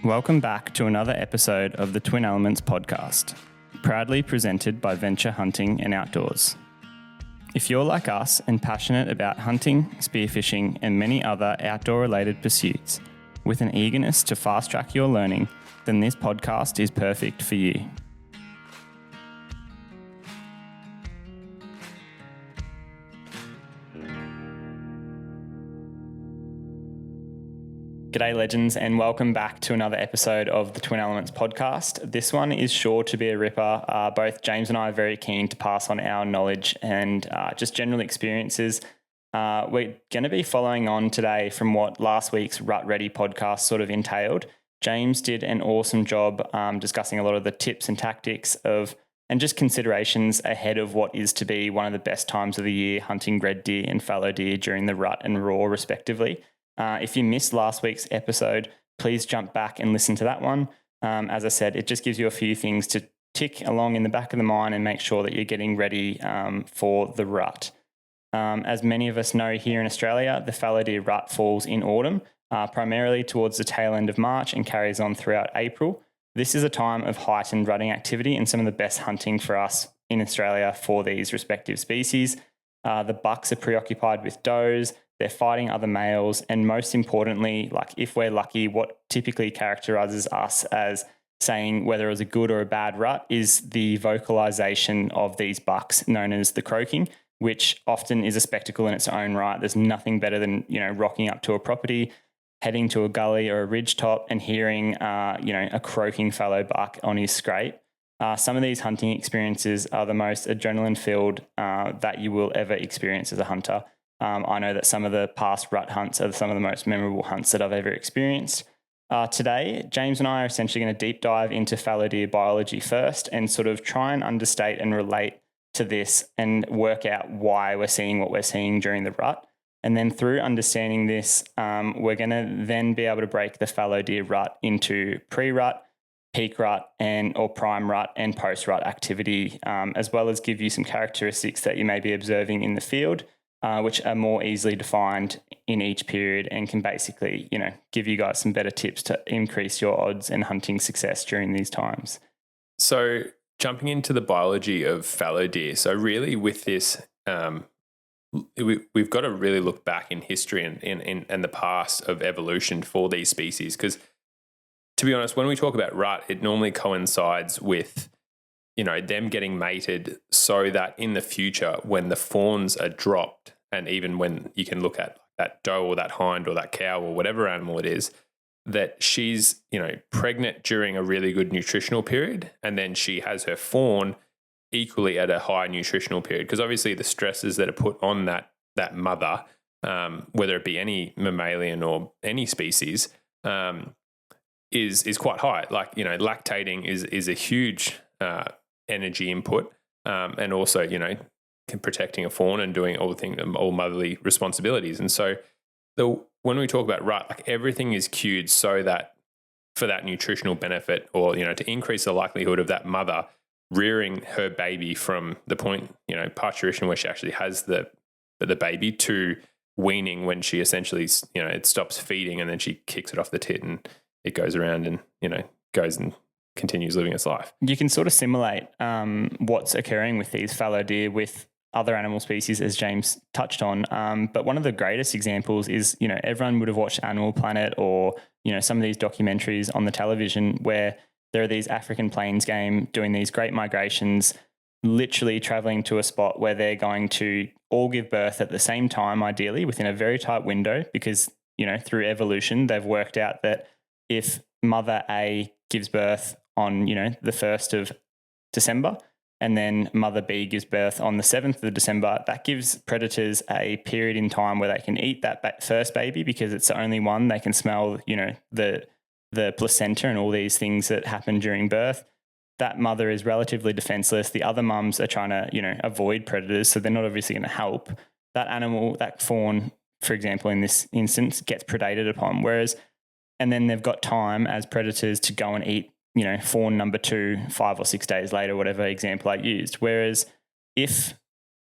Welcome back to another episode of the Twin Elements podcast, proudly presented by Venture Hunting and Outdoors. If you're like us and passionate about hunting, spearfishing, and many other outdoor-related pursuits, with an eagerness to fast-track your learning, then this podcast is perfect for you. G'day legends, and welcome back to another episode of the Twin Elements podcast. This one is sure to be a ripper. Both James and I are very keen to pass on our knowledge and just general experiences. We're going to be following on today from what last week's Rut Ready podcast sort of entailed. James did an awesome job discussing a lot of the tips and tactics and just considerations ahead of what is to be one of the best times of the year hunting red deer and fallow deer during the rut and raw respectively. If you missed last week's episode, please jump back and listen to that one. As I said, it just gives you a few things to tick along in the back of the mind and make sure that you're getting ready for the rut. As many of us know here in Australia, the fallow deer rut falls in autumn, primarily towards the tail end of March and carries on throughout April. This is a time of heightened rutting activity and some of the best hunting for us in Australia for these respective species. The bucks are preoccupied with does, they're fighting other males, and most importantly, like if we're lucky, what typically characterizes us as saying whether it was a good or a bad rut is the vocalization of these bucks known as the croaking, which often is a spectacle in its own right. There's nothing better than, rocking up to a property, heading to a gully or a ridge top and hearing, a croaking fallow buck on his scrape. Some of these hunting experiences are the most adrenaline-filled that you will ever experience as a hunter. I know that some of the past rut hunts are some of the most memorable hunts that I've ever experienced. Today, James and I are essentially going to deep dive into fallow deer biology first and sort of try and understate and relate to this and work out why we're seeing what we're seeing during the rut. And then through understanding this, we're going to then be able to break the fallow deer rut into pre-rut, peak rut, or prime rut and post-rut activity, as well as give you some characteristics that you may be observing in the field, which are more easily defined in each period and can basically, give you guys some better tips to increase your odds and hunting success during these times. So jumping into the biology of fallow deer. So really with this, we've got to really look back in history and the past of evolution for these species. Because to be honest, when we talk about rut, it normally coincides with them getting mated so that in the future when the fawns are dropped, and even when you can look at that doe or that hind or that cow or whatever animal it is, that she's, pregnant during a really good nutritional period, and then she has her fawn equally at a high nutritional period. Because obviously the stresses that are put on that mother, whether it be any mammalian or any species, is quite high. Like, lactating is a huge energy input, and also, protecting a fawn and doing all motherly responsibilities. And so when we talk about rut, like everything is cued so that for that nutritional benefit, or, to increase the likelihood of that mother rearing her baby from the point, parturition where she actually has the baby to weaning when she essentially, it stops feeding and then she kicks it off the tit and it goes around and, goes and continues living its life. You can sort of simulate what's occurring with these fallow deer with other animal species, as James touched on. But one of the greatest examples is, everyone would have watched Animal Planet or, some of these documentaries on the television where there are these African plains game doing these great migrations, literally traveling to a spot where they're going to all give birth at the same time, ideally within a very tight window, because, through evolution, they've worked out that if mother A gives birth on, the 1st of December, and then mother B gives birth on the 7th of December, that gives predators a period in time where they can eat that first baby because it's the only one. They can smell, the placenta and all these things that happen during birth. That mother is relatively defenseless. The other mums are trying to, avoid predators, so they're not obviously going to help. That animal, that fawn, for example, in this instance, gets predated upon. And then they've got time as predators to go and eat, fawn number 2, 5 or 6 days later, whatever example I used. Whereas if,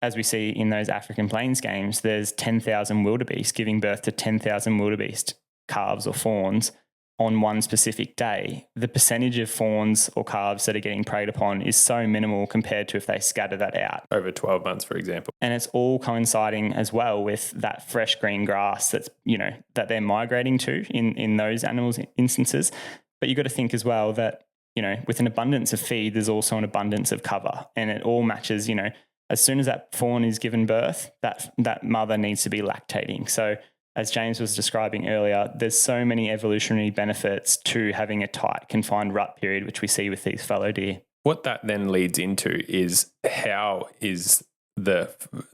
as we see in those African plains games, there's 10,000 wildebeest giving birth to 10,000 wildebeest calves or fawns on one specific day, the percentage of fawns or calves that are getting preyed upon is so minimal compared to if they scatter that out. Over 12 months, for example. And it's all coinciding as well with that fresh green grass that's, that they're migrating to in those animals' instances. But you've got to think as well that, with an abundance of feed, there's also an abundance of cover, and it all matches, as soon as that fawn is given birth, that mother needs to be lactating. So as James was describing earlier, there's so many evolutionary benefits to having a tight, confined rut period, which we see with these fallow deer. What that then leads into is how is the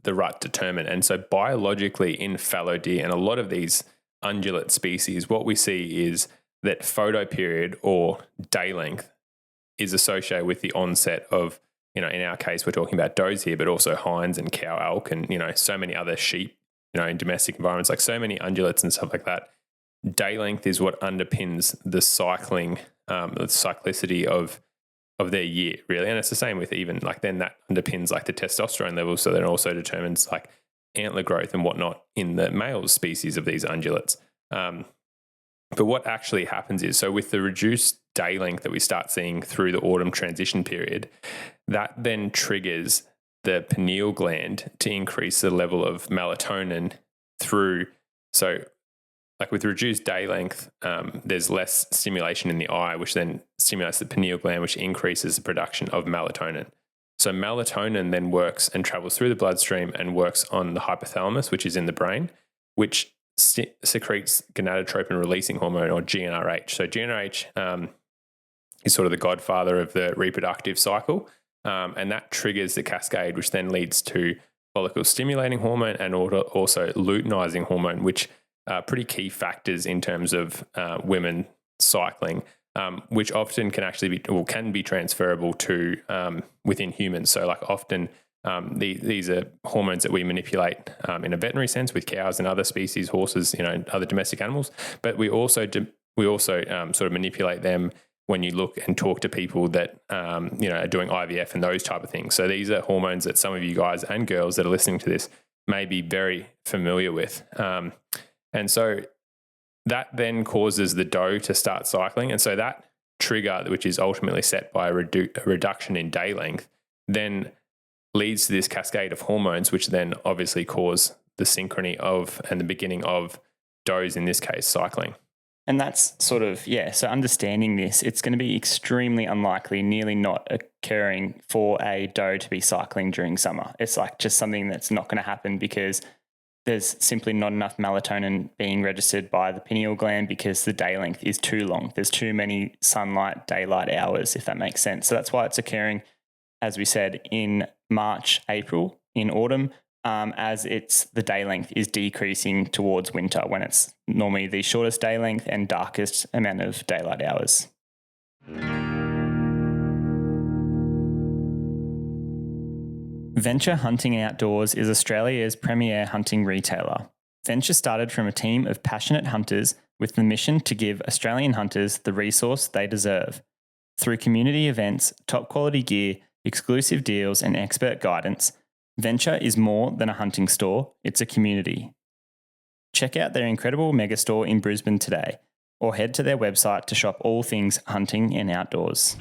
rut determined? And so biologically in fallow deer and a lot of these ungulate species, what we see is that photoperiod or day length is associated with the onset of, in our case, we're talking about does here, but also hinds and cow elk and, so many other sheep, in domestic environments, like so many ungulates and stuff like that. Day length is what underpins the cycling, the cyclicity of their year, really. And it's the same with even like then that underpins like the testosterone levels. So then also determines like antler growth and whatnot in the male species of these ungulates. But what actually happens is, so with the reduced day length that we start seeing through the autumn transition period, that then triggers the pineal gland to increase the level of melatonin through. So like with reduced day length, there's less stimulation in the eye, which then stimulates the pineal gland, which increases the production of melatonin. So melatonin then works and travels through the bloodstream and works on the hypothalamus, which is in the brain, which secretes gonadotropin releasing hormone, or GnRH. So GnRH is sort of the godfather of the reproductive cycle. And that triggers the cascade, which then leads to follicle stimulating hormone and also luteinizing hormone, which are pretty key factors in terms of women cycling, which often can be transferable to within humans. So like often these are hormones that we manipulate in a veterinary sense with cows and other species, horses, other domestic animals. But we also sort of manipulate them when you look and talk to people that, are doing IVF and those type of things. So these are hormones that some of you guys and girls that are listening to this may be very familiar with. And so that then causes the doe to start cycling. And so that trigger, which is ultimately set by a reduction in day length, then leads to this cascade of hormones, which then obviously cause the synchrony of and the beginning of does, in this case, cycling. And that's sort of, so understanding this, it's going to be extremely unlikely, nearly not occurring for a doe to be cycling during summer. It's like just something that's not going to happen because there's simply not enough melatonin being registered by the pineal gland because the day length is too long. There's too many sunlight, daylight hours, if that makes sense. So that's why it's occurring, as we said, in March, April, in autumn, as the day length is decreasing towards winter when it's normally the shortest day length and darkest amount of daylight hours. Venture Hunting Outdoors is Australia's premier hunting retailer. Venture started from a team of passionate hunters with the mission to give Australian hunters the resource they deserve. Through community events, top quality gear, exclusive deals, and expert guidance, Venture is more than a hunting store, it's a community. Check out their incredible megastore in Brisbane today, or head to their website to shop all things hunting and outdoors.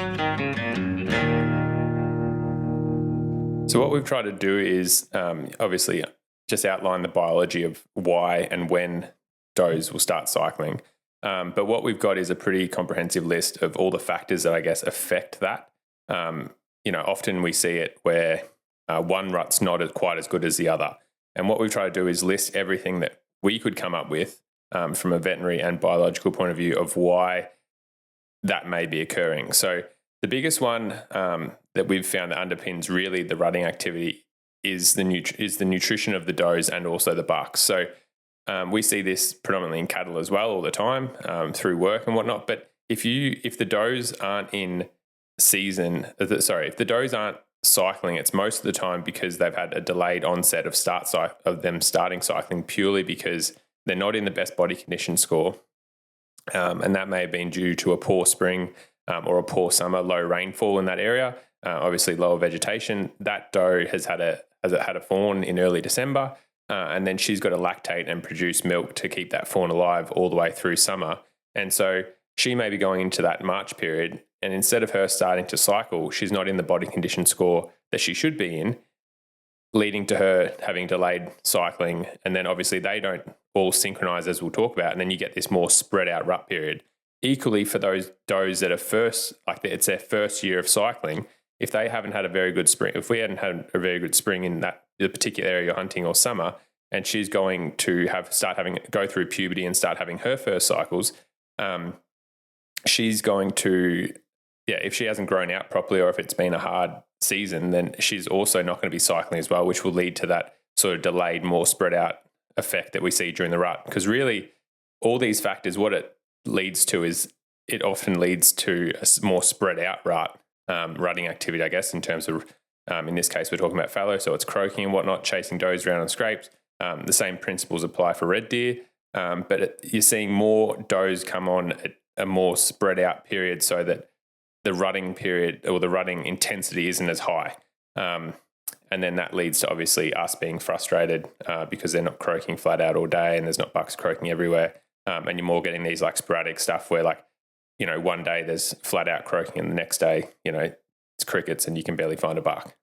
So what we've tried to do is obviously just outline the biology of why and when does will start cycling. But what we've got is a pretty comprehensive list of all the factors that I guess affect that. Often we see it where one rut's not quite as good as the other. And what we've tried to do is list everything that we could come up with from a veterinary and biological point of view of why that may be occurring. So the biggest one that we've found that underpins really the rutting activity is the nutrition of the does and also the bucks. So we see this predominantly in cattle as well all the time through work and whatnot. But if the does aren't in season, if the does aren't cycling, it's most of the time because they've had a delayed onset of them starting cycling purely because they're not in the best body condition score. And that may have been due to a poor spring or a poor summer, low rainfall in that area, obviously lower vegetation. That doe has had a fawn in early December, and then she's got to lactate and produce milk to keep that fawn alive all the way through summer. And so she may be going into that March period, and instead of her starting to cycle, she's not in the body condition score that she should be in, leading to her having delayed cycling. And then obviously they don't all synchronize, as we'll talk about, and then you get this more spread out rut period. Equally for those does that are first, like it's their first year of cycling, if they haven't had a very good spring, if we hadn't had a very good spring in the particular area you're hunting or summer, and she's going to go through puberty and start having her first cycles, she's going to, if she hasn't grown out properly, or if it's been a hard season, then she's also not going to be cycling as well, which will lead to that sort of delayed, more spread out effect that we see during the rut. Because really, all these factors, what it leads to is it often leads to a more spread out rut, rutting activity, I guess, in terms of, in this case, we're talking about fallow, so it's croaking and whatnot, chasing does around on scrapes. The same principles apply for red deer, but you're seeing more does come on at a more spread out period, so that the rutting period or the rutting intensity isn't as high. And then that leads to obviously us being frustrated because they're not croaking flat out all day and there's not bucks croaking everywhere. And you're more getting these like sporadic stuff where like, one day there's flat out croaking and the next day, it's crickets and you can barely find a buck.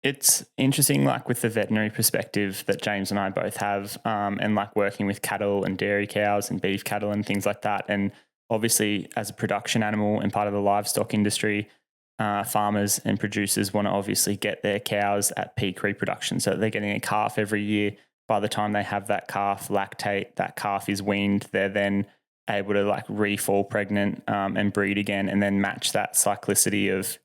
It's interesting, like with the veterinary perspective that James and I both have, and like working with cattle and dairy cows and beef cattle and things like that. And obviously as a production animal and part of the livestock industry, farmers and producers want to obviously get their cows at peak reproduction. So they're getting a calf every year. By the time they have that calf lactate, that calf is weaned, they're then able to like re-fall pregnant and breed again, and then match that cyclicity of,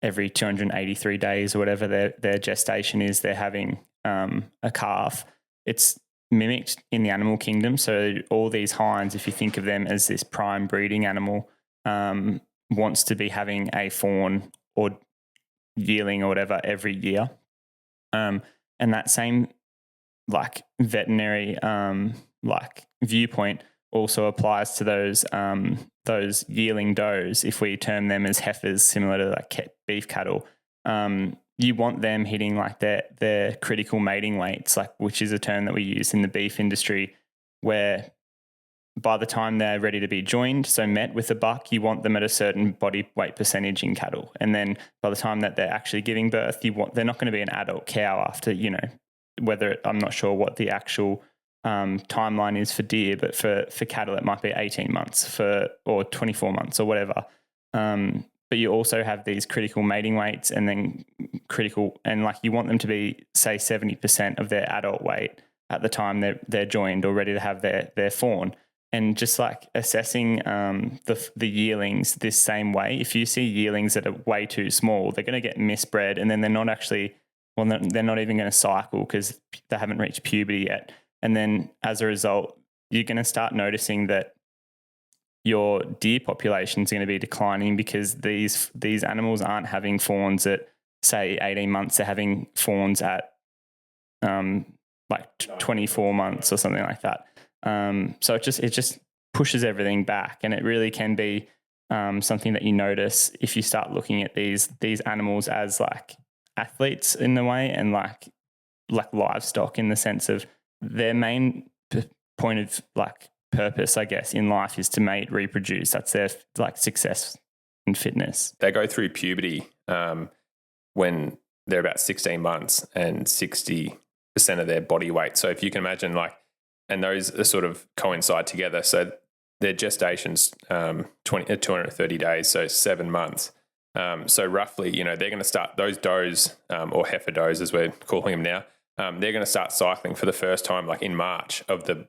every 283 days or whatever their gestation is, they're having a calf. It's mimicked in the animal kingdom. So all these hinds, if you think of them as this prime breeding animal, wants to be having a fawn or yearling or whatever every year. And that same like veterinary like viewpoint also applies to those yearling does. If we term them as heifers, similar to like beef cattle, you want them hitting like their critical mating weights, like which is a term that we use in the beef industry, where by the time they're ready to be joined, so met with a buck, you want them at a certain body weight percentage in cattle. And then by the time that they're actually giving birth, they're not going to be an adult cow after, I'm not sure what the actual timeline is for deer, but for cattle, it might be 18 months or 24 months or whatever. But you also have these critical mating weights and then you want them to be, say, 70% of their adult weight at the time they're joined or ready to have their fawn. And just like assessing the yearlings this same way, if you see yearlings that are way too small, they're going to get misbred, and then they're not even going to cycle because they haven't reached puberty yet. And then as a result, you're going to start noticing that your deer population is going to be declining because these animals aren't having fawns at, say, 18 months. They're having fawns at 24 months or something like that. So it just pushes everything back, and it really can be something that you notice if you start looking at these animals as like athletes in a way, and like livestock in the sense of their main point of like purpose, I guess, in life is to mate, reproduce. That's their like success and fitness. They go through puberty when they're about 16 months and 60% of their body weight. So if you can imagine and those are sort of coincide together. So their gestation's 230 days, so 7 months. So roughly, they're going to start those does or heifer does, as we're calling them now. They're going to start cycling for the first time, like in March of the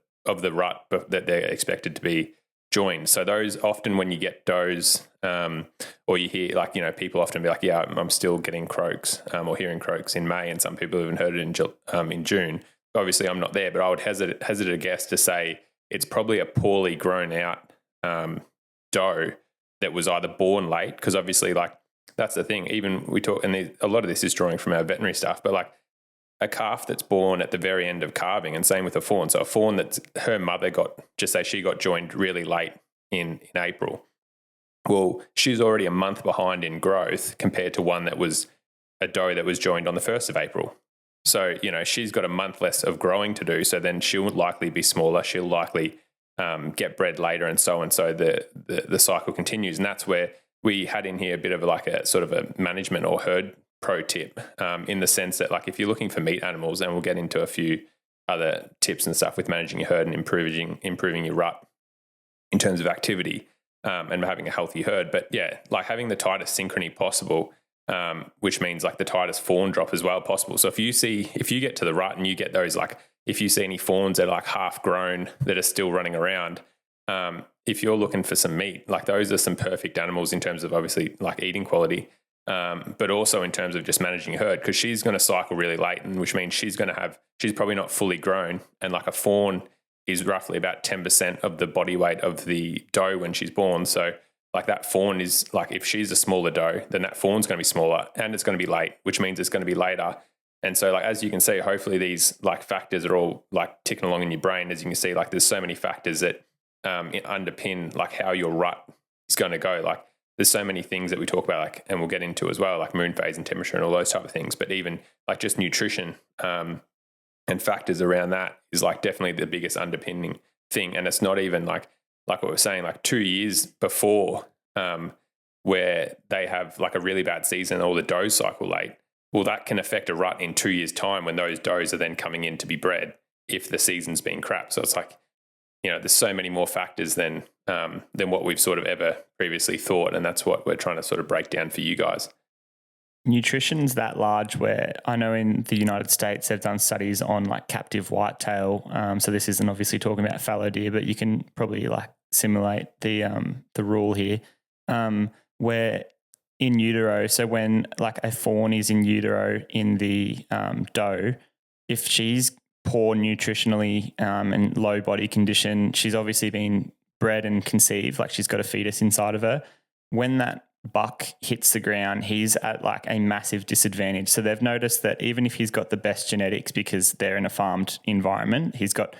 rut that they're expected to be joined. So those often when you get does, or you hear people often be like, yeah, I'm still getting croaks or hearing croaks in May, and some people even heard it in June. Obviously, I'm not there, but I would hazard a guess to say it's probably a poorly grown out doe that was either born late, because obviously, that's the thing. Even we talk, and a lot of this is drawing from our veterinary stuff, but a calf that's born at the very end of calving, and same with a fawn. So a fawn that her mother she got joined really late in April. Well, she's already a month behind in growth compared to one that was a doe that was joined on the 1st of April. So, she's got a month less of growing to do. So then she'll likely be smaller. She'll likely get bred later, and so the cycle continues. And that's where we had in here a bit of like a sort of a management or herd pro tip, in the sense that like if you're looking for meat animals, and we'll get into a few other tips and stuff with managing your herd and improving your rut in terms of activity, and having a healthy herd. But yeah, like having the tightest synchrony possible, which means like the tightest fawn drop as well possible. So if you get to the rut and you get those, like if you see any fawns that are like half grown that are still running around, if you're looking for some meat, like those are some perfect animals in terms of obviously like eating quality, but also in terms of just managing your herd, because she's going to cycle really late, and which means she's probably not fully grown, and like a fawn is roughly about 10% of the body weight of the doe when she's born. So like that fawn is like, if she's a smaller doe, then that fawn's going to be smaller, and it's going to be late, which means it's going to be later. And so like, as you can see, hopefully these like factors are all like ticking along in your brain. As you can see, like there's so many factors that underpin like how your rut is going to go. Like there's so many things that we talk about, like, and we'll get into as well, like moon phase and temperature and all those type of things. But even like just nutrition, and factors around that is like definitely the biggest underpinning thing. And it's not even like what we're saying, like 2 years before, where they have like a really bad season or the does cycle late. Well, that can affect a rut in 2 years' time when those does are then coming in to be bred if the season's been crap. So it's like, you know, there's so many more factors than what we've sort of ever previously thought. And that's what we're trying to sort of break down for you guys. Nutrition's that large where I know in the United States they've done studies on like captive whitetail. So this isn't obviously talking about fallow deer, but you can probably like simulate the rule here, where in utero. So when like a fawn is in utero in the doe, if she's poor nutritionally and low body condition, she's obviously been bred and conceived, like she's got a fetus inside of her. When that buck hits the ground, he's at like a massive disadvantage. So they've noticed that even if he's got the best genetics because they're in a farmed environment, he's got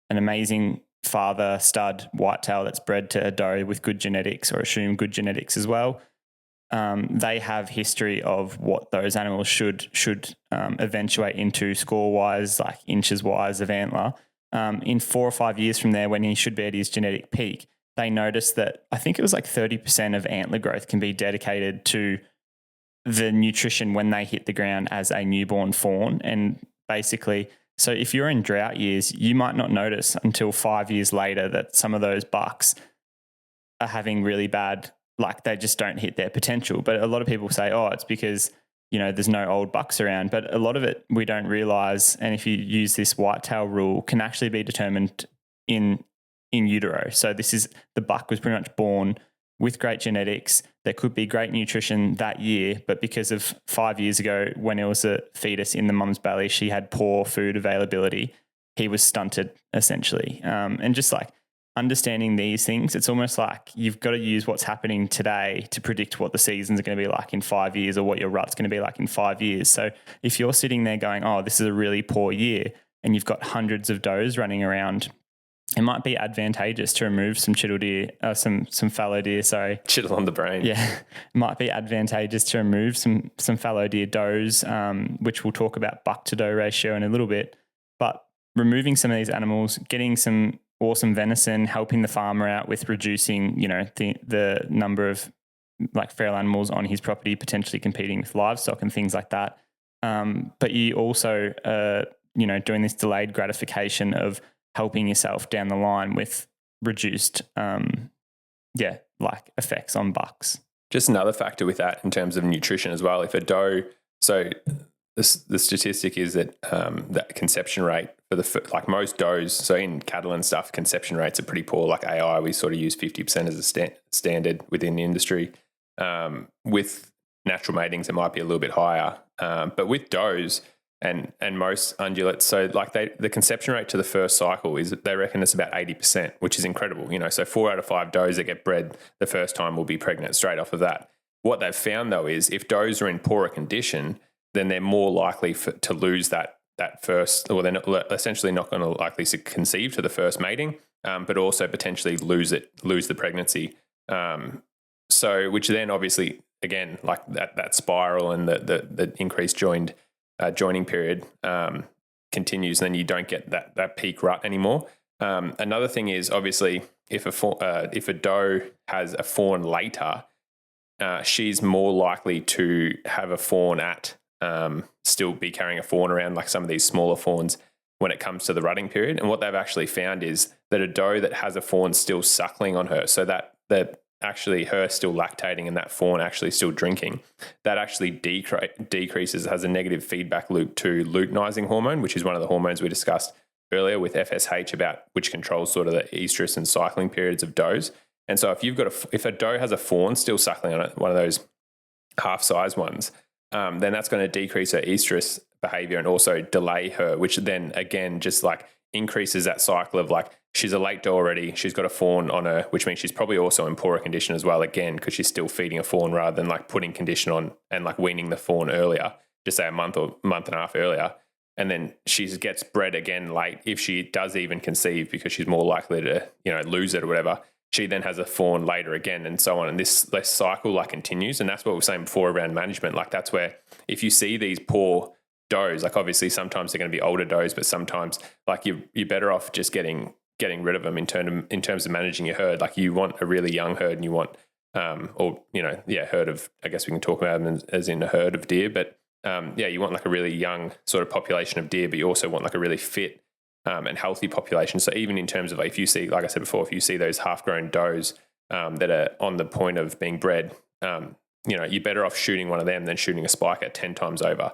an amazing father stud whitetail that's bred to a doe with good genetics, or assume good genetics as well. They have history of what those animals should eventuate into score-wise, like inches-wise of antler. In 4 or 5 years from there, when he should be at his genetic peak, they noticed that I think it was like 30% of antler growth can be dedicated to the nutrition when they hit the ground as a newborn fawn. And basically, so if you're in drought years, you might not notice until 5 years later that some of those bucks are having really bad, like they just don't hit their potential. But a lot of people say, oh, it's because, you know, there's no old bucks around. But a lot of it we don't realize, and if you use this whitetail rule, can actually be determined in utero. So this is, the buck was pretty much born with great genetics. There could be great nutrition that year, but because of 5 years ago when it was a fetus in the mum's belly, she had poor food availability. He was stunted essentially. And just like understanding these things, it's almost like you've got to use what's happening today to predict what the seasons are going to be like in 5 years, or what your rut's going to be like in 5 years. So if you're sitting there going, oh, this is a really poor year, and you've got hundreds of does running around, it might be advantageous to remove some chittle deer, some fallow deer, sorry. Chittle on the brain. Yeah. It might be advantageous to remove some fallow deer does, which we'll talk about buck to doe ratio in a little bit. But removing some of these animals, getting some awesome venison, helping the farmer out with reducing, you know, the number of like feral animals on his property, potentially competing with livestock and things like that. But you also, you know, doing this delayed gratification of helping yourself down the line with reduced, like effects on bucks. Just another factor with that in terms of nutrition as well. If a doe, so the statistic is that that conception rate for like most does, so in cattle and stuff, conception rates are pretty poor. Like AI, we sort of use 50% as a standard within the industry. With natural matings, it might be a little bit higher, but with does and most ungulates, so like the conception rate to the first cycle is, they reckon it's about 80%, which is incredible. You know, so 4 out of 5 does that get bred the first time will be pregnant straight off of that. What they've found though is if does are in poorer condition, then they're more likely to lose that first, or they're essentially not going to likely to conceive to the first mating, but also potentially lose the pregnancy. So which then obviously, again, like that spiral and the increased joining period continues, and then you don't get that peak rut anymore. Another thing is obviously if a doe has a fawn later, she's more likely to have a fawn still be carrying a fawn around, like some of these smaller fawns, when it comes to the rutting period. And what they've actually found is that a doe that has a fawn still suckling on her, so that actually her still lactating and that fawn actually still drinking, that actually decreases, has a negative feedback loop to luteinizing hormone, which is one of the hormones we discussed earlier with FSH, about which controls sort of the estrus and cycling periods of does. And so if a doe has a fawn still suckling on it, one of those half-size ones, then that's going to decrease her estrus behavior and also delay her, which then again just like increases that cycle of like, she's a late doe already, she's got a fawn on her, which means she's probably also in poorer condition as well, again, because she's still feeding a fawn rather than like putting condition on and like weaning the fawn earlier, just say a month or month and a half earlier. And then she gets bred again late if she does even conceive, because she's more likely to, lose it or whatever. She then has a fawn later again, and so on. And this cycle like continues. And that's what we were saying before around management. Like that's where if you see these poor does, like obviously sometimes they're going to be older does, but sometimes like you're better off just getting rid of them in terms of managing your herd. Like you want a really young herd, and you want herd of, I guess we can talk about them as in a herd of deer, but you want like a really young sort of population of deer, but you also want like a really fit and healthy population. So even in terms of like, if you see, like I said before, if you see those half-grown does that are on the point of being bred, you're better off shooting one of them than shooting a spike at 10 times over.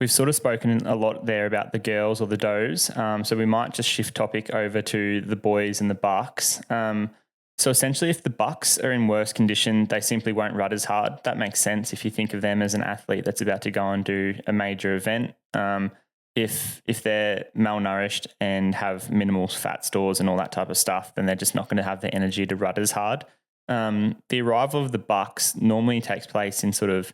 We've sort of spoken a lot there about the girls or the does, so we might just shift topic over to the boys and the bucks. So essentially, if the bucks are in worse condition, they simply won't rut as hard. That makes sense if you think of them as an athlete that's about to go and do a major event. If they're malnourished and have minimal fat stores and all that type of stuff, then they're just not going to have the energy to rut as hard. The arrival of the bucks normally takes place in sort of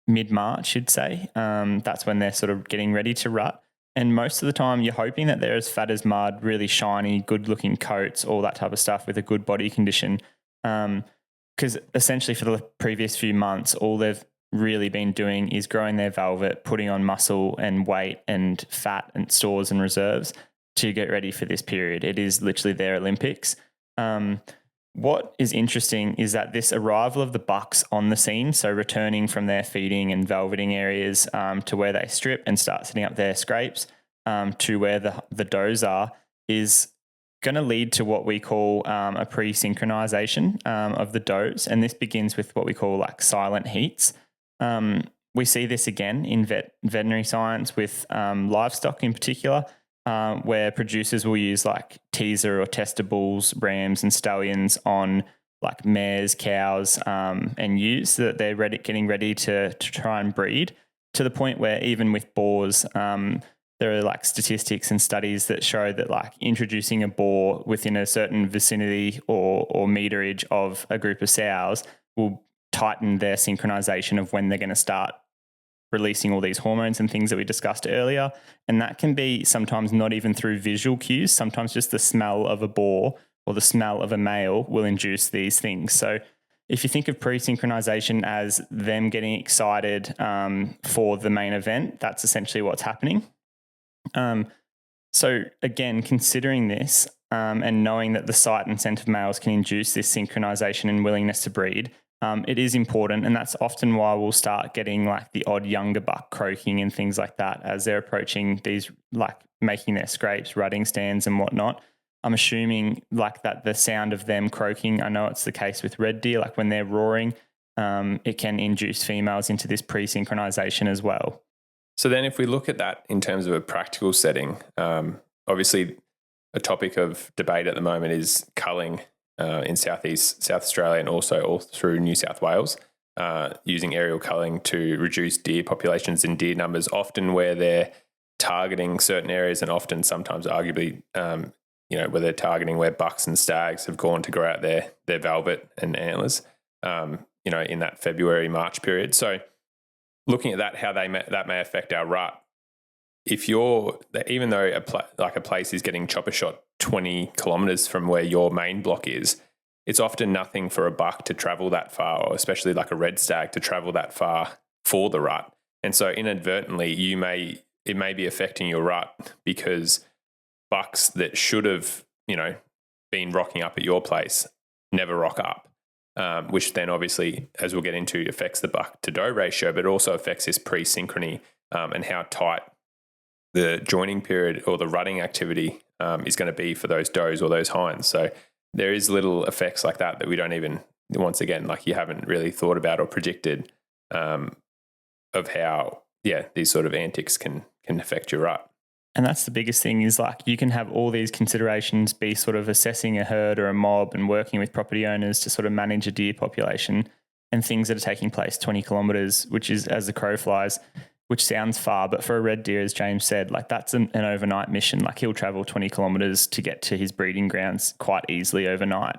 mid-March, you'd say. That's when they're sort of getting ready to rut. And most of the time you're hoping that they're as fat as mud, really shiny, good-looking coats, all that type of stuff with a good body condition. Because essentially for the previous few months, all they've really been doing is growing their velvet, putting on muscle and weight and fat and stores and reserves to get ready for this period. It is literally their Olympics. What is interesting is that this arrival of the bucks on the scene, so returning from their feeding and velveting areas to where they strip and start setting up their scrapes to where the does are, is going to lead to what we call a pre-synchronization of the does. And this begins with what we call like silent heats. We see this again in veterinary science with livestock in particular, where producers will use like teaser or tester bulls, rams and stallions on like mares, cows and ewes, so that they're getting ready to try and breed, to the point where even with boars, there are like statistics and studies that show that like introducing a boar within a certain vicinity or meterage of a group of sows will tighten their synchronization of when they're going to start releasing all these hormones and things that we discussed earlier. And that can be sometimes not even through visual cues. Sometimes just the smell of a boar or the smell of a male will induce these things. So if you think of pre-synchronization as them getting excited for the main event, that's essentially what's happening. So again, considering this and knowing that the sight and scent of males can induce this synchronization and willingness to breed, it is important, and that's often why we'll start getting like the odd younger buck croaking and things like that as they're approaching these, like making their scrapes, rutting stands and whatnot. I'm assuming like that the sound of them croaking, I know it's the case with red deer, like when they're roaring, it can induce females into this pre-synchronization as well. So then if we look at that in terms of a practical setting, obviously a topic of debate at the moment is culling in South Australia and also all through New South Wales, using aerial culling to reduce deer populations and deer numbers, often where they're targeting certain areas and often sometimes arguably, where they're targeting where bucks and stags have gone to grow out their velvet and antlers, in that February, March period. So looking at that, how that may affect our rut. If even though a place is getting chopper shot 20 kilometers from where your main block is, it's often nothing for a buck to travel that far, or especially like a red stag to travel that far for the rut. And so inadvertently, it may be affecting your rut because bucks that should have been rocking up at your place never rock up, which then obviously, as we'll get into, affects the buck to doe ratio, but also affects this pre-synchrony and how tight the joining period or the rutting activity is going to be for those does or those hinds. So there is little effects like that we don't even, once again, like you haven't really thought about or predicted of how, these sort of antics can affect your rut. And that's the biggest thing is like you can have all these considerations, be sort of assessing a herd or a mob and working with property owners to sort of manage a deer population and things that are taking place 20 kilometres, which is as the crow flies, which sounds far, but for a red deer, as James said, like that's an overnight mission. Like he'll travel 20 kilometres to get to his breeding grounds quite easily overnight.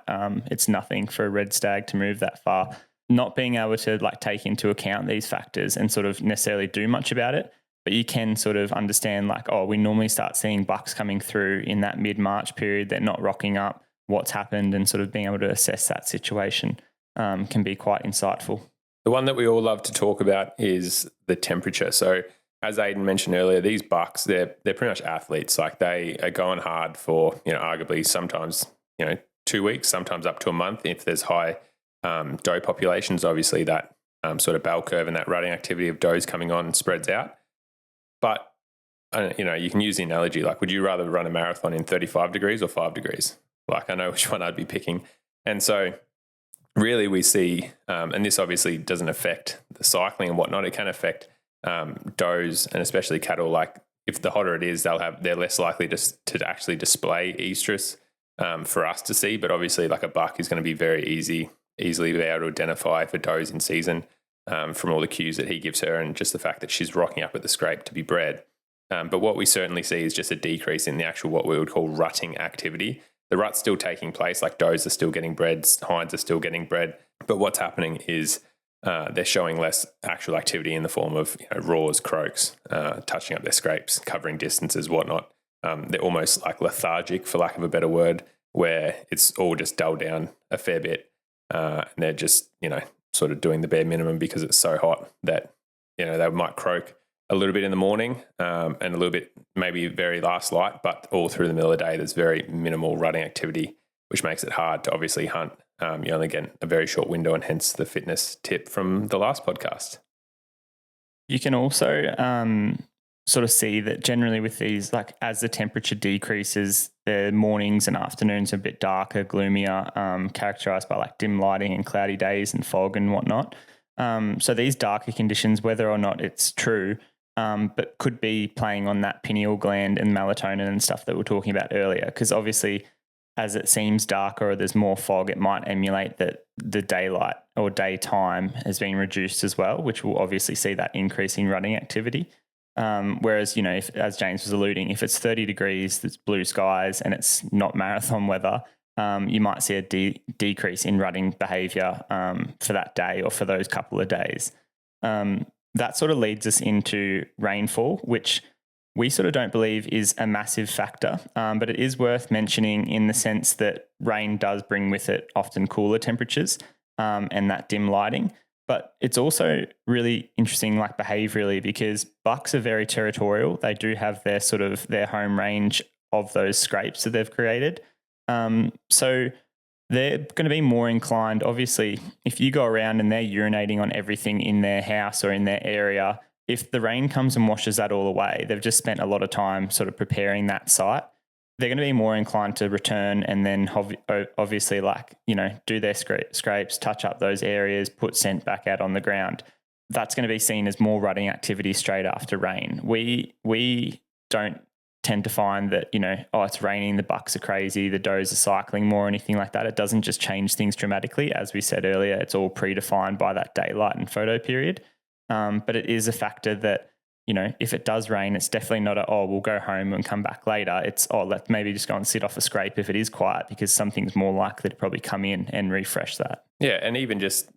It's nothing for a red stag to move that far. Not being able to like take into account these factors and sort of necessarily do much about it, but you can sort of understand like, we normally start seeing bucks coming through in that mid-March period. They're not rocking up, what's happened, and sort of being able to assess that situation can be quite insightful. The one that we all love to talk about is the temperature. So as Ayden mentioned earlier, these bucks, they're pretty much athletes. Like they are going hard for, arguably sometimes, 2 weeks, sometimes up to a month. If there's high doe populations, obviously that sort of bell curve and that rutting activity of does coming on spreads out. But, you can use the analogy, like, would you rather run a marathon in 35 degrees or 5 degrees? Like, I know which one I'd be picking. And so really we see, and this obviously doesn't affect the cycling and whatnot, it can affect does and especially cattle. Like if the hotter it is, they're less likely to actually display estrus for us to see. But obviously like a buck is going to be very easily be able to identify for does in season. From all the cues that he gives her and just the fact that she's rocking up at the scrape to be bred. But what we certainly see is just a decrease in the actual what we would call rutting activity. The rut's still taking place, like does are still getting bred, hinds are still getting bred. But what's happening is they're showing less actual activity in the form of roars, croaks, touching up their scrapes, covering distances, whatnot. They're almost like lethargic, for lack of a better word, where it's all just dulled down a fair bit. And they're just, sort of doing the bare minimum because it's so hot that, they might croak a little bit in the morning and a little bit maybe very last light, but all through the middle of the day, there's very minimal rutting activity, which makes it hard to obviously hunt. You only get a very short window and hence the fitness tip from the last podcast. You can also sort of see that generally with these, like as the temperature decreases, the mornings and afternoons are a bit darker, gloomier, characterized by like dim lighting and cloudy days and fog and whatnot. So these darker conditions, whether or not it's true, but could be playing on that pineal gland and melatonin and stuff that we were talking about earlier. Because obviously as it seems darker or there's more fog, it might emulate that the daylight or daytime has been reduced as well, which will obviously see that increase in rutting activity. Whereas, if, as James was alluding, if it's 30 degrees, it's blue skies and it's not marathon weather, you might see a decrease in rutting behaviour for that day or for those couple of days. That sort of leads us into rainfall, which we sort of don't believe is a massive factor, but it is worth mentioning in the sense that rain does bring with it often cooler temperatures and that dim lighting. But it's also really interesting, like behaviourally, because bucks are very territorial. They do have their sort of their home range of those scrapes that they've created. So they're going to be more inclined, obviously, if you go around and they're urinating on everything in their house or in their area, if the rain comes and washes that all away, they've just spent a lot of time sort of preparing that site. They're going to be more inclined to return and then obviously do their scrapes, touch up those areas, put scent back out on the ground. That's going to be seen as more rutting activity straight after rain. We don't tend to find that, it's raining, the bucks are crazy, the does are cycling more or anything like that. It doesn't just change things dramatically. As we said earlier, it's all predefined by that daylight and photo period. But it is a factor that, if it does rain, it's definitely not we'll go home and come back later. It's, let's maybe just go and sit off a scrape if it is quiet, because something's more likely to probably come in and refresh that. Yeah, and even just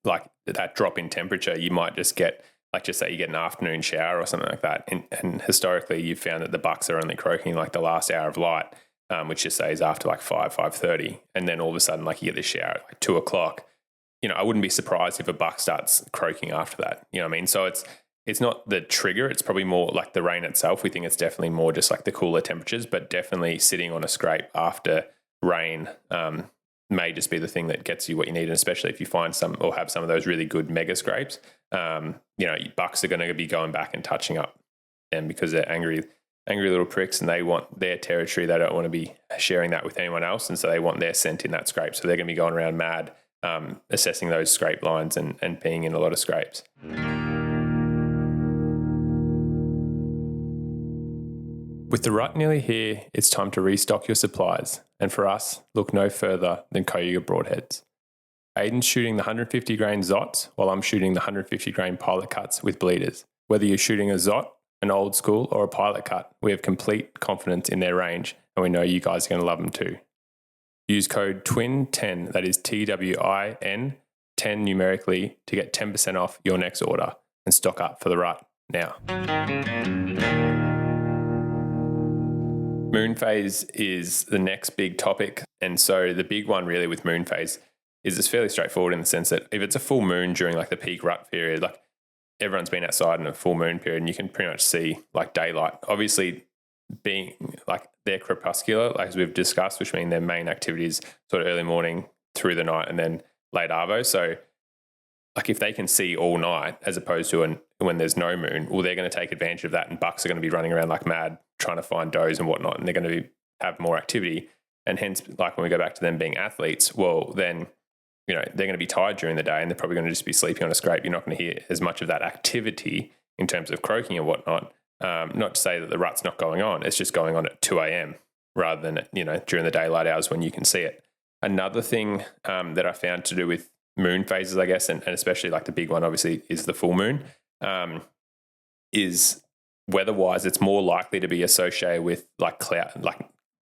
like that drop in temperature, you might just get, like just say you get an afternoon shower or something like that. And historically, you've found that the bucks are only croaking like the last hour of light, which just say is after like 5:30. And then all of a sudden, like you get this shower at like 2:00. I wouldn't be surprised if a buck starts croaking after that. You know what I mean? So it's not the trigger. It's probably more like the rain itself. We think it's definitely more just like the cooler temperatures, but definitely sitting on a scrape after rain may just be the thing that gets you what you need. And especially if you find some or have some of those really good mega scrapes, bucks are going to be going back and touching up them because they're angry little pricks, and they want their territory. They don't want to be sharing that with anyone else. And so they want their scent in that scrape. So they're going to be going around mad, assessing those scrape lines and peeing in a lot of scrapes. With the rut nearly here, it's time to restock your supplies. And for us, look no further than Cayuga Broadheads. Ayden's shooting the 150 grain Zots while I'm shooting the 150 grain pilot cuts with bleeders. Whether you're shooting a Zot, an old school, or a pilot cut, we have complete confidence in their range, and we know you guys are going to love them too. Use code TWIN10, that is TWIN, 10 numerically, to get 10% off your next order and stock up for the rut now. Moon phase is the next big topic. And so the big one really with moon phase is it's fairly straightforward in the sense that if it's a full moon during like the peak rut period, like everyone's been outside in a full moon period and you can pretty much see like daylight. Obviously being like they're crepuscular, like as we've discussed, which mean their main activity is sort of early morning through the night and then late arvo. So like if they can see all night as opposed to when there's no moon, well, they're going to take advantage of that, and bucks are going to be running around like mad trying to find does and whatnot, and they're going to have more activity. And hence, like when we go back to them being athletes, well, then, they're going to be tired during the day and they're probably going to just be sleeping on a scrape. You're not going to hear as much of that activity in terms of croaking and whatnot. Not to say that the rut's not going on. It's just going on at 2 a.m. rather than, during the daylight hours when you can see it. Another thing that I found to do with moon phases, I guess, and especially like the big one, obviously, is the full moon, is weather-wise, it's more likely to be associated with like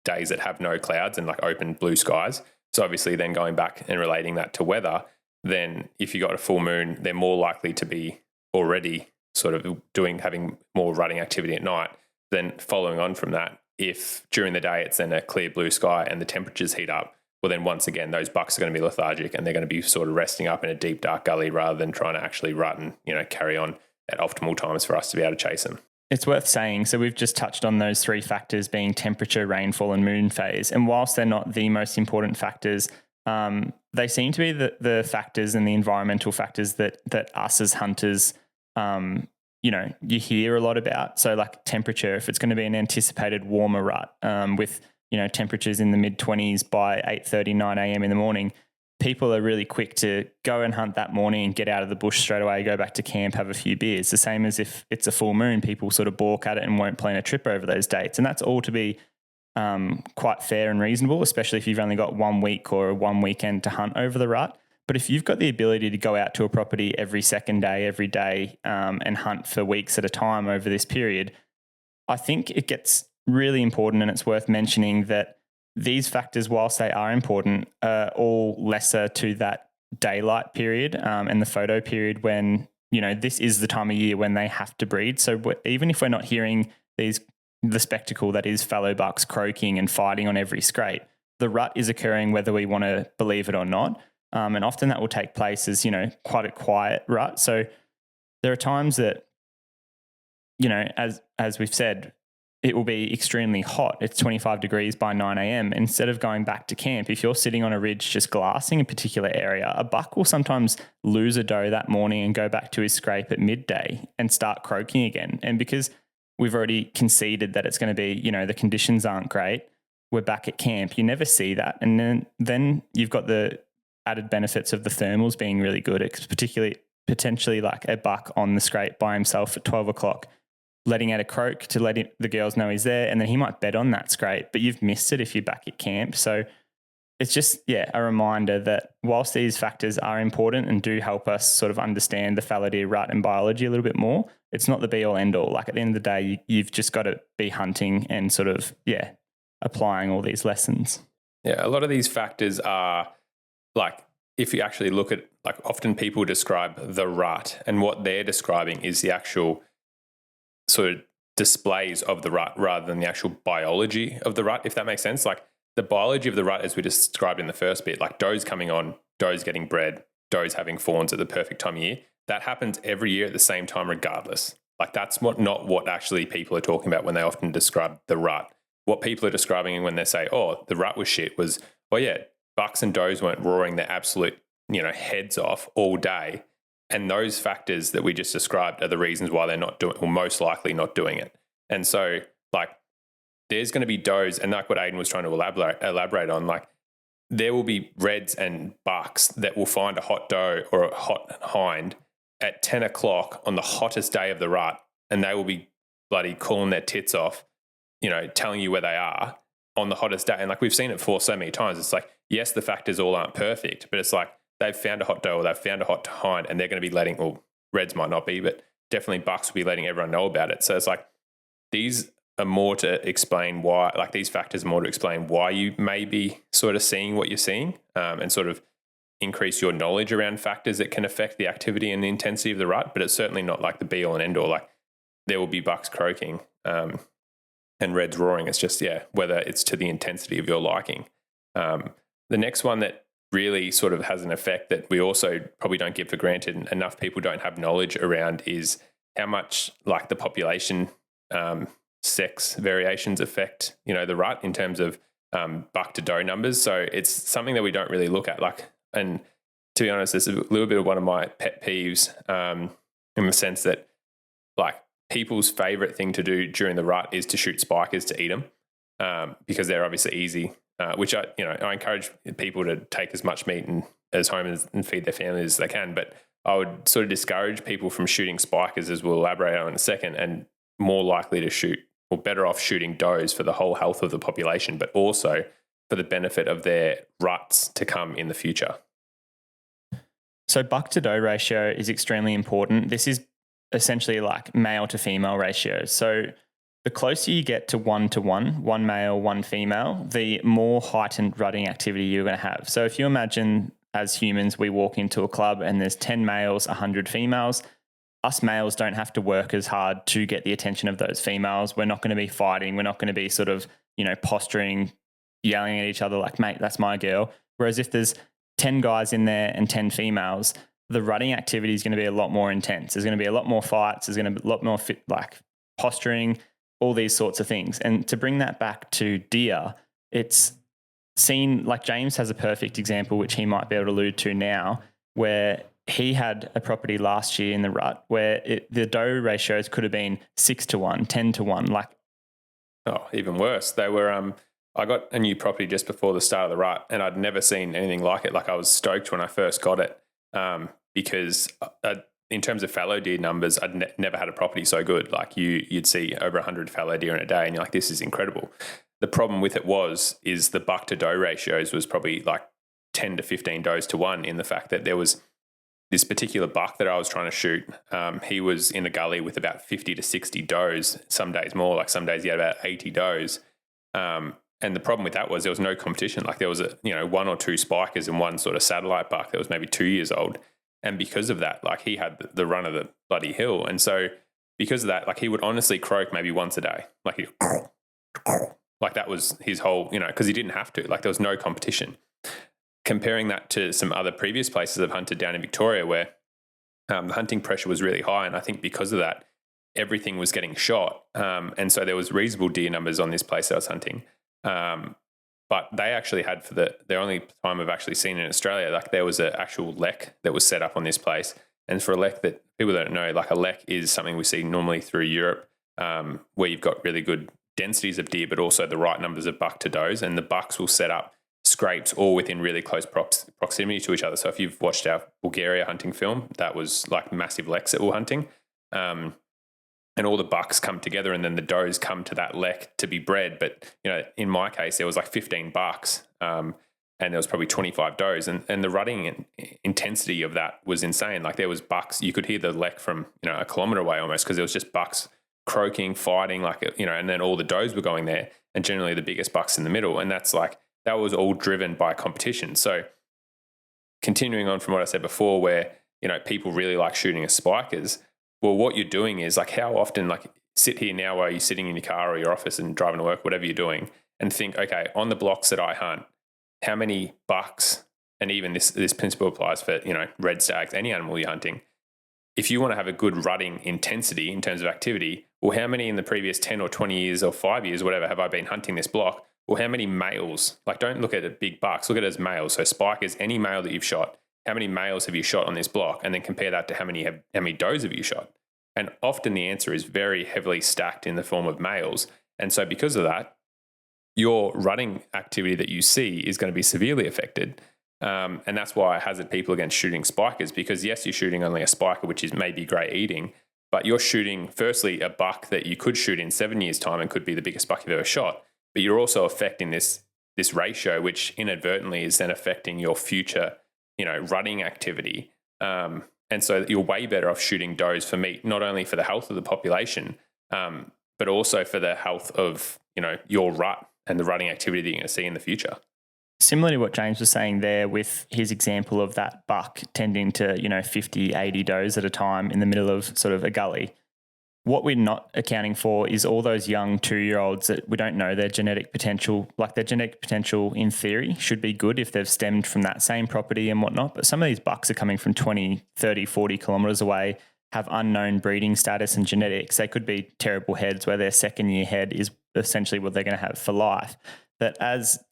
days that have no clouds and like open blue skies. So obviously then going back and relating that to weather, then if you got a full moon, they're more likely to be already sort of having more rutting activity at night. Then following on from that, if during the day it's then a clear blue sky and the temperatures heat up, well then once again, those bucks are going to be lethargic and they're going to be sort of resting up in a deep, dark gully rather than trying to actually rut and, carry on at optimal times for us to be able to chase them. It's worth saying, so we've just touched on those three factors being temperature, rainfall and moon phase. And whilst they're not the most important factors, they seem to be the factors and the environmental factors that us as hunters, you hear a lot about. So like temperature, if it's going to be an anticipated warmer rut with, temperatures in the mid-20s by 8:30, 9 a.m. in the morning, people are really quick to go and hunt that morning and get out of the bush straight away, go back to camp, have a few beers. The same as if it's a full moon, people sort of balk at it and won't plan a trip over those dates. And that's all to be quite fair and reasonable, especially if you've only got 1 week or 1 weekend to hunt over the rut. But if you've got the ability to go out to a property every second day, every day, and hunt for weeks at a time over this period, I think it gets really important, and it's worth mentioning that these factors, whilst they are important, are all lesser to that daylight period and the photo period when, this is the time of year when they have to breed. So even if we're not hearing the spectacle that is fallow bucks croaking and fighting on every scrape, the rut is occurring whether we want to believe it or not. And often that will take place as, quite a quiet rut. So there are times that, as we've said, it will be extremely hot. It's 25 degrees by 9 a.m. Instead of going back to camp, if you're sitting on a ridge just glassing a particular area, a buck will sometimes lose a doe that morning and go back to his scrape at midday and start croaking again. And because we've already conceded that it's going to be, the conditions aren't great, we're back at camp. You never see that. And then you've got the added benefits of the thermals being really good, particularly potentially like a buck on the scrape by himself at 12 o'clock, letting out a croak to let the girls know he's there, and then he might bed on that scrape, but you've missed it if you're back at camp. So it's just, a reminder that whilst these factors are important and do help us sort of understand the fallow deer rut and biology a little bit more, it's not the be-all, end-all. Like at the end of the day, you've just got to be hunting and sort of, applying all these lessons. Yeah, a lot of these factors are like, if you actually look at, like often people describe the rut, and what they're describing is the actual sort of displays of the rut rather than the actual biology of the rut, if that makes sense. Like the biology of the rut, as we described in the first bit, like does coming on, does getting bred, does having fawns at the perfect time of year, that happens every year at the same time, regardless. Like that's not what actually people are talking about when they often describe the rut. What people are describing when they say, "Oh, the rut was shit," was, "Oh yeah, bucks and does weren't roaring their absolute heads off all day," and those factors that we just described are the reasons why they're not doing, or most likely not doing it. And so, like, there's going to be does, and like what Ayden was trying to elaborate on, like there will be reds and bucks that will find a hot doe or a hot hind at 10 o'clock on the hottest day of the rut, and they will be bloody calling their tits off, telling you where they are on the hottest day. And like we've seen it for so many times. It's like, yes, the factors all aren't perfect, but it's like they've found a hot doe or they've found a hot hind, and they're going to be letting, well, reds might not be, but definitely bucks will be letting everyone know about it. So it's like these are more to explain why, like these factors are more to explain why you may be sort of seeing what you're seeing, and sort of increase your knowledge around factors that can affect the activity and the intensity of the rut. But it's certainly not like the be all and end all. Like there will be bucks croaking and reds roaring. It's just, whether it's to the intensity of your liking. The next one that really sort of has an effect that we also probably don't give for granted and enough people don't have knowledge around is how much like the population sex variations affect, the rut in terms of buck to doe numbers. So it's something that we don't really look at. Like, and to be honest, it's a little bit of one of my pet peeves in the sense that like people's favorite thing to do during the rut is to shoot spikers to eat them because they're obviously easy, which I encourage people to take as much meat as home and feed their families as they can. But I would sort of discourage people from shooting spikers, as we'll elaborate on in a second, and more likely to shoot or better off shooting does for the whole health of the population, but also for the benefit of their ruts to come in the future. So buck to doe ratio is extremely important. This is essentially like male to female ratio. So the closer you get to 1:1, one male, one female, the more heightened rutting activity you're going to have. So if you imagine as humans, we walk into a club and there's 10 males, 100 females, us males don't have to work as hard to get the attention of those females. We're not going to be fighting. We're not going to be sort of, posturing, yelling at each other like, mate, that's my girl. Whereas if there's 10 guys in there and 10 females, the rutting activity is going to be a lot more intense. There's going to be a lot more fights. There's going to be a lot more posturing, all these sorts of things. And to bring that back to deer, it's seen, like James has a perfect example, which he might be able to allude to now, where he had a property last year in the rut where the doe ratios could have been 6:1, 10:1. Like, oh, even worse. They were. I got a new property just before the start of the rut, and I'd never seen anything like it. Like I was stoked when I first got it because in terms of fallow deer numbers, I'd never had a property so good. Like you'd see over 100 fallow deer in a day, and you're like, this is incredible. The problem with it is the buck to doe ratios was probably like 10 to 15 does to 1 in the fact that there was this particular buck that I was trying to shoot. He was in a gully with about 50 to 60 does, some days more, like some days he had about 80 does. And the problem with that was there was no competition. Like there was one or two spikers and one sort of satellite buck that was maybe 2 years old. And because of that, like he had the run of the bloody hill. And so because of that, like he would honestly croak maybe once a day. Like that was his whole, because he didn't have to, like there was no competition. Comparing that to some other previous places I've hunted down in Victoria where the hunting pressure was really high. And I think because of that, everything was getting shot. And so there was reasonable deer numbers on this place that I was hunting. But they actually had for the only time I've actually seen in Australia, like there was an actual lek that was set up on this place. And for a lek that people don't know, like a lek is something we see normally through Europe where you've got really good densities of deer, but also the right numbers of buck to does. And the bucks will set up scrapes all within really close proximity to each other. So if you've watched our Bulgaria hunting film, that was like massive leks that we're hunting. And all the bucks come together and then the does come to that lek to be bred. But, in my case, there was like 15 bucks and there was probably 25 does. And the rutting intensity of that was insane. Like there was bucks, you could hear the lek from, a kilometre away almost because there was just bucks croaking, fighting, and then all the does were going there and generally the biggest bucks in the middle. And that's like, that was all driven by competition. So continuing on from what I said before, where, people really like shooting as spikers, well, what you're doing is like how often, like sit here now while you're sitting in your car or your office and driving to work, whatever you're doing, and think, okay, on the blocks that I hunt, how many bucks, and even this principle applies for, red stags, any animal you're hunting, if you want to have a good rutting intensity in terms of activity, well, how many in the previous 10 or 20 years or 5 years, whatever, have I been hunting this block? Well, how many males? Like, don't look at it big bucks, look at it as males. So spikers, any male that you've shot, how many males have you shot on this block? And then compare that to how many does have you shot? And often the answer is very heavily stacked in the form of males. And so because of that, your rutting activity that you see is going to be severely affected. And that's why I hazard people against shooting spikers, because yes, you're shooting only a spiker, which is maybe great eating, but you're shooting firstly a buck that you could shoot in 7 years' time and could be the biggest buck you've ever shot. But you're also affecting this ratio, which inadvertently is then affecting your future, rutting activity. And so you're way better off shooting does for meat, not only for the health of the population, but also for the health of, your rut and the rutting activity that you're going to see in the future. Similar to what James was saying there with his example of that buck tending to, 50, 80 does at a time in the middle of sort of a gully. What we're not accounting for is all those young 2-year-olds that we don't know their genetic potential. Like, their genetic potential in theory should be good if they've stemmed from that same property and whatnot. But some of these bucks are coming from 20, 30, 40 kilometres away, have unknown breeding status and genetics. They could be terrible heads where their second year head is essentially what they're going to have for life. But as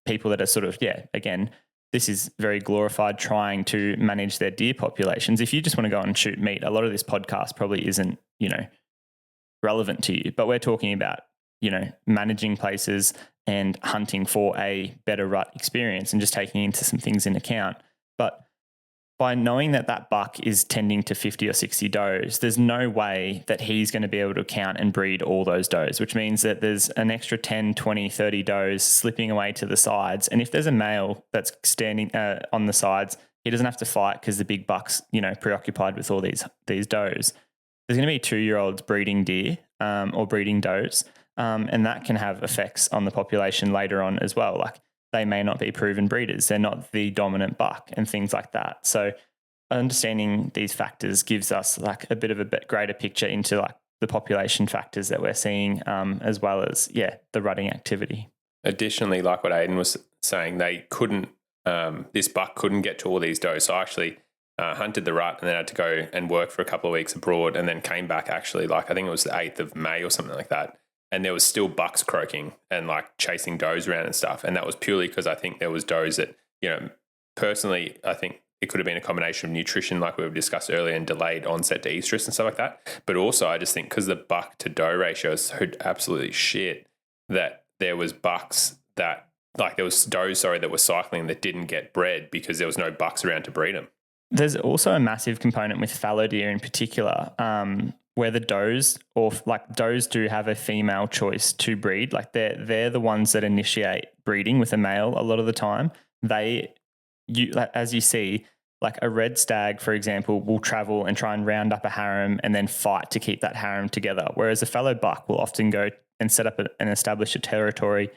people that are sort of, again, this is very glorified trying to manage their deer populations. If you just want to go and shoot meat, a lot of this podcast probably isn't, relevant to you. But we're talking about, managing places and hunting for a better rut experience and just taking into some things in account. But by knowing that that buck is tending to 50 or 60 does, there's no way that he's going to be able to count and breed all those does, which means that there's an extra 10, 20, 30 does slipping away to the sides. And if there's a male that's standing on the sides, he doesn't have to fight because the big buck's, preoccupied with all these does. There's going to be 2-year-olds breeding deer or breeding does, and that can have effects on the population later on as well. Like, they may not be proven breeders. They're not the dominant buck and things like that. So understanding these factors gives us like a bit of a greater picture into like the population factors that we're seeing, as well as, the rutting activity. Additionally, like what Ayden was saying, they couldn't, this buck couldn't get to all these does. So I actually hunted the rut and then had to go and work for a couple of weeks abroad, and then came back actually, like, I think it was the 8th of May or something like that. And there was still bucks croaking and like chasing does around and stuff. And that was purely because I think there was does that, personally, I think it could have been a combination of nutrition, like we've discussed earlier, and delayed onset to estrus and stuff like that. But also I just think because the buck to doe ratio is so absolutely shit, that there was bucks that, like, there was does, that were cycling that didn't get bred because there was no bucks around to breed them. There's also a massive component with fallow deer in particular, where the does, or like does do have a female choice to breed. Like, they're the ones that initiate breeding with a male a lot of the time. As you see, like a red stag, for example, will travel and try and round up a harem and then fight to keep that harem together. Whereas a fallow buck will often go and set up and establish a territory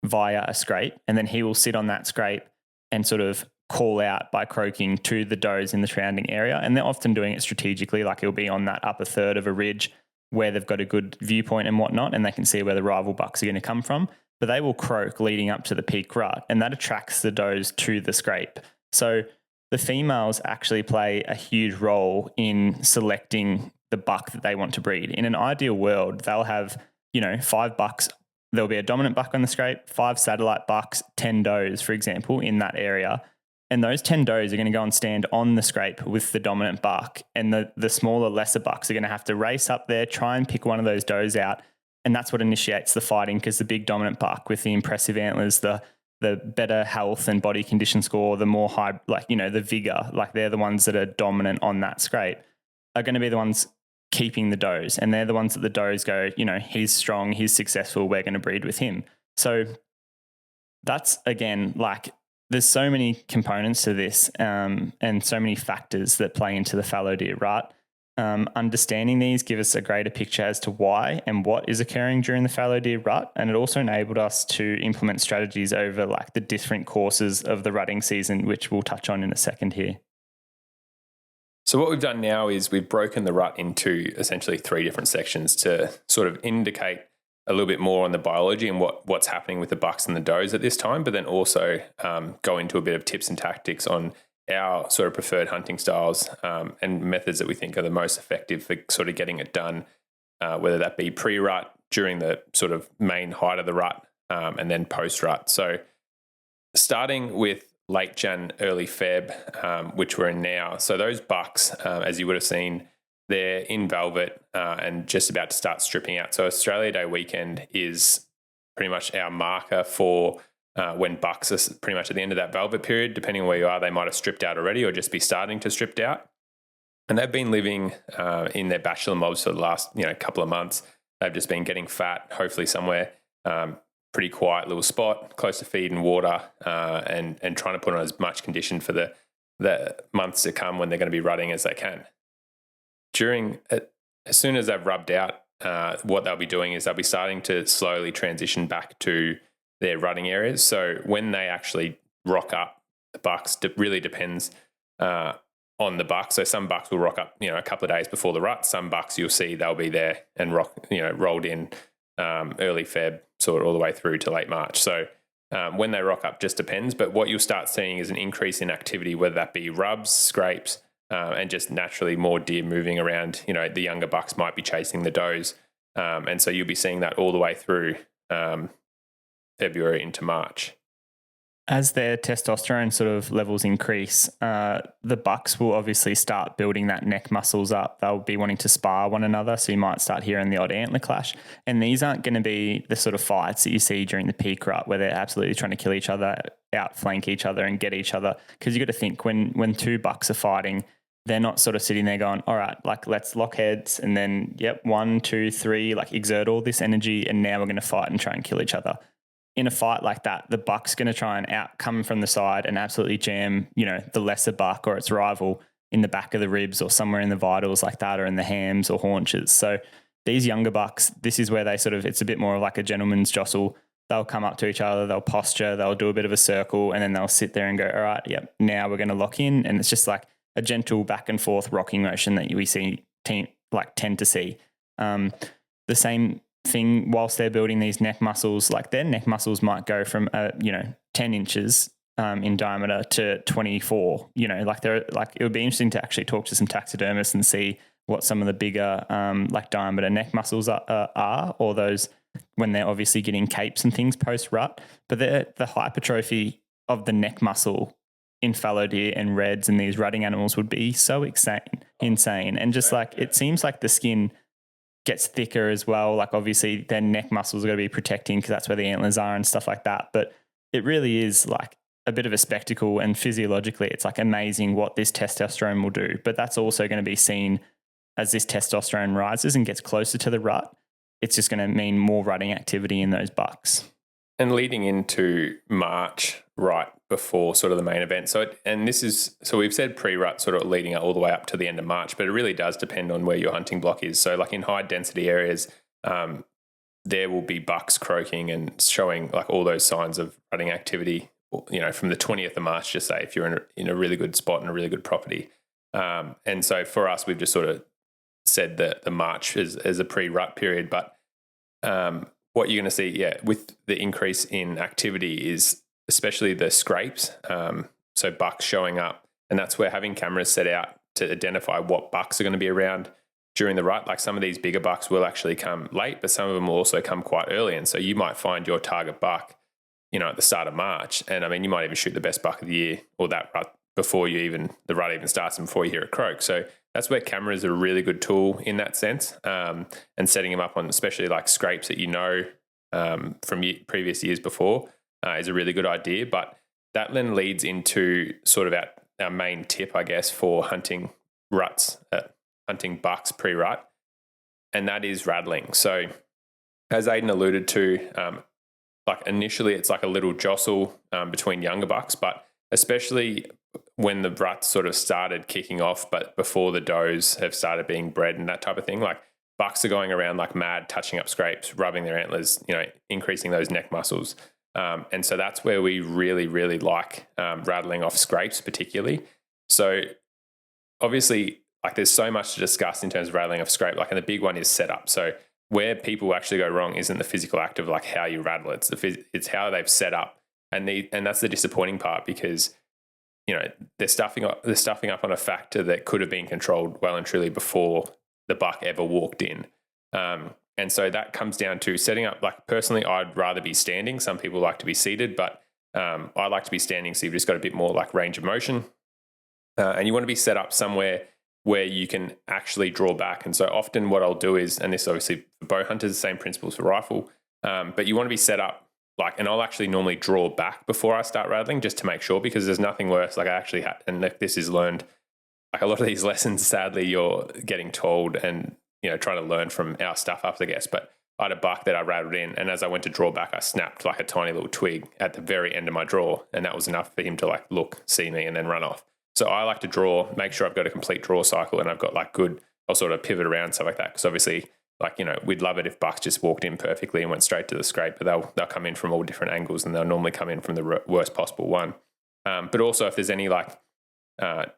via a scrape, and then he will sit on that scrape and sort of call out by croaking to the does in the surrounding area. And they're often doing it strategically, like he'll be on that upper third of a ridge where they've got a good viewpoint and whatnot, and they can see where the rival bucks are going to come from. But they will croak leading up to the peak rut, and that attracts the does to the scrape. So the females actually play a huge role in selecting the buck that they want to breed. In an ideal world, they'll have, 5 bucks. There'll be a dominant buck on the scrape, 5 satellite bucks, 10 does, for example, in that area. And those 10 does are going to go and stand on the scrape with the dominant buck, and the smaller, lesser bucks are going to have to race up there, try and pick one of those does out. And that's what initiates the fighting, because the big dominant buck with the impressive antlers, the better health and body condition score, the more high, the vigor, they're the ones that are dominant on that scrape, are going to be the ones keeping the does. And they're the ones that the does go, he's strong, he's successful, we're going to breed with him. So that's, again, there's so many components to this, and so many factors that play into the fallow deer rut. Understanding these give us a greater picture as to why and what is occurring during the fallow deer rut, and it also enabled us to implement strategies over the different courses of the rutting season, which we'll touch on in a second here. So what we've done now is we've broken the rut into essentially 3 different sections to sort of indicate a little bit more on the biology and what's happening with the bucks and the does at this time, but then also go into a bit of tips and tactics on our sort of preferred hunting styles and methods that we think are the most effective for sort of getting it done, whether that be pre-rut, during the sort of main height of the rut, and then post-rut. So starting with late Jan, early Feb, which we're in now. So those bucks, as you would have seen, they're in velvet and just about to start stripping out. So Australia Day weekend is pretty much our marker for when bucks are pretty much at the end of that velvet period. Depending on where you are, they might have stripped out already or just be starting to strip out. And they've been living in their bachelor mobs for the last couple of months. They've just been getting fat, hopefully somewhere pretty quiet little spot, close to feed and water, and trying to put on as much condition for the months to come when they're going to be rutting as they can. As soon as they've rubbed out, what they'll be doing is they'll be starting to slowly transition back to their rutting areas. So when they actually rock up, the bucks really depends on the buck. So some bucks will rock up, a couple of days before the rut. Some bucks you'll see they'll be there and rolled in early Feb, sort of all the way through to late March. So when they rock up just depends. But what you'll start seeing is an increase in activity, whether that be rubs, scrapes, and just naturally more deer moving around. The younger bucks might be chasing the does. And so you'll be seeing that all the way through February into March. As their testosterone sort of levels increase, the bucks will obviously start building that neck muscles up. They'll be wanting to spar one another, so you might start hearing the odd antler clash. And these aren't going to be the sort of fights that you see during the peak rut where they're absolutely trying to kill each other, outflank each other and get each other. Because you've got to think when two bucks are fighting, they're not sort of sitting there going, all right, like let's lock heads and then, 1, 2, 3, like exert all this energy and now we're going to fight and try and kill each other. In a fight like that, the buck's going to try and come from the side and absolutely jam, the lesser buck or its rival in the back of the ribs or somewhere in the vitals like that, or in the hams or haunches. So these younger bucks, this is where they it's a bit more of like a gentleman's jostle. They'll come up to each other, they'll posture, they'll do a bit of a circle, and then they'll sit there and go, all right, now we're going to lock in. And it's just like a gentle back and forth rocking motion that we tend to see. The same thing whilst they're building these neck muscles, like their neck muscles might go from 10 inches in diameter to 24. It would be interesting to actually talk to some taxidermists and see what some of the bigger diameter neck muscles are, or those when they're obviously getting capes and things post rut. But the hypertrophy of the neck muscle in fallow deer and reds and these rutting animals would be so insane. And just it seems like the skin gets thicker as well. Like obviously their neck muscles are going to be protecting because that's where the antlers are and stuff like that. But it really is like a bit of a spectacle, and physiologically it's like amazing what this testosterone will do. But that's also going to be seen as this testosterone rises and gets closer to the rut. It's just going to mean more rutting activity in those bucks. And leading into March, right before sort of the main event. So we've said pre-rut sort of leading all the way up to the end of March, but it really does depend on where your hunting block is. So like in high density areas, there will be bucks croaking and showing like all those signs of rutting activity, from the 20th of March, just say, if you're in a really good spot and a really good property. And so for us, we've just sort of said that the March is a pre-rut period, but what you're going to see, with the increase in activity is especially the scrapes. So bucks showing up, and that's where having cameras set out to identify what bucks are going to be around during the rut. Like some of these bigger bucks will actually come late, but some of them will also come quite early. And so you might find your target buck, at the start of March. And I mean, you might even shoot the best buck of the year or that rut before the rut even starts and before you hear it croak. So that's where cameras are a really good tool in that sense. And setting them up on especially like scrapes that from previous years before is a really good idea. But that then leads into sort of our main tip, I guess, for hunting ruts, hunting bucks pre-rut, and that is rattling. So as Ayden alluded to, initially it's like a little jostle between younger bucks, but especially when the rut sort of started kicking off, but before the does have started being bred and that type of thing, like bucks are going around like mad, touching up scrapes, rubbing their antlers, increasing those neck muscles. And so that's where we really, really like rattling off scrapes particularly. So obviously, like there's so much to discuss in terms of rattling off scrape, and the big one is setup. So where people actually go wrong isn't the physical act of like how you rattle, it's how they've set up. And that's the disappointing part, because they're stuffing up on a factor that could have been controlled well and truly before the buck ever walked in. And so that comes down to setting up. Like personally, I'd rather be standing. Some people like to be seated, but I like to be standing. So you've just got a bit more like range of motion, and you want to be set up somewhere where you can actually draw back. And so often what I'll do is, and this obviously for bow hunters, the same principles for rifle, but you want to be set up like, and I'll actually normally draw back before I start rattling just to make sure, because there's nothing worse. Like I actually had, and this is learned, like a lot of these lessons, sadly, you're getting told and, trying to learn from our stuff ups, I guess. But I had a buck that I rattled in, and as I went to draw back, I snapped like a tiny little twig at the very end of my draw. And that was enough for him to like look, see me, and then run off. So I like to draw, make sure I've got a complete draw cycle and I've got like good, I'll sort of pivot around, stuff like that. Because obviously, like, we'd love it if bucks just walked in perfectly and went straight to the scrape, but they'll come in from all different angles, and they'll normally come in from the worst possible one. But also if there's any like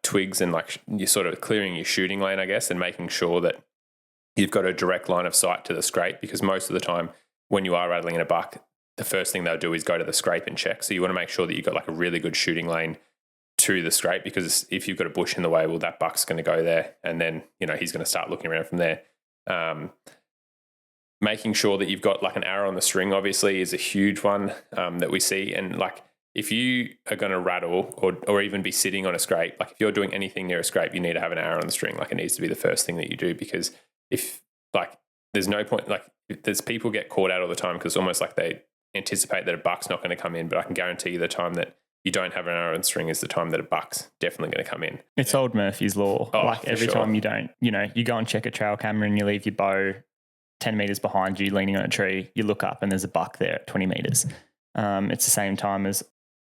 twigs, and like you're sort of clearing your shooting lane, I guess, and making sure that you've got a direct line of sight to the scrape, because most of the time when you are rattling in a buck, the first thing they'll do is go to the scrape and check. So you want to make sure that you've got like a really good shooting lane to the scrape, because if you've got a bush in the way, well, that buck's going to go there, and then he's going to start looking around from there. Making sure that you've got like an arrow on the string obviously is a huge one that we see. And like if you are going to rattle or even be sitting on a scrape, like if you're doing anything near a scrape, you need to have an arrow on the string. Like it needs to be the first thing that you do, because if like there's no point, like there's people get caught out all the time because almost like they anticipate that a buck's not going to come in, but I can guarantee you the time that you don't have an arrow on the string is the time that a buck's definitely going to come in. It's old Murphy's Law. Oh, like every time you don't, you go and check a trail camera and you leave your bow 10 meters behind you leaning on a tree, you look up and there's a buck there at 20 meters. It's the same time as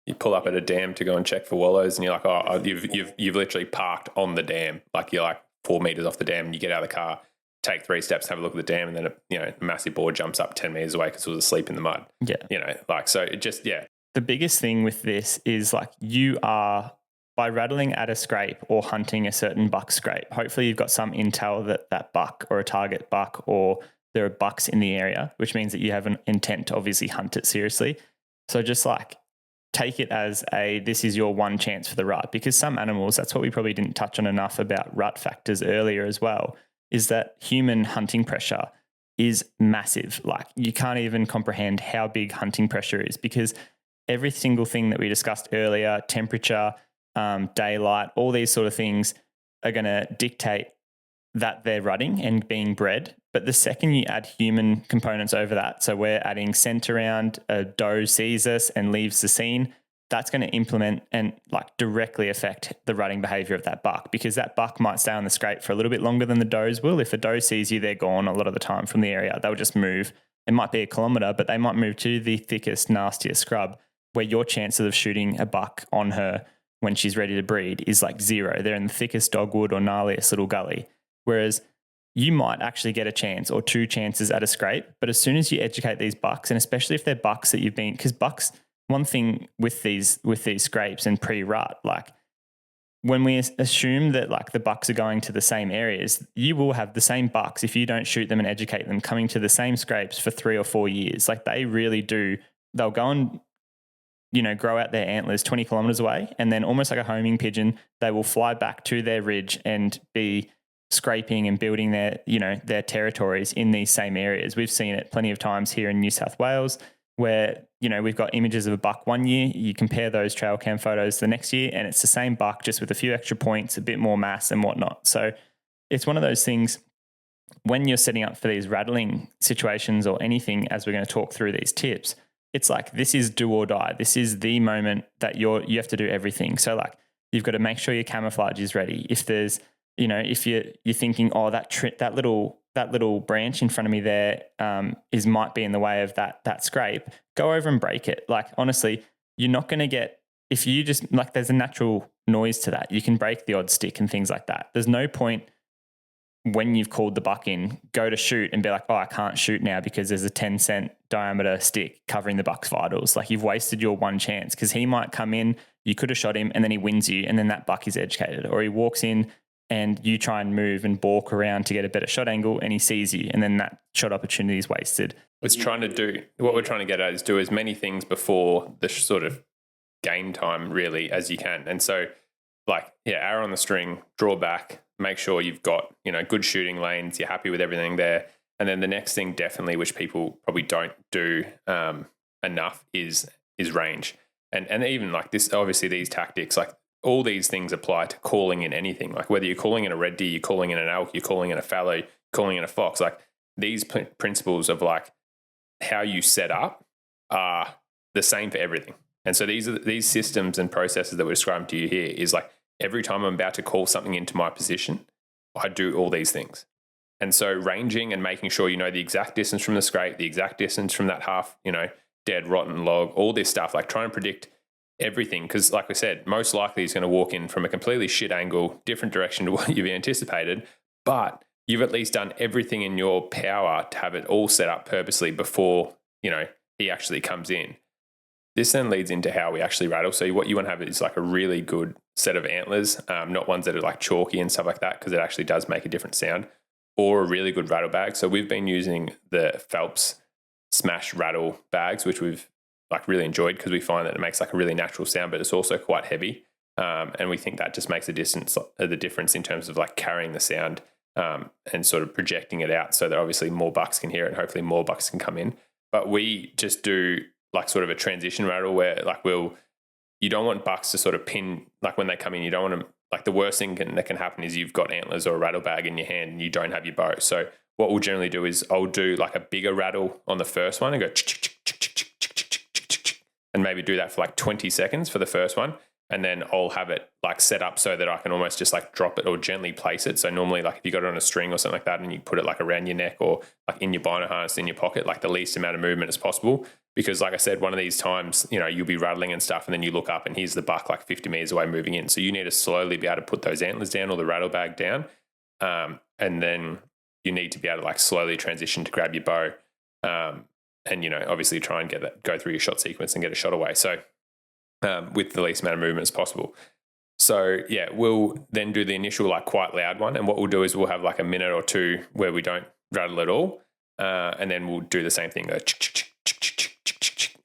you pull up at a dam to go and check for wallows, and you're like, oh, you've literally parked on the dam. Like you're like 4 meters off the dam, and you get out of the car, take 3 steps, have a look at the dam, and then a massive boar jumps up 10 meters away because it was asleep in the mud. Yeah. So it just, yeah. The biggest thing with this is like you are, by rattling at a scrape or hunting a certain buck scrape, hopefully you've got some intel that buck or a target buck or there are bucks in the area, which means that you have an intent to obviously hunt it seriously. So just like take it as this is your one chance for the rut, because some animals, that's what we probably didn't touch on enough about rut factors earlier as well, is that human hunting pressure is massive. Like you can't even comprehend how big hunting pressure is, because every single thing that we discussed earlier, temperature, daylight, all these sort of things are going to dictate that they're rutting and being bred. But the second you add human components over that, so we're adding scent around, a doe sees us and leaves the scene, that's going to implement and like directly affect the rutting behavior of that buck, because that buck might stay on the scrape for a little bit longer than the does will. If a doe sees you, they're gone a lot of the time from the area. They'll just move. It might be a kilometre, but they might move to the thickest, nastiest scrub, where your chances of shooting a buck on her when she's ready to breed is like zero. They're in the thickest dogwood or gnarliest little gully. Whereas you might actually get a chance or 2 chances at a scrape. But as soon as you educate these bucks, and especially if they're bucks that you've been, because bucks, one thing with these scrapes and pre-rut, like when we assume that like the bucks are going to the same areas, you will have the same bucks if you don't shoot them and educate them coming to the same scrapes for 3 or 4 years. Like they really do. They'll go and grow out their antlers 20 kilometers away, and then almost like a homing pigeon, they will fly back to their ridge and be scraping and building their territories in these same areas. We've seen it plenty of times here in New South Wales where, we've got images of a buck one year, you compare those trail cam photos the next year, and it's the same buck just with a few extra points, a bit more mass and whatnot. So it's one of those things when you're setting up for these rattling situations or anything, as we're going to talk through these tips, it's like this is do or die. This is the moment that you have to do everything. So like you've got to make sure your camouflage is ready. If there's, if you're thinking, oh, that little branch in front of me there might be in the way of that scrape, go over and break it. Like honestly, you're not going to get, if you just like, there's a natural noise to that. You can break the odd stick and things like that. There's no point when you've called the buck in, go to shoot and be like, oh, I can't shoot now because there's a 10 cent diameter stick covering the buck's vitals. Like you've wasted your one chance, because he might come in, you could have shot him and then he wins you, and then that buck is educated. Or he walks in and you try and move and balk around to get a better shot angle and he sees you, and then that shot opportunity is wasted. What we're trying to get at is do as many things before the sort of game time really as you can. And so like, yeah, arrow on the string, draw back, make sure you've got, good shooting lanes, you're happy with everything there. And then the next thing definitely, which people probably don't do enough is range. And even like this, obviously these tactics, like all these things apply to calling in anything, like whether you're calling in a red deer, you're calling in an elk, you're calling in a fallow, calling in a fox, like these principles of like how you set up are the same for everything. And so these systems and processes that we're describing to you here is like every time I'm about to call something into my position, I do all these things. And so ranging and making sure you know the exact distance from the scrape, the exact distance from that half, dead, rotten log, all this stuff, like try and predict everything. Because like we said, most likely he's going to walk in from a completely shit angle, different direction to what you've anticipated, but you've at least done everything in your power to have it all set up purposely before, he actually comes in. This then leads into how we actually rattle. So what you want to have is like a really good set of antlers, not ones that are like chalky and stuff like that, because it actually does make a different sound, or a really good rattle bag. So we've been using the Phelps Smash rattle bags, which we've like really enjoyed because we find that it makes like a really natural sound, but it's also quite heavy. And we think that just makes the difference in terms of like carrying the sound and sort of projecting it out so that obviously more bucks can hear it and hopefully more bucks can come in. But we just do like sort of a transition rattle where like you don't want bucks to sort of pin, like when they come in, you don't want them, like the worst thing that can happen is you've got antlers or a rattle bag in your hand and you don't have your bow. So what we'll generally do is I'll do like a bigger rattle on the first one and go and maybe do that for like 20 seconds for the first one. And then I'll have it like set up so that I can almost just like drop it or gently place it. So normally like if you got it on a string or something like that and you put it like around your neck or like in your bino harness in your pocket, like the least amount of movement as possible. Because like I said, one of these times, you'll be rattling and stuff and then you look up and here's the buck like 50 meters away moving in. So you need to slowly be able to put those antlers down or the rattle bag down. And then you need to be able to like slowly transition to grab your bow. And, obviously try and go through your shot sequence and get a shot away. So with the least amount of movement as possible. So yeah, we'll then do the initial like quite loud one. And what we'll do is we'll have like a minute or two where we don't rattle at all. And then we'll do the same thing. Go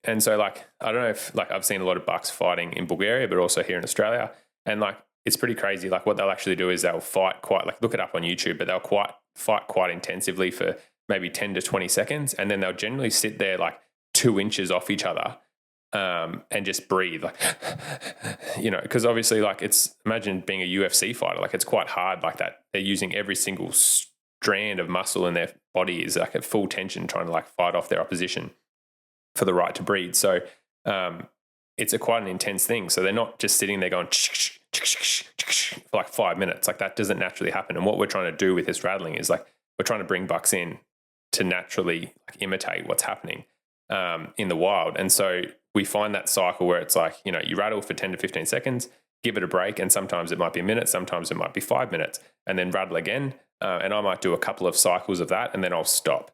and so like, I don't know if like I've seen a lot of bucks fighting in Bulgaria, but also here in Australia. And like, it's pretty crazy. Like what they'll actually do is they'll fight quite, like look it up on YouTube, but they'll fight quite intensively for maybe 10 to 20 seconds. And then they'll generally sit there like 2 inches off each other and just breathe like, because obviously like imagine being a UFC fighter, like it's quite hard like that. They're using every single strand of muscle in their body is like at full tension trying to like fight off their opposition for the right to breathe. So it's quite an intense thing. So they're not just sitting there going for like 5 minutes. Like that doesn't naturally happen. And what we're trying to do with this rattling is like we're trying to bring bucks in to naturally like imitate what's happening in the wild. And so we find that cycle where it's like, you rattle for 10 to 15 seconds, give it a break. And sometimes it might be a minute, sometimes it might be 5 minutes, and then rattle again. And I might do a couple of cycles of that and then I'll stop.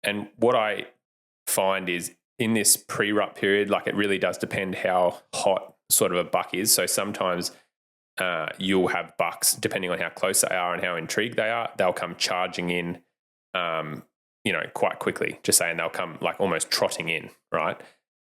And what I find is in this pre-rut period, like it really does depend how hot sort of a buck is. So sometimes you'll have bucks, depending on how close they are and how intrigued they are, they'll come charging in, quite quickly, just saying they'll come like almost trotting in, right?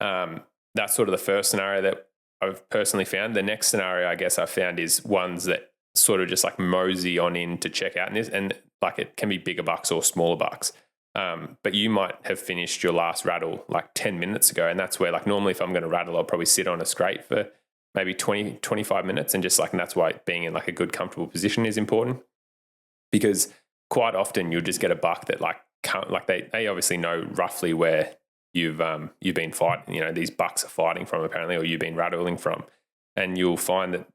That's sort of the first scenario that I've personally found. The next scenario I guess I found is ones that sort of just like mosey on in to check out and like it can be bigger bucks or smaller bucks. But you might have finished your last rattle like 10 minutes ago. And that's where like normally if I'm going to rattle, I'll probably sit on a scrape for maybe 20, 25 minutes. And just like, and that's why being in like a good comfortable position is important, because quite often you'll just get a buck that like can't, like they obviously know roughly where you've been fighting, these bucks are fighting from apparently, or you've been rattling from. And you'll find that,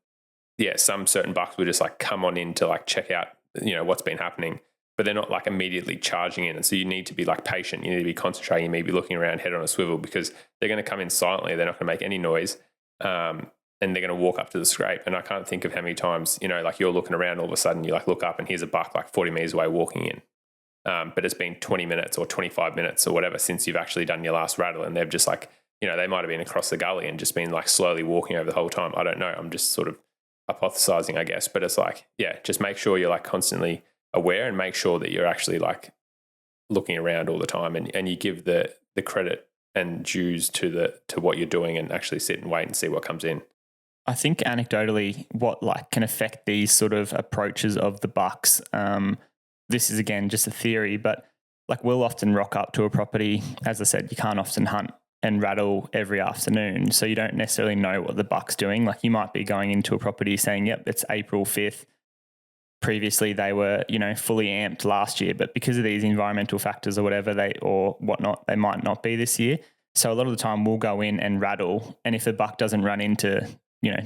yeah, some certain bucks will just like come on in to like check out, what's been happening, but they're not like immediately charging in. And so you need to be like patient. You need to be concentrating. You need to be looking around, head on a swivel, because they're going to come in silently. They're not going to make any noise. And they're going to walk up to the scrape. And I can't think of how many times, like you're looking around, all of a sudden you like look up and here's a buck like 40 meters away walking in. But it's been 20 minutes or 25 minutes or whatever since you've actually done your last rattle. And they've just like, they might have been across the gully and just been like slowly walking over the whole time. I don't know. I'm just sort of hypothesizing, I guess. But it's like, yeah, just make sure you're like constantly aware and make sure that you're actually like looking around all the time, and you give the credit and dues to what you're doing and actually sit and wait and see what comes in. I think anecdotally, what like can affect these sort of approaches of the bucks. This is again just a theory, but like we'll often rock up to a property. As I said, you can't often hunt and rattle every afternoon, so you don't necessarily know what the buck's doing. Like you might be going into a property saying, "Yep, it's April 5th." Previously, they were fully amped last year, but because of these environmental factors or whatever or whatnot, they might not be this year. So a lot of the time, we'll go in and rattle, and if the buck doesn't run into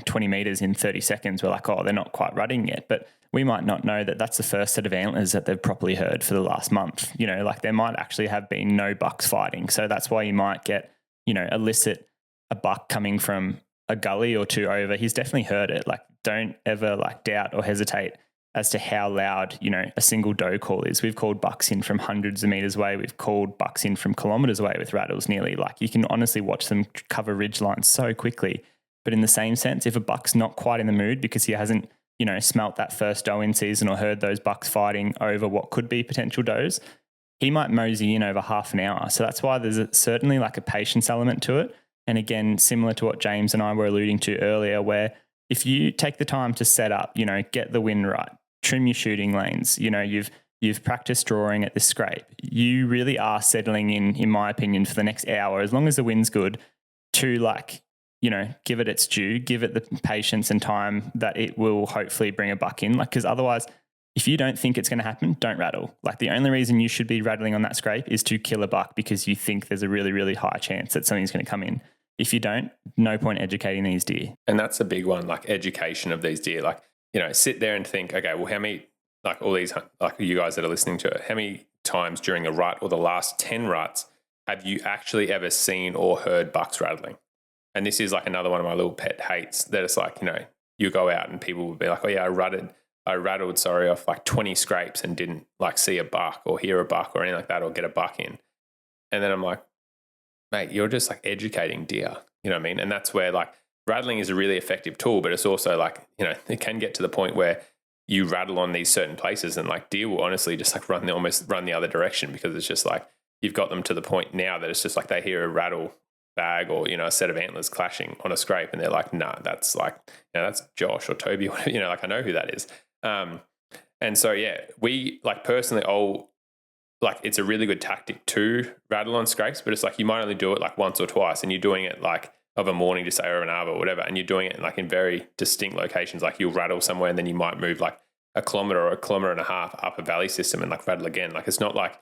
20 meters in 30 seconds, we're like, oh, they're not quite rutting yet. But we might not know that that's the first set of antlers that they've properly heard for the last month. Like there might actually have been no bucks fighting. So that's why you might get, elicit a buck coming from a gully or two over. He's definitely heard it. Like don't ever like doubt or hesitate as to how loud, a single doe call is. We've called bucks in from hundreds of meters away. We've called bucks in from kilometers away with rattles nearly. Like you can honestly watch them cover ridge lines so quickly. But in the same sense, if a buck's not quite in the mood because he hasn't, smelt that first doe in season or heard those bucks fighting over what could be potential does, he might mosey in over half an hour. So that's why there's certainly like a patience element to it. And again, similar to what James and I were alluding to earlier, where if you take the time to set up, get the wind right, trim your shooting lanes, you've practiced drawing at this scrape, you really are settling in my opinion, for the next hour, as long as the wind's good, to like, give it its due, give it the patience and time that it will hopefully bring a buck in. Like, because otherwise, if you don't think it's going to happen, don't rattle. Like the only reason you should be rattling on that scrape is to kill a buck because you think there's a really, really high chance that something's going to come in. If you don't, no point educating these deer. And that's a big one, like education of these deer. Like, sit there and think, okay, well, how many, like all these, like you guys that are listening to it, how many times during a rut or the last 10 ruts have you actually ever seen or heard bucks rattling? And this is like another one of my little pet hates, that it's like, you go out and people will be like, oh yeah, I rattled off like 20 scrapes and didn't like see a buck or hear a buck or anything like that or get a buck in. And then I'm like, mate, you're just like educating deer, you know what I mean? And that's where like rattling is a really effective tool, but it's also like, it can get to the point where you rattle on these certain places and like deer will honestly just like almost run the other direction, because it's just like you've got them to the point now that it's just like they hear a rattle bag or, a set of antlers clashing on a scrape and they're like, nah, that's like, that's Josh or Toby, or whatever, like I know who that is. And so, yeah, we like personally, like it's a really good tactic to rattle on scrapes, but it's like you might only do it like once or twice, and you're doing it like of a morning to say or an hour or whatever, and you're doing it like in very distinct locations. Like you'll rattle somewhere and then you might move like a kilometer or a kilometer and a half up a valley system and like rattle again. Like it's not like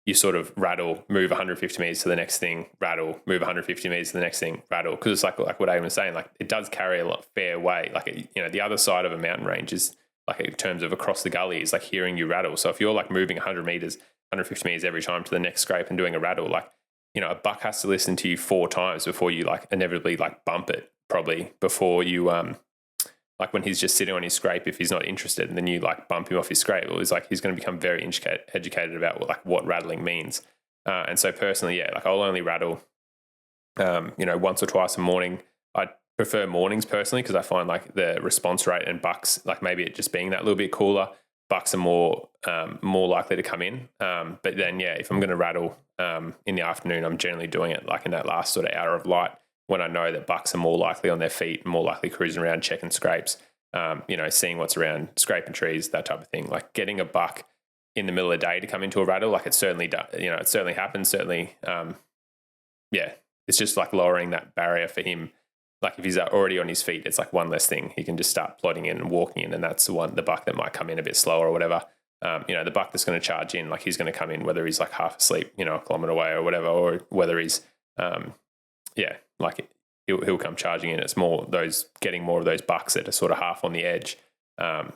you sort of rattle, move 150 meters to the next thing, rattle, move 150 meters to the next thing, rattle. Because it's like what Ayden was saying, like it does carry a lot fair way. Like, the other side of a mountain range is like in terms of across the gully is like hearing you rattle. So if you're like moving 100 meters, 150 meters every time to the next scrape and doing a rattle, like, a buck has to listen to you 4 times before you like inevitably like bump it, probably before you, like when he's just sitting on his scrape, if he's not interested, and then you like bump him off his scrape, well, he's going to become very educated about what rattling means. And so personally, yeah, like I'll only rattle, once or twice a morning. I prefer mornings personally because I find like the response rate and bucks, like maybe it just being that little bit cooler, bucks are more likely to come in. But then, yeah, if I'm going to rattle in the afternoon, I'm generally doing it like in that last sort of hour of light, when I know that bucks are more likely on their feet, more likely cruising around, checking scrapes, seeing what's around, scraping trees, that type of thing. Like getting a buck in the middle of the day to come into a rattle, like it certainly does, it certainly happens. Certainly, it's just like lowering that barrier for him. Like if he's already on his feet, it's like one less thing. He can just start plodding in and walking in, and that's the buck that might come in a bit slower or whatever. The buck that's going to charge in, like he's going to come in whether he's like half asleep, a kilometer away or whatever, or whether he's, like he'll come charging in. It's more getting more of those bucks that are sort of half on the edge.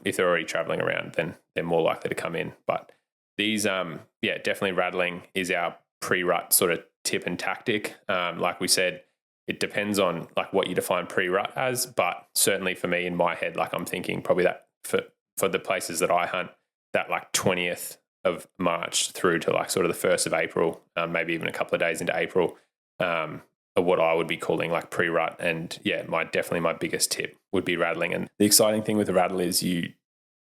If they're already traveling around, then they're more likely to come in. But these, definitely rattling is our pre-rut sort of tip and tactic. Like we said, it depends on like what you define pre-rut as, but certainly for me in my head, like I'm thinking probably that for the places that I hunt, that like 20th of March through to like sort of the 1st of April, maybe even a couple of days into April, are what I would be calling like pre-rut. And yeah, definitely my biggest tip would be rattling. And the exciting thing with the rattle is you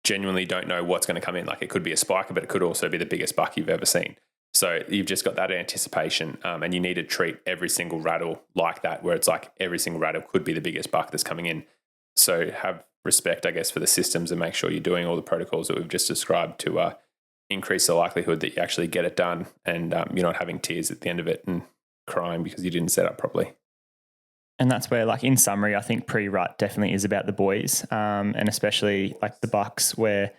genuinely don't know what's going to come in. Like it could be a spiker, but it could also be the biggest buck you've ever seen. So you've just got that anticipation, and you need to treat every single rattle like that, where it's like every single rattle could be the biggest buck that's coming in. So have respect, I guess, for the systems and make sure you're doing all the protocols that we've just described to increase the likelihood that you actually get it done, and you're not having tears at the end of it and crying because you didn't set up properly. And that's where, like, in summary, I think pre-rut definitely is about the boys, and especially like the bucks, where,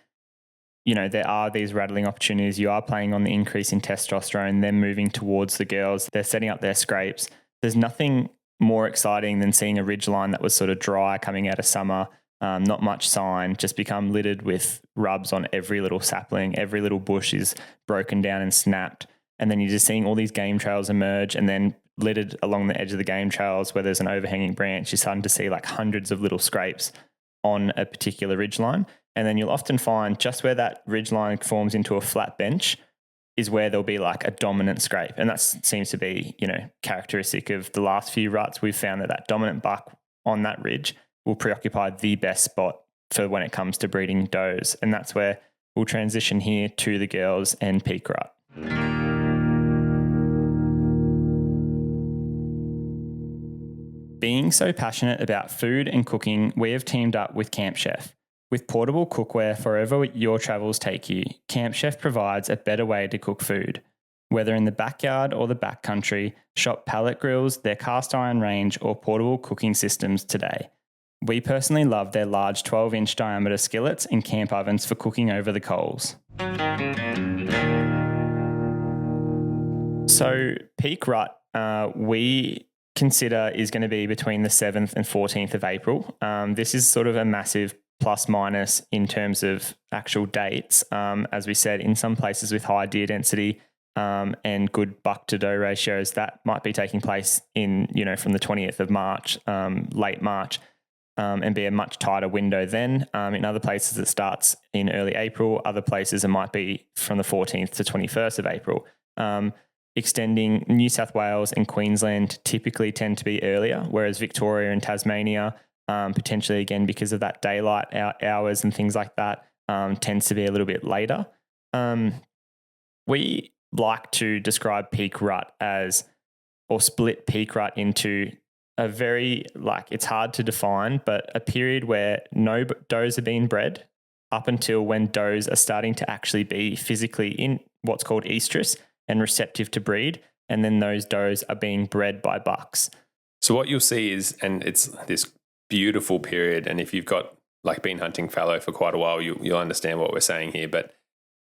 you know, there are these rattling opportunities. You are playing on the increase in testosterone, then moving towards the girls. They're setting up their scrapes. There's nothing more exciting than seeing a ridgeline that was sort of dry coming out of summer, not much sign, just become littered with rubs on every little sapling. Every little bush is broken down and snapped. And then you're just seeing all these game trails emerge, and then littered along the edge of the game trails where there's an overhanging branch, you're starting to see like hundreds of little scrapes on a particular ridgeline. And then you'll often find just where that ridgeline forms into a flat bench is where there'll be like a dominant scrape. And that seems to be, you know, characteristic of the last few ruts. We've found that dominant buck on that ridge will preoccupy the best spot for when it comes to breeding does. And that's where we'll transition here to the girls and peak rut. Being so passionate about food and cooking, we have teamed up with Camp Chef. With portable cookware for wherever your travels take you, Camp Chef provides a better way to cook food. Whether in the backyard or the backcountry, shop pellet grills, their cast iron range, or portable cooking systems today. We personally love their large 12-inch diameter skillets and camp ovens for cooking over the coals. So peak rut, we consider is going to be between the 7th and 14th of April. This is sort of a massive plus minus in terms of actual dates. As we said, in some places with high deer density and good buck to doe ratios, that might be taking place in, you know, from the 20th of March, late March, and be a much tighter window then. In other places it starts in early April. Other places it might be from the 14th to 21st of April. Extending, New South Wales and Queensland typically tend to be earlier, whereas Victoria and Tasmania, potentially again because of that daylight hours and things like that, tends to be a little bit later. We like to describe peak rut as, or split peak rut into a very, like, it's hard to define, but a period where no does are being bred up until when does are starting to actually be physically in what's called estrus and receptive to breed, and then those does are being bred by bucks. So what you'll see is, and it's this beautiful period, and if you've got like been hunting fallow for quite a while, you'll understand what we're saying here, but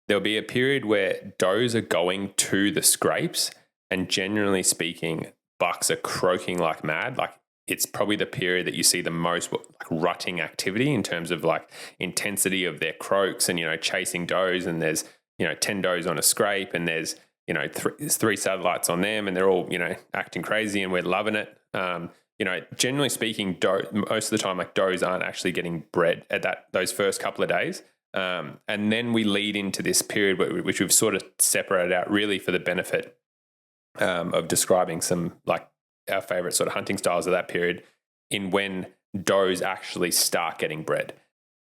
there'll be a period where does are going to the scrapes, and generally speaking, bucks are croaking like mad. Like, it's probably the period that you see the most like rutting activity in terms of like intensity of their croaks and, you know, chasing does, and there's, you know, 10 does on a scrape, and there's, you know, there's 3 satellites on them, and they're all, you know, acting crazy, and we're loving it. You know, generally speaking, most of the time, like, does aren't actually getting bred at those first couple of days. And then we lead into this period which we've sort of separated out really for the benefit of describing some, like, our favorite sort of hunting styles of that period, in when does actually start getting bred.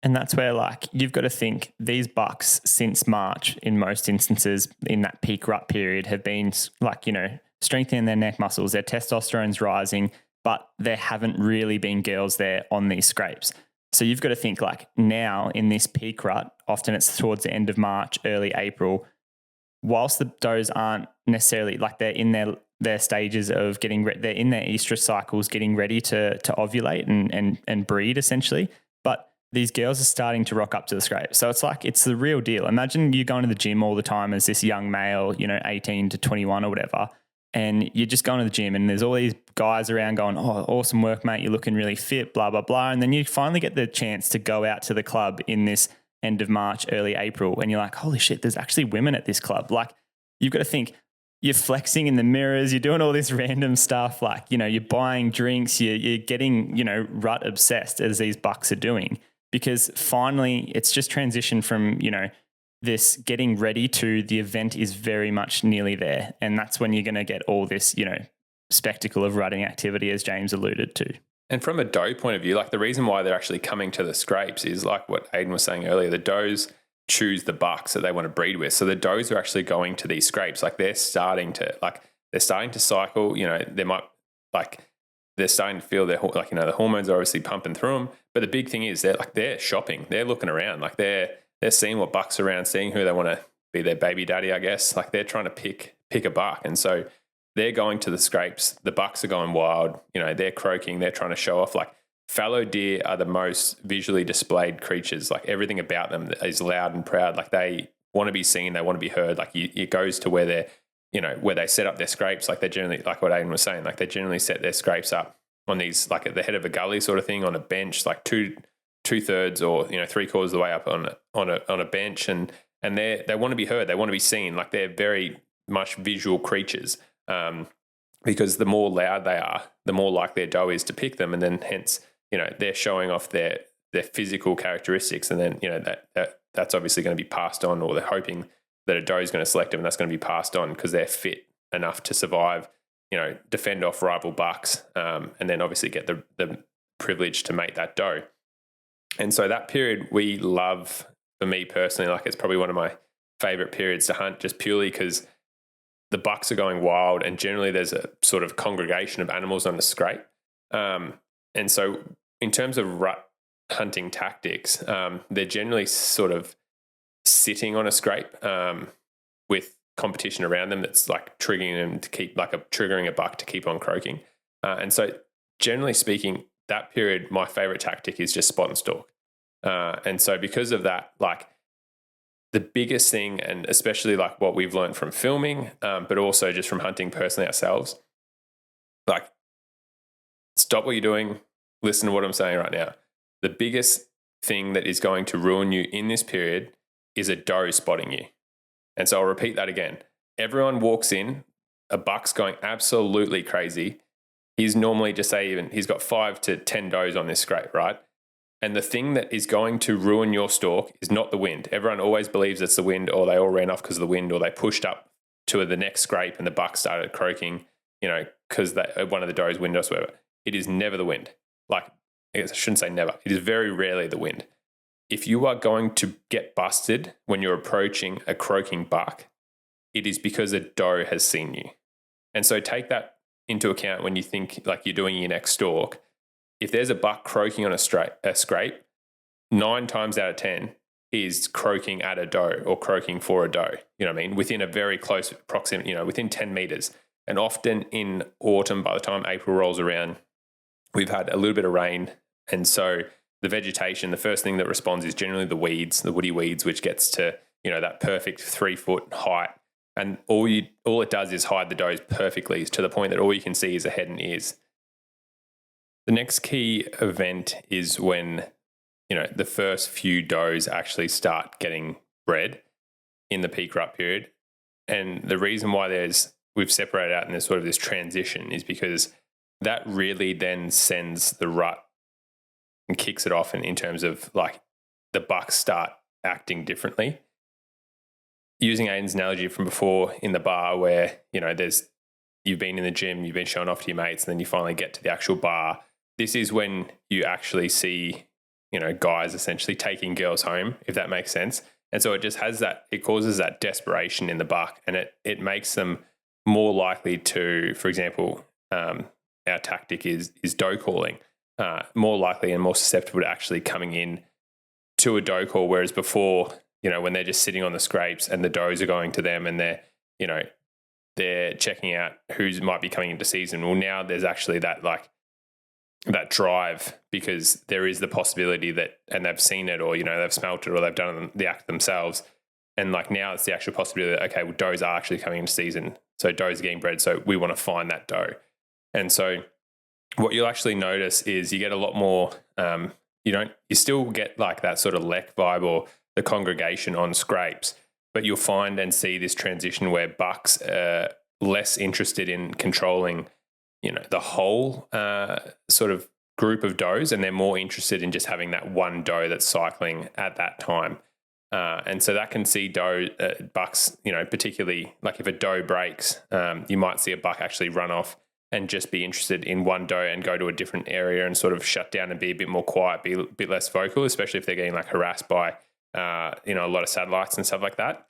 And that's where, like, you've got to think these bucks since March, in most instances in that peak rut period, have been, like, you know, strengthening their neck muscles, their testosterone's rising, but there haven't really been girls there on these scrapes. So you've got to think, like, now in this peak rut, often it's towards the end of March, early April, whilst the does aren't necessarily, like, they're in their stages of getting, they're in their estrus cycles, getting ready to ovulate and breed essentially. But these girls are starting to rock up to the scrape. So it's like, it's the real deal. Imagine you going to the gym all the time as this young male, you know, 18 to 21 or whatever, and you're just going to the gym and there's all these guys around going, oh, awesome work, mate. You're looking really fit, blah, blah, blah. And then you finally get the chance to go out to the club in this end of March, early April. And you're like, holy shit, there's actually women at this club. Like, you've got to think, you're flexing in the mirrors, you're doing all this random stuff. Like, you know, you're buying drinks, you're getting, you know, rut obsessed as these bucks are doing. Because finally it's just transitioned from, you know, this getting ready to the event is very much nearly there. And that's when you're going to get all this, you know, spectacle of rutting activity, as James alluded to. And from a doe point of view, like, the reason why they're actually coming to the scrapes is like what Ayden was saying earlier. The does choose the bucks that they want to breed with. So the does are actually going to these scrapes. Like they're starting to cycle. You know, they're starting to feel their, like, you know, the hormones are obviously pumping through them. But the big thing is they're shopping. They're looking around. Like they're seeing what bucks are around, seeing who they want to be their baby daddy, I guess. Like they're trying to pick a buck. And so they're going to the scrapes. The bucks are going wild. You know, they're croaking. They're trying to show off. Like fallow deer are the most visually displayed creatures. Like everything about them is loud and proud. Like they want to be seen. They want to be heard. Like it goes to where they're, you know, where they set up their scrapes. Like they generally, like what Ayden was saying, like they generally set their scrapes up on these, like at the head of a gully sort of thing, on a bench, like two-thirds or, you know, 3/4 of the way up on a bench. And they want to be heard. They want to be seen. Like they're very much visual creatures. Because the more loud they are, the more likely a doe is to pick them, and then hence, you know, they're showing off their physical characteristics, and then, you know, that's obviously going to be passed on, or they're hoping that a doe is going to select them, and that's going to be passed on because they're fit enough to survive, you know, defend off rival bucks, and then obviously get the privilege to mate that doe. And so that period we love, for me personally, like it's probably one of my favorite periods to hunt, just purely because the bucks are going wild, and generally there's a sort of congregation of animals on the scrape. And so in terms of rut hunting tactics, they're generally sort of sitting on a scrape with competition around them that's like triggering them to keep, like triggering a buck to keep on croaking. And so generally speaking, that period, my favorite tactic is just spot and stalk. And so because of that, like, the biggest thing, and especially like what we've learned from filming, but also just from hunting personally ourselves, like, stop what you're doing, listen to what I'm saying right now. The biggest thing that is going to ruin you in this period is a doe spotting you. And so I'll repeat that again. Everyone walks in, a buck's going absolutely crazy. He's normally, just say even, he's got 5 to 10 does on this scrape, right? And the thing that is going to ruin your stalk is not the wind. Everyone always believes it's the wind, or they all ran off because of the wind, or they pushed up to the next scrape and the buck started croaking, you know, because one of the does wind us, whatever. It is never the wind. Like, I guess I shouldn't say never. It is very rarely the wind. If you are going to get busted when you're approaching a croaking buck, it is because a doe has seen you. And so take that into account when you think like you're doing your next stalk. If there's a buck croaking on a scrape, 9 times out of 10 is croaking at a doe or croaking for a doe, you know what I mean, within a very close proximity, you know, within 10 meters. And often in autumn, by the time April rolls around, we've had a little bit of rain. And so the vegetation, the first thing that responds is generally the weeds, the woody weeds, which gets to, you know, that perfect 3-foot height. And all it does is hide the does perfectly, to the point that all you can see is a head and ears. The next key event is when, you know, the first few does actually start getting bred in the peak rut period. And the reason why we've separated out and there's sort of this transition is because that really then sends the rut and kicks it off in terms of like the bucks start acting differently. Using Ayden's analogy from before in the bar, where, you know, you've been in the gym, you've been showing off to your mates, and then you finally get to the actual bar. This is when you actually see, you know, guys essentially taking girls home, if that makes sense. And so it just has that, it causes that desperation in the buck, and it makes them more likely to, for example, our tactic is doe calling, more likely and more susceptible to actually coming in to a doe call. Whereas before, you know, when they're just sitting on the scrapes and the does are going to them and they're checking out who's might be coming into season. Well, now there's actually that drive, because there is the possibility that, and they've seen it, or, you know, they've smelt it, or they've done the act themselves. And like now it's the actual possibility that, okay, well, does are actually coming into season. So does are getting bred. So we want to find that doe. And so what you'll actually notice is you get a lot more, you still get like that sort of lek vibe or the congregation on scrapes, but you'll find and see this transition where bucks are less interested in controlling, you know, the whole sort of group of does, and they're more interested in just having that one doe that's cycling at that time. And so that can see bucks, you know, particularly like if a doe breaks, you might see a buck actually run off and just be interested in one doe and go to a different area and sort of shut down and be a bit more quiet, be a bit less vocal, especially if they're getting like harassed by a lot of satellites and stuff like that,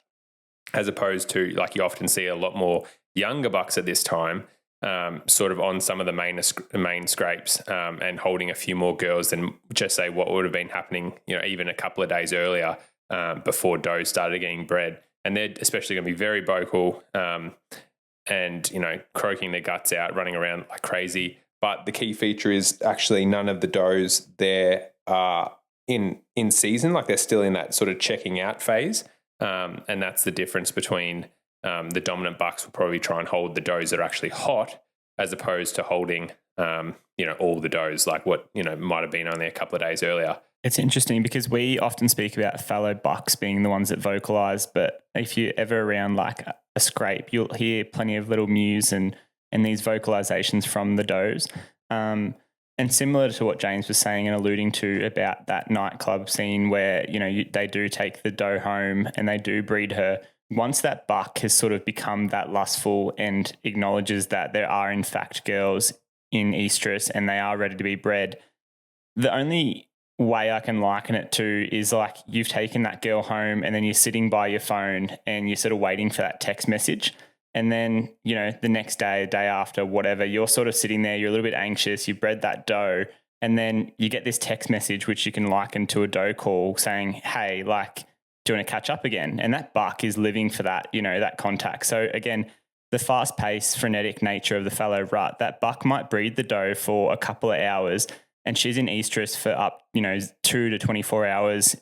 as opposed to like you often see a lot more younger bucks at this time, sort of on some of the main scrapes, and holding a few more girls than just say what would have been happening, even a couple of days earlier, before does started getting bred. And they're especially going to be very vocal, and croaking their guts out, running around like crazy. But the key feature is actually none of the does there are in season, like they're still in that sort of checking out phase, and that's the difference between the dominant bucks will probably try and hold the does that are actually hot, as opposed to holding all the does like what might have been only a couple of days earlier. It's interesting because we often speak about fallow bucks being the ones that vocalize, but if you're ever around like a scrape, you'll hear plenty of little mews and these vocalizations from the does. And similar to what James was saying and alluding to about that nightclub scene where, they do take the doe home and they do breed her. Once that buck has sort of become that lustful and acknowledges that there are in fact girls in estrus and they are ready to be bred, the only way I can liken it to is like you've taken that girl home and then you're sitting by your phone and you're sort of waiting for that text message. And then, the next day, day after, whatever, you're sort of sitting there, you're a little bit anxious, you've bred that doe, and then you get this text message, which you can liken to a doe call saying, hey, like, do you want to catch up again? And that buck is living for that, that contact. So again, the fast-paced, frenetic nature of the fallow rut, that buck might breed the doe for a couple of hours and she's in estrus for up, 2 to 24 hours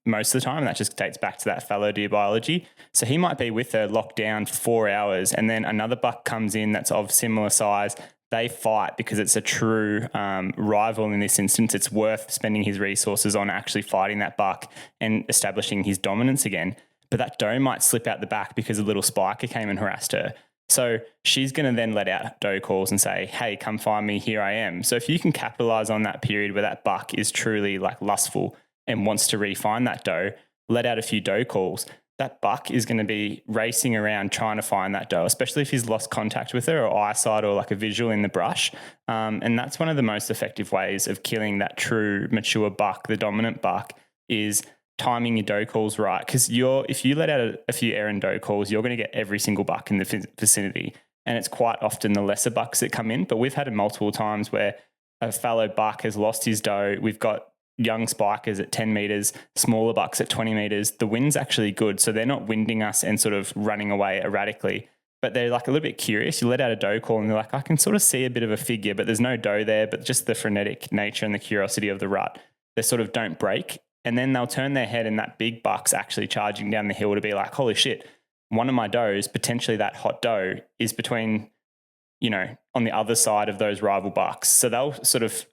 most of the time. And that just dates back to that fallow deer biology. So he might be with her locked down for 4 hours and then another buck comes in that's of similar size. They fight because it's a true rival in this instance. It's worth spending his resources on actually fighting that buck and establishing his dominance again. But that doe might slip out the back because a little spiker came and harassed her. So she's going to then let out doe calls and say, hey, come find me, here I am. So if you can capitalize on that period where that buck is truly like lustful and wants to re-find that doe, let out a few doe calls, that buck is going to be racing around trying to find that doe, especially if he's lost contact with her or eyesight or like a visual in the brush. And that's one of the most effective ways of killing that true mature buck, the dominant buck, is timing your doe calls right. Because if you let out a few errand doe calls, you're going to get every single buck in the vicinity. And it's quite often the lesser bucks that come in. But we've had it multiple times where a fallow buck has lost his doe. We've got young spikers at 10 meters, smaller bucks at 20 meters. The wind's actually good. So they're not winding us and sort of running away erratically. But they're like a little bit curious. You let out a doe call and they're like, I can sort of see a bit of a figure, but there's no doe there. But just the frenetic nature and the curiosity of the rut, they sort of don't break. And then they'll turn their head and that big buck's actually charging down the hill to be like, holy shit, one of my does, potentially that hot doe, is between, on the other side of those rival bucks. So they'll sort of,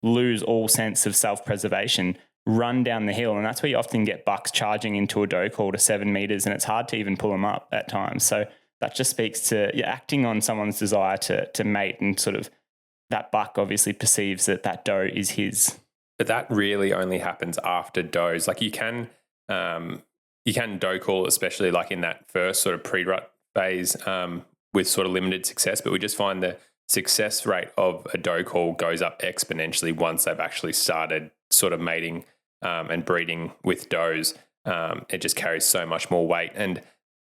lose all sense of self-preservation, run down the hill. And that's where you often get bucks charging into a doe call to 7 meters and it's hard to even pull them up at times. So that just speaks to you're acting on someone's desire to mate, and sort of that buck obviously perceives that doe is his. But that really only happens after does. Like you can doe call, especially like in that first sort of pre-rut phase, with sort of limited success. But we just find the success rate of a doe call goes up exponentially once they've actually started sort of mating and breeding with does. It just carries so much more weight. And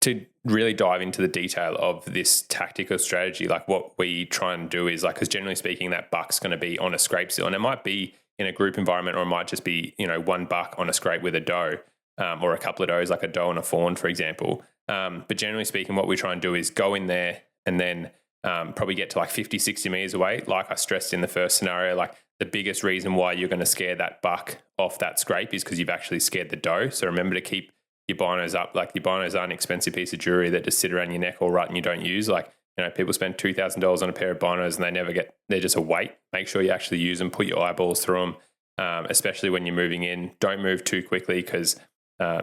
to really dive into the detail of this tactical strategy, like what we try and do is like, because generally speaking, that buck's going to be on a scrape still, and it might be in a group environment, or it might just be, one buck on a scrape with a doe, or a couple of does, like a doe and a fawn, for example. But generally speaking, what we try and do is go in there and then probably get to like 50, 60 meters away. Like I stressed in the first scenario, like the biggest reason why you're going to scare that buck off that scrape is because you've actually scared the doe. So remember to keep your binos up. Like your binos aren't an expensive piece of jewelry that just sit around your neck all right and you don't use. Like, people spend $2,000 on a pair of binos and they're just a weight. Make sure you actually use them, put your eyeballs through them, especially when you're moving in. Don't move too quickly because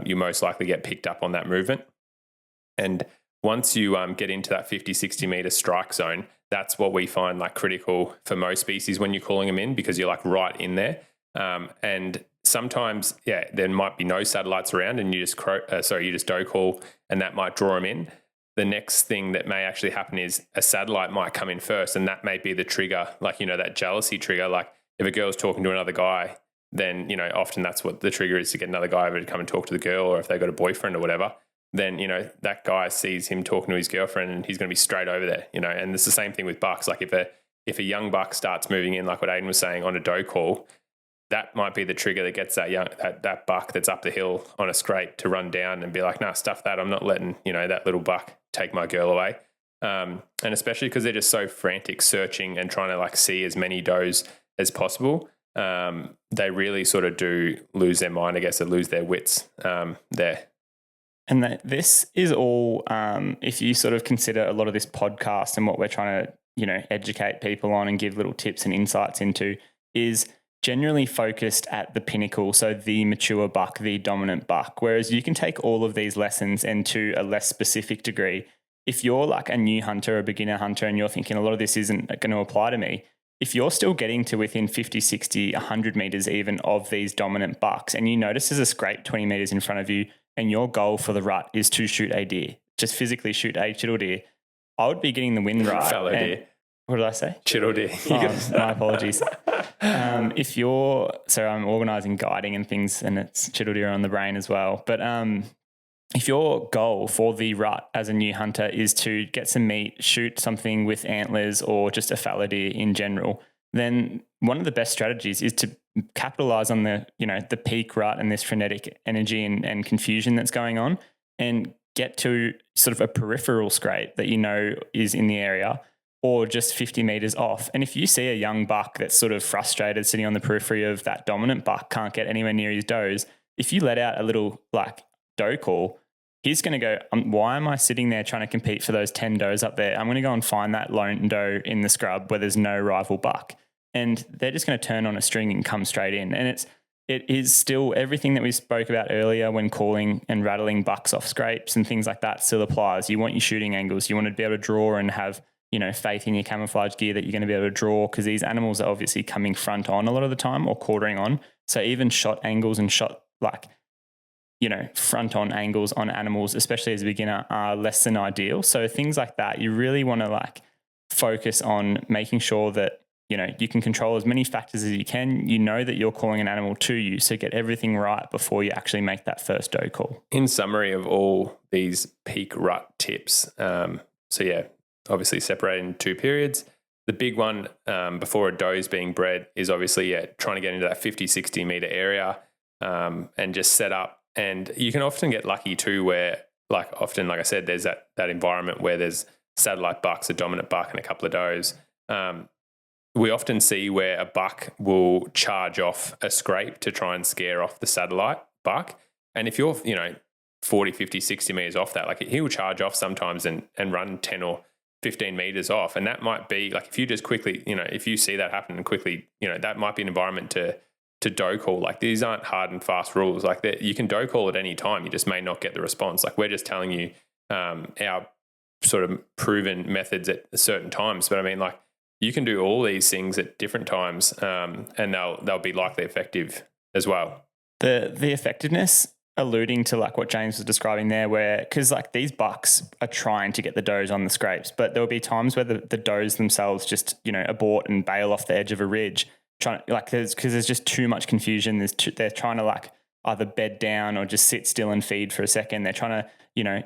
you most likely get picked up on that movement. And once you get into that 50, 60 meter strike zone, that's what we find like critical for most species when you're calling them in, because you're like right in there. And sometimes, there might be no satellites around and you just doe call and that might draw them in. The next thing that may actually happen is a satellite might come in first, and that may be the trigger, like, that jealousy trigger. Like if a girl's talking to another guy, then, often that's what the trigger is to get another guy over to come and talk to the girl, or if they've got a boyfriend or whatever, then, that guy sees him talking to his girlfriend and he's going to be straight over there, and it's the same thing with bucks. Like if a young buck starts moving in, like what Ayden was saying, on a doe call, that might be the trigger that gets that buck that's up the hill on a scrape to run down and be like, nah, stuff that. I'm not letting, that little buck take my girl away. And especially because they're just so frantic searching and trying to like see as many does as possible. They really sort of do lose their mind, I guess, or lose their wits there. And this is all, if you sort of consider a lot of this podcast and what we're trying to, educate people on and give little tips and insights into, is generally focused at the pinnacle. So the mature buck, the dominant buck, whereas you can take all of these lessons and to a less specific degree. If you're like a new hunter, a beginner hunter, and you're thinking a lot of this isn't going to apply to me, if you're still getting to within 50, 60, 100 meters even of these dominant bucks, and you notice there's a scrape 20 meters in front of you, and your goal for the rut is to shoot a deer, just physically shoot a chittle deer, I would be getting the wind right. Fallow deer. What did I say? Chittle deer. My apologies. So I'm organising guiding and things, and it's chittle deer on the brain as well. But if your goal for the rut as a new hunter is to get some meat, shoot something with antlers or just a fallow deer in general, then one of the best strategies is to capitalize on the peak rut and this frenetic energy and confusion that's going on, and get to sort of a peripheral scrape that is in the area, or just 50 meters off. And if you see a young buck that's sort of frustrated sitting on the periphery of that dominant buck, can't get anywhere near his does, if you let out a little like doe call, he's going to go, why am I sitting there trying to compete for those 10 does up there? I'm going to go and find that lone doe in the scrub where there's no rival buck. And they're just going to turn on a string and come straight in. And it is still everything that we spoke about earlier when calling and rattling bucks off scrapes and things like that still applies. You want your shooting angles. You want to be able to draw and have, faith in your camouflage gear that you're going to be able to draw, because these animals are obviously coming front on a lot of the time or quartering on. So even shot angles and front on angles on animals, especially as a beginner, are less than ideal. So things like that, you really want to focus on making sure that, you can control as many factors as you can. That you're calling an animal to you. So get everything right before you actually make that first doe call. In summary of all these peak rut tips, obviously separated in two periods. The big one before a doe is being bred is obviously trying to get into that 50, 60 meter area and just set up. And you can often get lucky too where, like I said, there's that environment where there's satellite bucks, a dominant buck and a couple of does. We often see where a buck will charge off a scrape to try and scare off the satellite buck. And if you're, 40, 50, 60 meters off that, he will charge off sometimes and run 10 or 15 meters off. And that might be if you just quickly, if you see that happen and quickly, that might be an environment to doe call. These aren't hard and fast rules. You can doe call at any time. You just may not get the response. We're just telling you our sort of proven methods at certain times. But I mean, you can do all these things at different times, and they'll be likely effective as well. The effectiveness, alluding to what James was describing there, where because these bucks are trying to get the does on the scrapes, but there will be times where the does themselves just abort and bail off the edge of a ridge, trying because there's just too much confusion. They're trying to either bed down or just sit still and feed for a second. They're trying to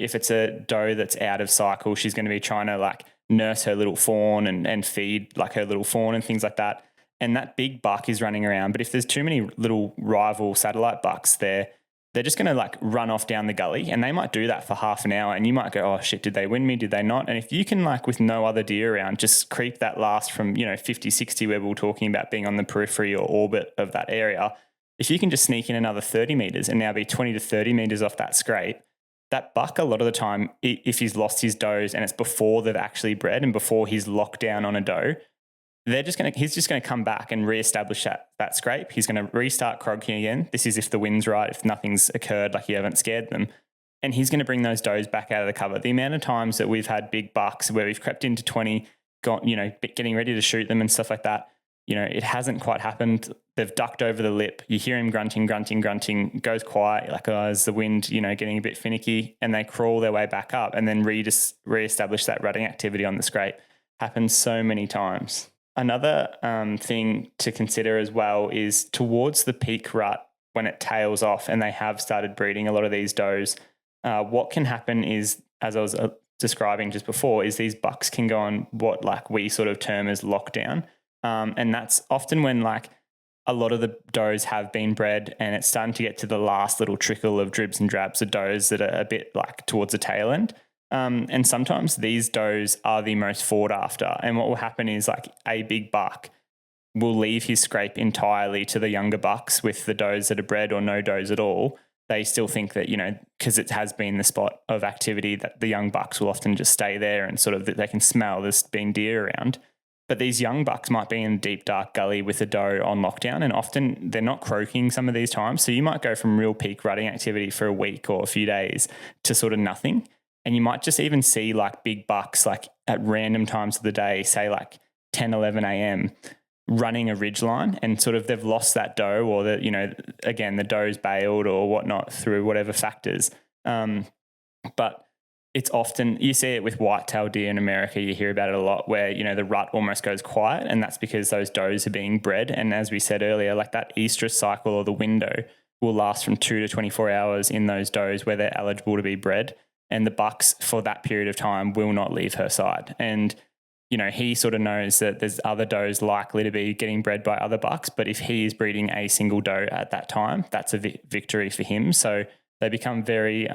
if it's a doe that's out of cycle, she's going to be trying to nurse her little fawn and feed her little fawn and things like that. And that big buck is running around. But if there's too many little rival satellite bucks there, they're just going to run off down the gully, and they might do that for half an hour. And you might go, oh shit, did they win me? Did they not? And if you can with no other deer around, just creep that last from, 50, 60, where we were talking about being on the periphery or orbit of that area. If you can just sneak in another 30 meters and now be 20 to 30 meters off that scrape, that buck, a lot of the time, if he's lost his does and it's before they've actually bred and before he's locked down on a doe, he's just going to come back and reestablish that scrape. He's going to restart croaking again. This is if the wind's right, if nothing's occurred, you haven't scared them. And he's going to bring those does back out of the cover. The amount of times that we've had big bucks where we've crept into 20, getting ready to shoot them and stuff like that, it hasn't quite happened. They've ducked over the lip. You hear him grunting, goes quiet, is the wind, getting a bit finicky, and they crawl their way back up and then reestablish that rutting activity on the scrape. Happens so many times. Another thing to consider as well is towards the peak rut, when it tails off and they have started breeding a lot of these does, what can happen is, as I was describing just before, is these bucks can go on what like we sort of term as lockdown. And that's often when like a lot of the does have been bred and it's starting to get to the last little trickle of dribs and drabs of does that are a bit like towards the tail end. And sometimes these does are the most fought after. And what will happen is like a big buck will leave his scrape entirely to the younger bucks with the does that are bred or no does at all. They still think that, because it has been the spot of activity, that the young bucks will often just stay there and sort of that they can smell this being deer around. But these young bucks might be in a deep, dark gully with a doe on lockdown, and often they're not croaking some of these times. So you might go from real peak rutting activity for a week or a few days to sort of nothing. And you might just even see like big bucks like at random times of the day, say like 10, 11 a.m., running a ridge line, and sort of they've lost that doe, or again, the doe's bailed or whatnot through whatever factors. But it's often, you see it with white-tailed deer in America, you hear about it a lot, where, the rut almost goes quiet, and that's because those does are being bred. And as we said earlier, like that estrus cycle or the window will last from 2 to 24 hours in those does where they're eligible to be bred. And the bucks for that period of time will not leave her side. And, he sort of knows that there's other does likely to be getting bred by other bucks. But if he is breeding a single doe at that time, that's a victory for him. So they become very,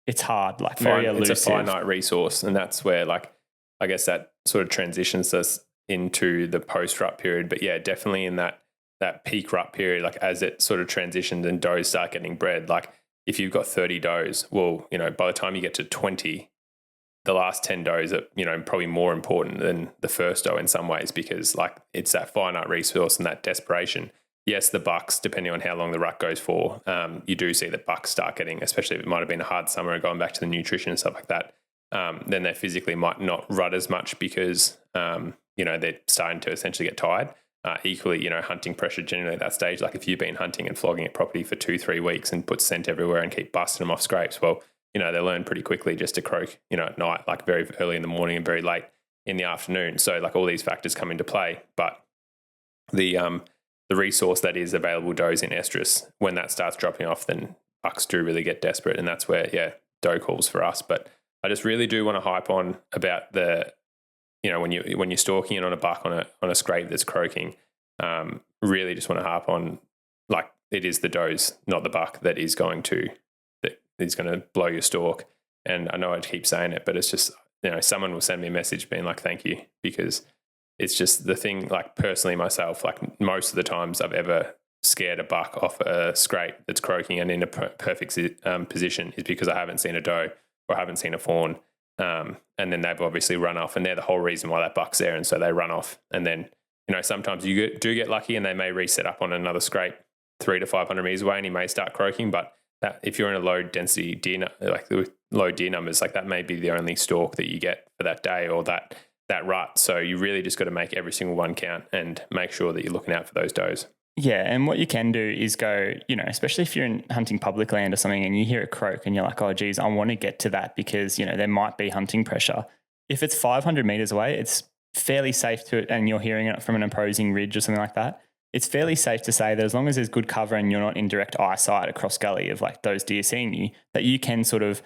it's hard, like very elusive. It's a finite resource. And that's where, like, I guess that sort of transitions us into the post-rut period. But yeah, definitely in that peak rut period, like as it sort of transitions and does start getting bred, like, if you've got 30 does, well, by the time you get to 20, the last 10 does are, probably more important than the first doe in some ways, because like it's that finite resource and that desperation. Yes, the bucks, depending on how long the rut goes for, you do see that bucks start getting, especially if it might have been a hard summer and going back to the nutrition and stuff like that, then they physically might not rut as much because, they're starting to essentially get tired. Equally, hunting pressure generally at that stage, like if you've been hunting and flogging at property for 2-3 weeks and put scent everywhere and keep busting them off scrapes, well, they learn pretty quickly just to croak, at night, like very early in the morning and very late in the afternoon. So like all these factors come into play, but the resource that is available does in estrus, when that starts dropping off, then bucks do really get desperate. And that's where, doe calls for us. But I just really do want to hype on about the, when you're stalking in on a buck on a scrape that's croaking, really just want to harp on, like, it is the does, not the buck, that is going to blow your stalk. And I know I keep saying it, but it's just, someone will send me a message being like, thank you, because it's just the thing, like personally myself, like most of the times I've ever scared a buck off a scrape that's croaking and in a perfect position is because I haven't seen a doe or haven't seen a fawn. And then they've obviously run off, and they're the whole reason why that buck's there. And so they run off. And then, sometimes you do get lucky and they may reset up on another scrape 300 to 500 meters away and he may start croaking. But that, if you're in a low density deer, like low deer numbers, like that may be the only stalk that you get for that day or that rut. So you really just got to make every single one count and make sure that you're looking out for those does. Yeah, and what you can do is go, especially if you're in hunting public land or something and you hear a croak and you're like, oh, geez, I want to get to that because, there might be hunting pressure. If it's 500 meters away, it's fairly safe to, and you're hearing it from an opposing ridge or something like that, it's fairly safe to say that as long as there's good cover and you're not in direct eyesight across gully of like those deer seeing you, that you can sort of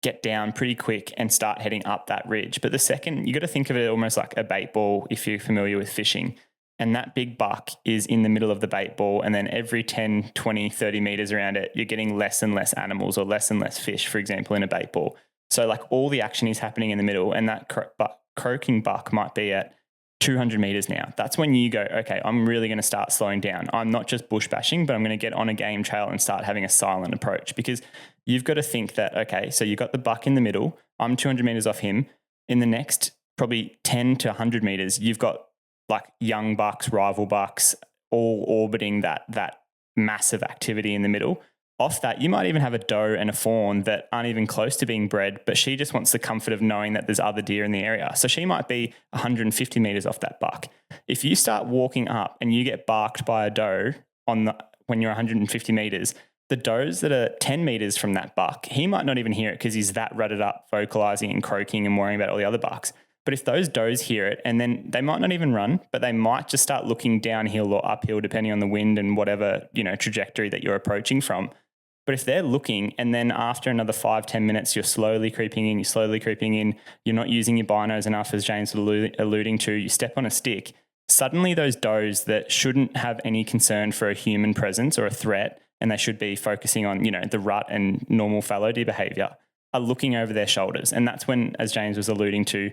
get down pretty quick and start heading up that ridge. But the second, you got to think of it almost like a bait ball if you're familiar with fishing. And that big buck is in the middle of the bait ball. And then every 10, 20, 30 meters around it, you're getting less and less animals or less and less fish, for example, in a bait ball. So like all the action is happening in the middle, and that croaking buck might be at 200 meters now. That's when you go, okay, I'm really going to start slowing down. I'm not just bush bashing, but I'm going to get on a game trail and start having a silent approach, because you've got to think that, okay, so you've got the buck in the middle. I'm 200 meters off him. In the next probably 10 to 100 meters, you've got like young bucks, rival bucks, all orbiting that massive activity in the middle. Off that, you might even have a doe and a fawn that aren't even close to being bred, but she just wants the comfort of knowing that there's other deer in the area. So she might be 150 meters off that buck. If you start walking up and you get barked by a doe when you're 150 meters, the does that are 10 meters from that buck, he might not even hear it because he's that rutted up, vocalizing and croaking and worrying about all the other bucks. But if those does hear it, and then they might not even run, but they might just start looking downhill or uphill, depending on the wind and whatever, trajectory that you're approaching from. But if they're looking, and then after another 5-10 minutes, you're slowly creeping in, you're not using your binos enough, as James was alluding to, you step on a stick, suddenly those does that shouldn't have any concern for a human presence or a threat, and they should be focusing on, the rut and normal fallow deer behavior, are looking over their shoulders. And that's when, as James was alluding to,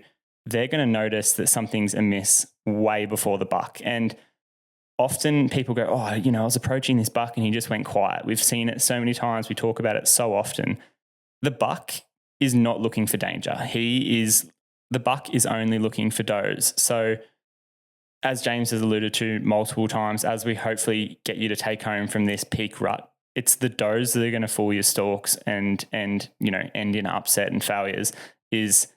they're going to notice that something's amiss way before the buck. And often people go, I was approaching this buck and he just went quiet. We've seen it so many times. We talk about it so often. The buck is not looking for danger. The buck is only looking for does. So as James has alluded to multiple times, as we hopefully get you to take home from this peak rut, it's the does that are going to fool your stalks and end in upset and failures. Is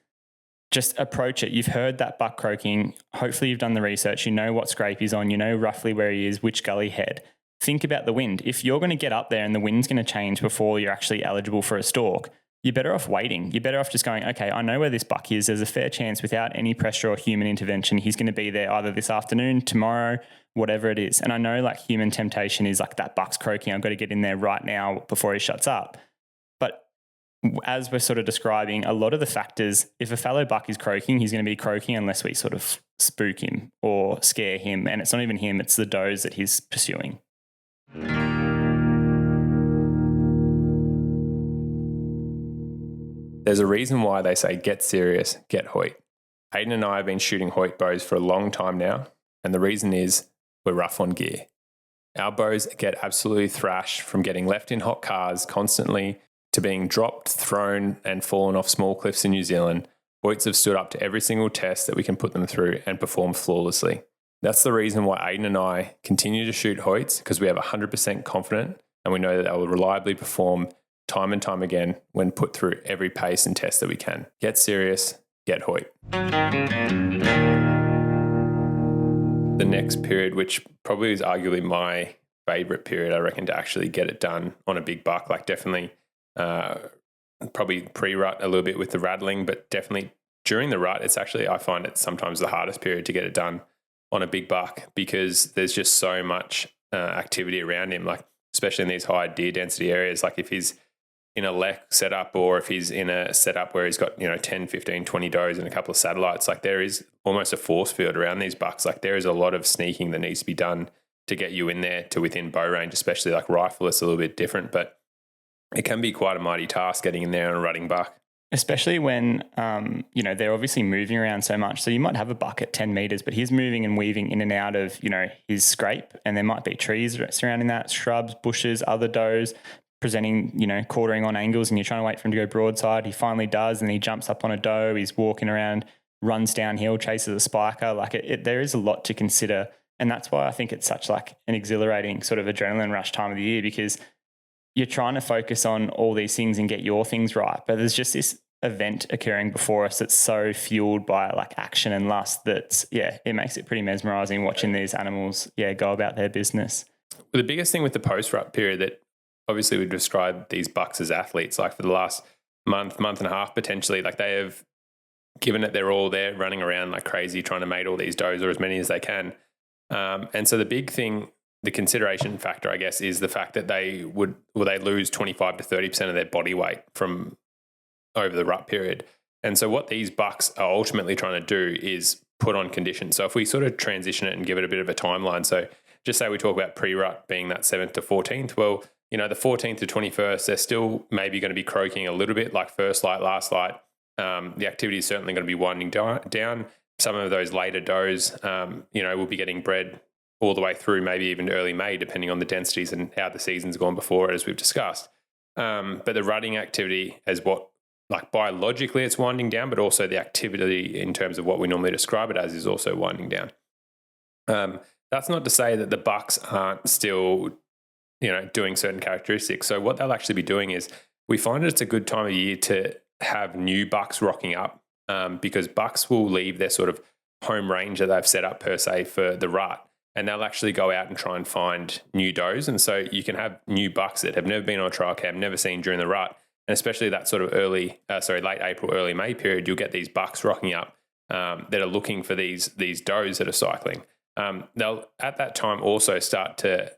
just approach it. You've heard that buck croaking. Hopefully you've done the research. You know what scrape he's on. You know roughly where he is, which gully head. Think about the wind. If you're going to get up there and the wind's going to change before you're actually eligible for a stalk, you're better off waiting. You're better off just going, okay, I know where this buck is. There's a fair chance without any pressure or human intervention, he's going to be there either this afternoon, tomorrow, whatever it is. And I know like human temptation is like, that buck's croaking, I've got to get in there right now before he shuts up. But as we're sort of describing, a lot of the factors, if a fallow buck is croaking, he's going to be croaking unless we sort of spook him or scare him. And it's not even him, it's the does that he's pursuing. There's a reason why they say get serious, get Hoyt. Ayden and I have been shooting Hoyt bows for a long time now, and the reason is we're rough on gear. Our bows get absolutely thrashed from getting left in hot cars constantly to being dropped, thrown, and fallen off small cliffs in New Zealand. Hoyts have stood up to every single test that we can put them through and perform flawlessly. That's the reason why Ayden and I continue to shoot Hoyts, because we have 100% confident and we know that they will reliably perform time and time again when put through every pace and test that we can. Get serious, get Hoyt. The next period, which probably is arguably my favorite period, I reckon, to actually get it done on a big buck, like definitely probably pre-rut a little bit with the rattling, but definitely during the rut, it's actually, I find it sometimes the hardest period to get it done on a big buck, because there's just so much activity around him, like especially in these high deer density areas. Like if he's in a lek setup, or if he's in a setup where he's got 10, 15, 20 does and a couple of satellites, like there is almost a force field around these bucks. Like there is a lot of sneaking that needs to be done to get you in there to within bow range, especially like rifle. It's a little bit different, but it can be quite a mighty task getting in there on a rutting buck. Especially when, they're obviously moving around so much. So you might have a buck at 10 meters, but he's moving and weaving in and out of, his scrape. And there might be trees surrounding that, shrubs, bushes, other does presenting, quartering on angles, and you're trying to wait for him to go broadside. He finally does, and he jumps up on a doe. He's walking around, runs downhill, chases a spiker. Like there is a lot to consider. And that's why I think it's such like an exhilarating sort of adrenaline rush time of the year, because you're trying to focus on all these things and get your things right. But there's just this event occurring before us that's so fueled by like action and lust that, it makes it pretty mesmerizing watching these animals, go about their business. The biggest thing with the post-rut period that obviously we've described these bucks as athletes, like for the last month and a half, potentially, like they have given it their all. They're running around like crazy, trying to mate all these does or as many as they can. And so the big thing, the consideration factor, I guess, is the fact that they lose 25 to 30% of their body weight from over the rut period. And so what these bucks are ultimately trying to do is put on condition. So if we sort of transition it and give it a bit of a timeline, so just say we talk about pre-rut being that 7th to 14th, well, the 14th to 21st, they're still maybe going to be croaking a little bit, like first light, last light. The activity is certainly going to be winding down. Some of those later does, will be getting bred all the way through maybe even early May, depending on the densities and how the season's gone before, as we've discussed. But the rutting activity is what, like biologically it's winding down, but also the activity in terms of what we normally describe it as is also winding down. That's not to say that the bucks aren't still, doing certain characteristics. So what they'll actually be doing is, we find it's a good time of year to have new bucks rocking up, because bucks will leave their sort of home range that they've set up per se for the rut, and they'll actually go out and try and find new does. And so you can have new bucks that have never been on a trial cam, never seen during the rut. And especially that sort of late April, early May period, you'll get these bucks rocking up that are looking for these does that are cycling. They'll at that time also start to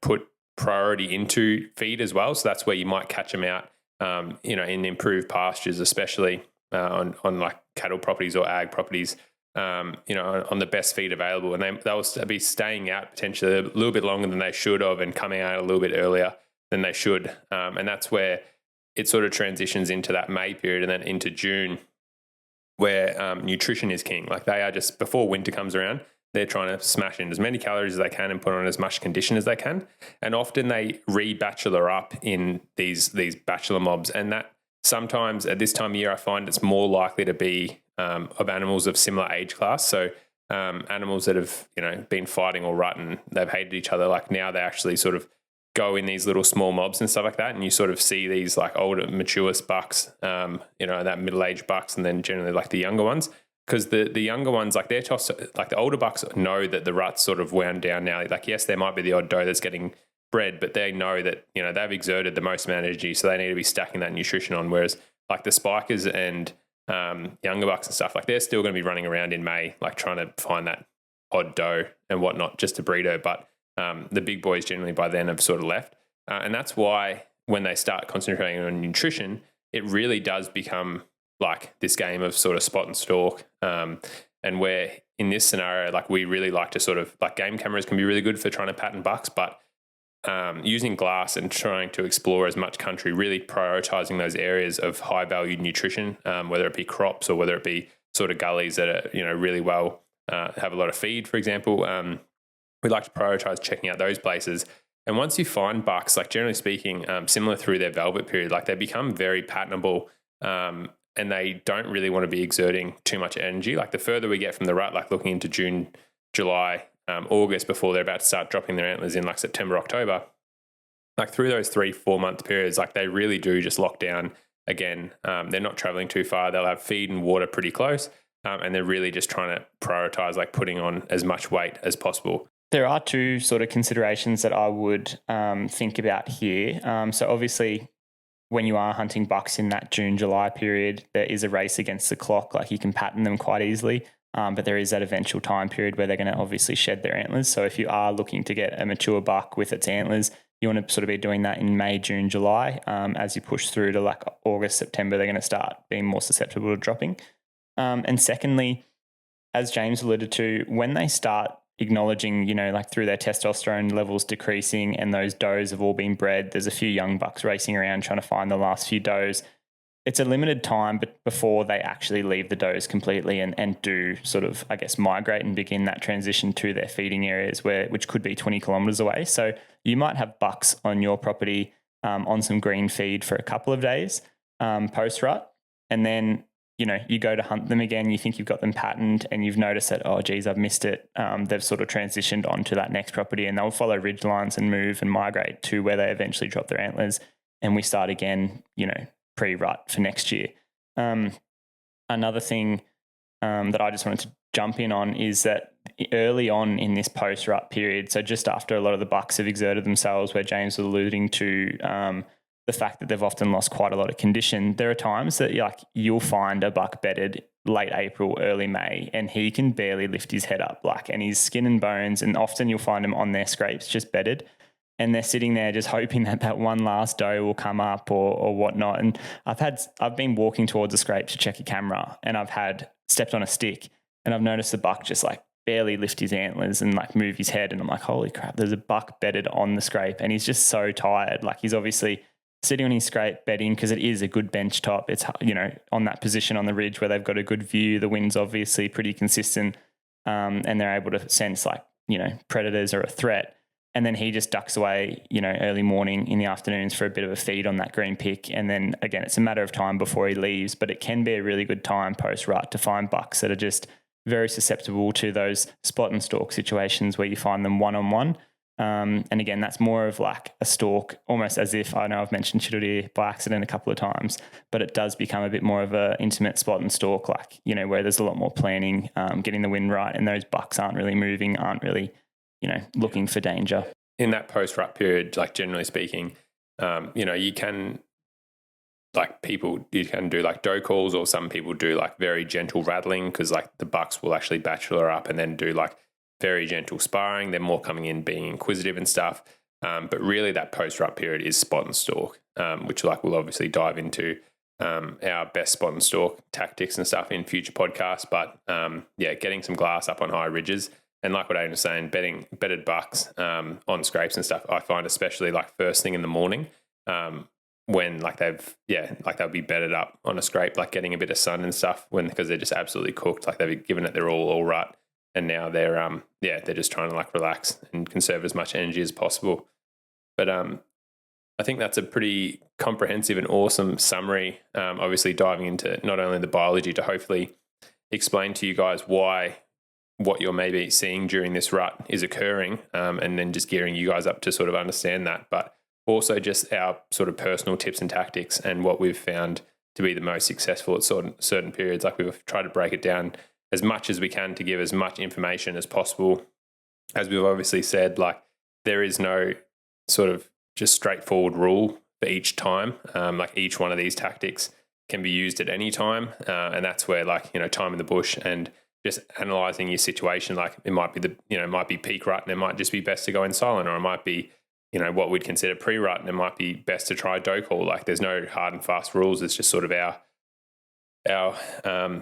put priority into feed as well. So that's where you might catch them out, in improved pastures, especially on like cattle properties or ag properties. On the best feed available, and they'll be staying out potentially a little bit longer than they should have, and coming out a little bit earlier than they should. And that's where it sort of transitions into that May period and then into June, where nutrition is king. Like they are just, before winter comes around, they're trying to smash in as many calories as they can and put on as much condition as they can. And often they re-bachelor up in these bachelor mobs. And that sometimes at this time of year, I find it's more likely to be of animals of similar age class. So animals that have, been fighting or rut and they've hated each other, like now they actually sort of go in these little small mobs and stuff like that. And you sort of see these like older, mature bucks, that middle-aged bucks, and then generally like the younger ones. Because the younger ones, like they're tossed, like the older bucks know that the rut's sort of wound down now. Like, yes, there might be the odd doe that's getting bred, but they know that, they've exerted the most amount of energy, so they need to be stacking that nutrition on. Whereas like the spikers and younger bucks and stuff, like they're still going to be running around in May, like trying to find that odd doe and whatnot just to breed her. But the big boys generally by then have sort of left. And that's why when they start concentrating on nutrition, it really does become like this game of sort of spot and stalk. And where in this scenario, like we really like to sort of, like game cameras can be really good for trying to pattern bucks, but using glass and trying to explore as much country, really prioritizing those areas of high valued nutrition, whether it be crops or whether it be sort of gullies that are, really well, have a lot of feed, for example. We like to prioritize checking out those places. And once you find bucks, like generally speaking, similar through their velvet period, like they become very patternable, and they don't really want to be exerting too much energy. Like the further we get from the rut, like looking into June, July, August, before they're about to start dropping their antlers in like September, October, like through those 3-4 month periods, like they really do just lock down again. They're not traveling too far. They'll have feed and water pretty close. And they're really just trying to prioritize like putting on as much weight as possible. There are two sort of considerations that I would think about here. So obviously, when you are hunting bucks in that June, July period, there is a race against the clock. Like you can pattern them quite easily, but there is that eventual time period where they're going to obviously shed their antlers. So if you are looking to get a mature buck with its antlers, you want to sort of be doing that in May, June, July. As you push through to like August, September, they're going to start being more susceptible to dropping. And secondly, as James alluded to, when they start acknowledging, like through their testosterone levels decreasing and those does have all been bred, there's a few young bucks racing around trying to find the last few does. It's a limited time, but before they actually leave the does completely and do sort of, I guess, migrate and begin that transition to their feeding areas, which could be 20 kilometres away. So you might have bucks on your property on some green feed for a couple of days post-rut, and then you go to hunt them again, you think you've got them patterned and you've noticed that, oh, geez, I've missed it. They've sort of transitioned onto that next property and they'll follow ridge lines and move and migrate to where they eventually drop their antlers. And we start again, pre-rut for next year. Another thing that I just wanted to jump in on is that early on in this post-rut period, so just after a lot of the bucks have exerted themselves, where James was alluding to the fact that they've often lost quite a lot of condition, there are times that you'll find a buck bedded late April, early May, and he can barely lift his head up, and his skin and bones, and often you'll find him on their scrapes just bedded, and they're sitting there just hoping that one last doe will come up or whatnot. And I've been walking towards a scrape to check a camera, and I've stepped on a stick, and I've noticed the buck just barely lift his antlers and move his head, and I'm like, holy crap, there's a buck bedded on the scrape, and he's just so tired. He's obviously sitting on his scrape bedding because it is a good bench top. It's, on that position on the ridge where they've got a good view. The wind's obviously pretty consistent, and they're able to sense predators or a threat. And then he just ducks away, early morning in the afternoons for a bit of a feed on that green pick. And then again, it's a matter of time before he leaves, but it can be a really good time post-rut to find bucks that are just very susceptible to those spot and stalk situations where you find them one-on-one. And again, that's more of a stalk, almost as if, I know I've mentioned Chidodeer by accident a couple of times, but it does become a bit more of an intimate spot and stalk, where there's a lot more planning, getting the wind right, and those bucks aren't really moving, aren't really, looking for danger. In that post-rut period, generally speaking, you can, like people, you can do like doe calls, or some people do like very gentle rattling, because like the bucks will actually bachelor up and then do like very gentle sparring. They're more coming in being inquisitive and stuff. But really that post-rut period is spot and stalk, which like we'll obviously dive into our best spot and stalk tactics and stuff in future podcasts. But getting some glass up on high ridges, and like what Ayden was saying, bedded bucks on scrapes and stuff, I find especially like first thing in the morning, when like they'll be bedded up on a scrape, like getting a bit of sun and stuff, because they're just absolutely cooked. Like they've given it their all rut, and now they're just trying to like relax and conserve as much energy as possible. But I think that's a pretty comprehensive and awesome summary. Obviously diving into not only the biology to hopefully explain to you guys why what you're maybe seeing during this rut is occurring, and then just gearing you guys up to sort of understand that, but also just our sort of personal tips and tactics and what we've found to be the most successful at certain periods. Like we've tried to break it down as much as we can to give as much information as possible. As we've obviously said, like there is no sort of just straightforward rule for each time. Like each one of these tactics can be used at any time. And that's where like, time in the bush and just analyzing your situation. Like it might be might be peak rut and it might just be best to go in silent, or it might be, what we'd consider pre-rut and it might be best to try doe call. Like there's no hard and fast rules. It's just sort of our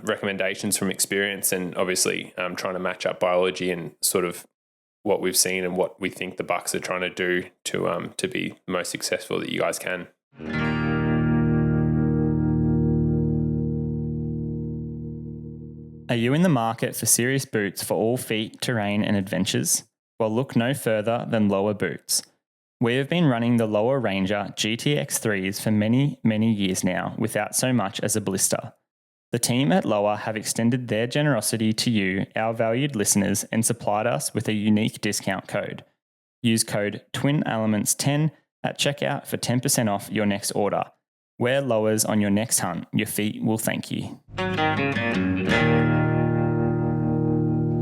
recommendations from experience, and obviously trying to match up biology and sort of what we've seen and what we think the bucks are trying to do to be most successful that you guys can. Are you in the market for serious boots for all feet, terrain and adventures? Well, look no further than Lower Boots. We have been running the Lower Ranger GTX3s for many, many years now without so much as a blister. The team at Lower have extended their generosity to you, our valued listeners, and supplied us with a unique discount code. Use code TWINELEMENTS10 at checkout for 10% off your next order. Wear Lowers on your next hunt. Your feet will thank you.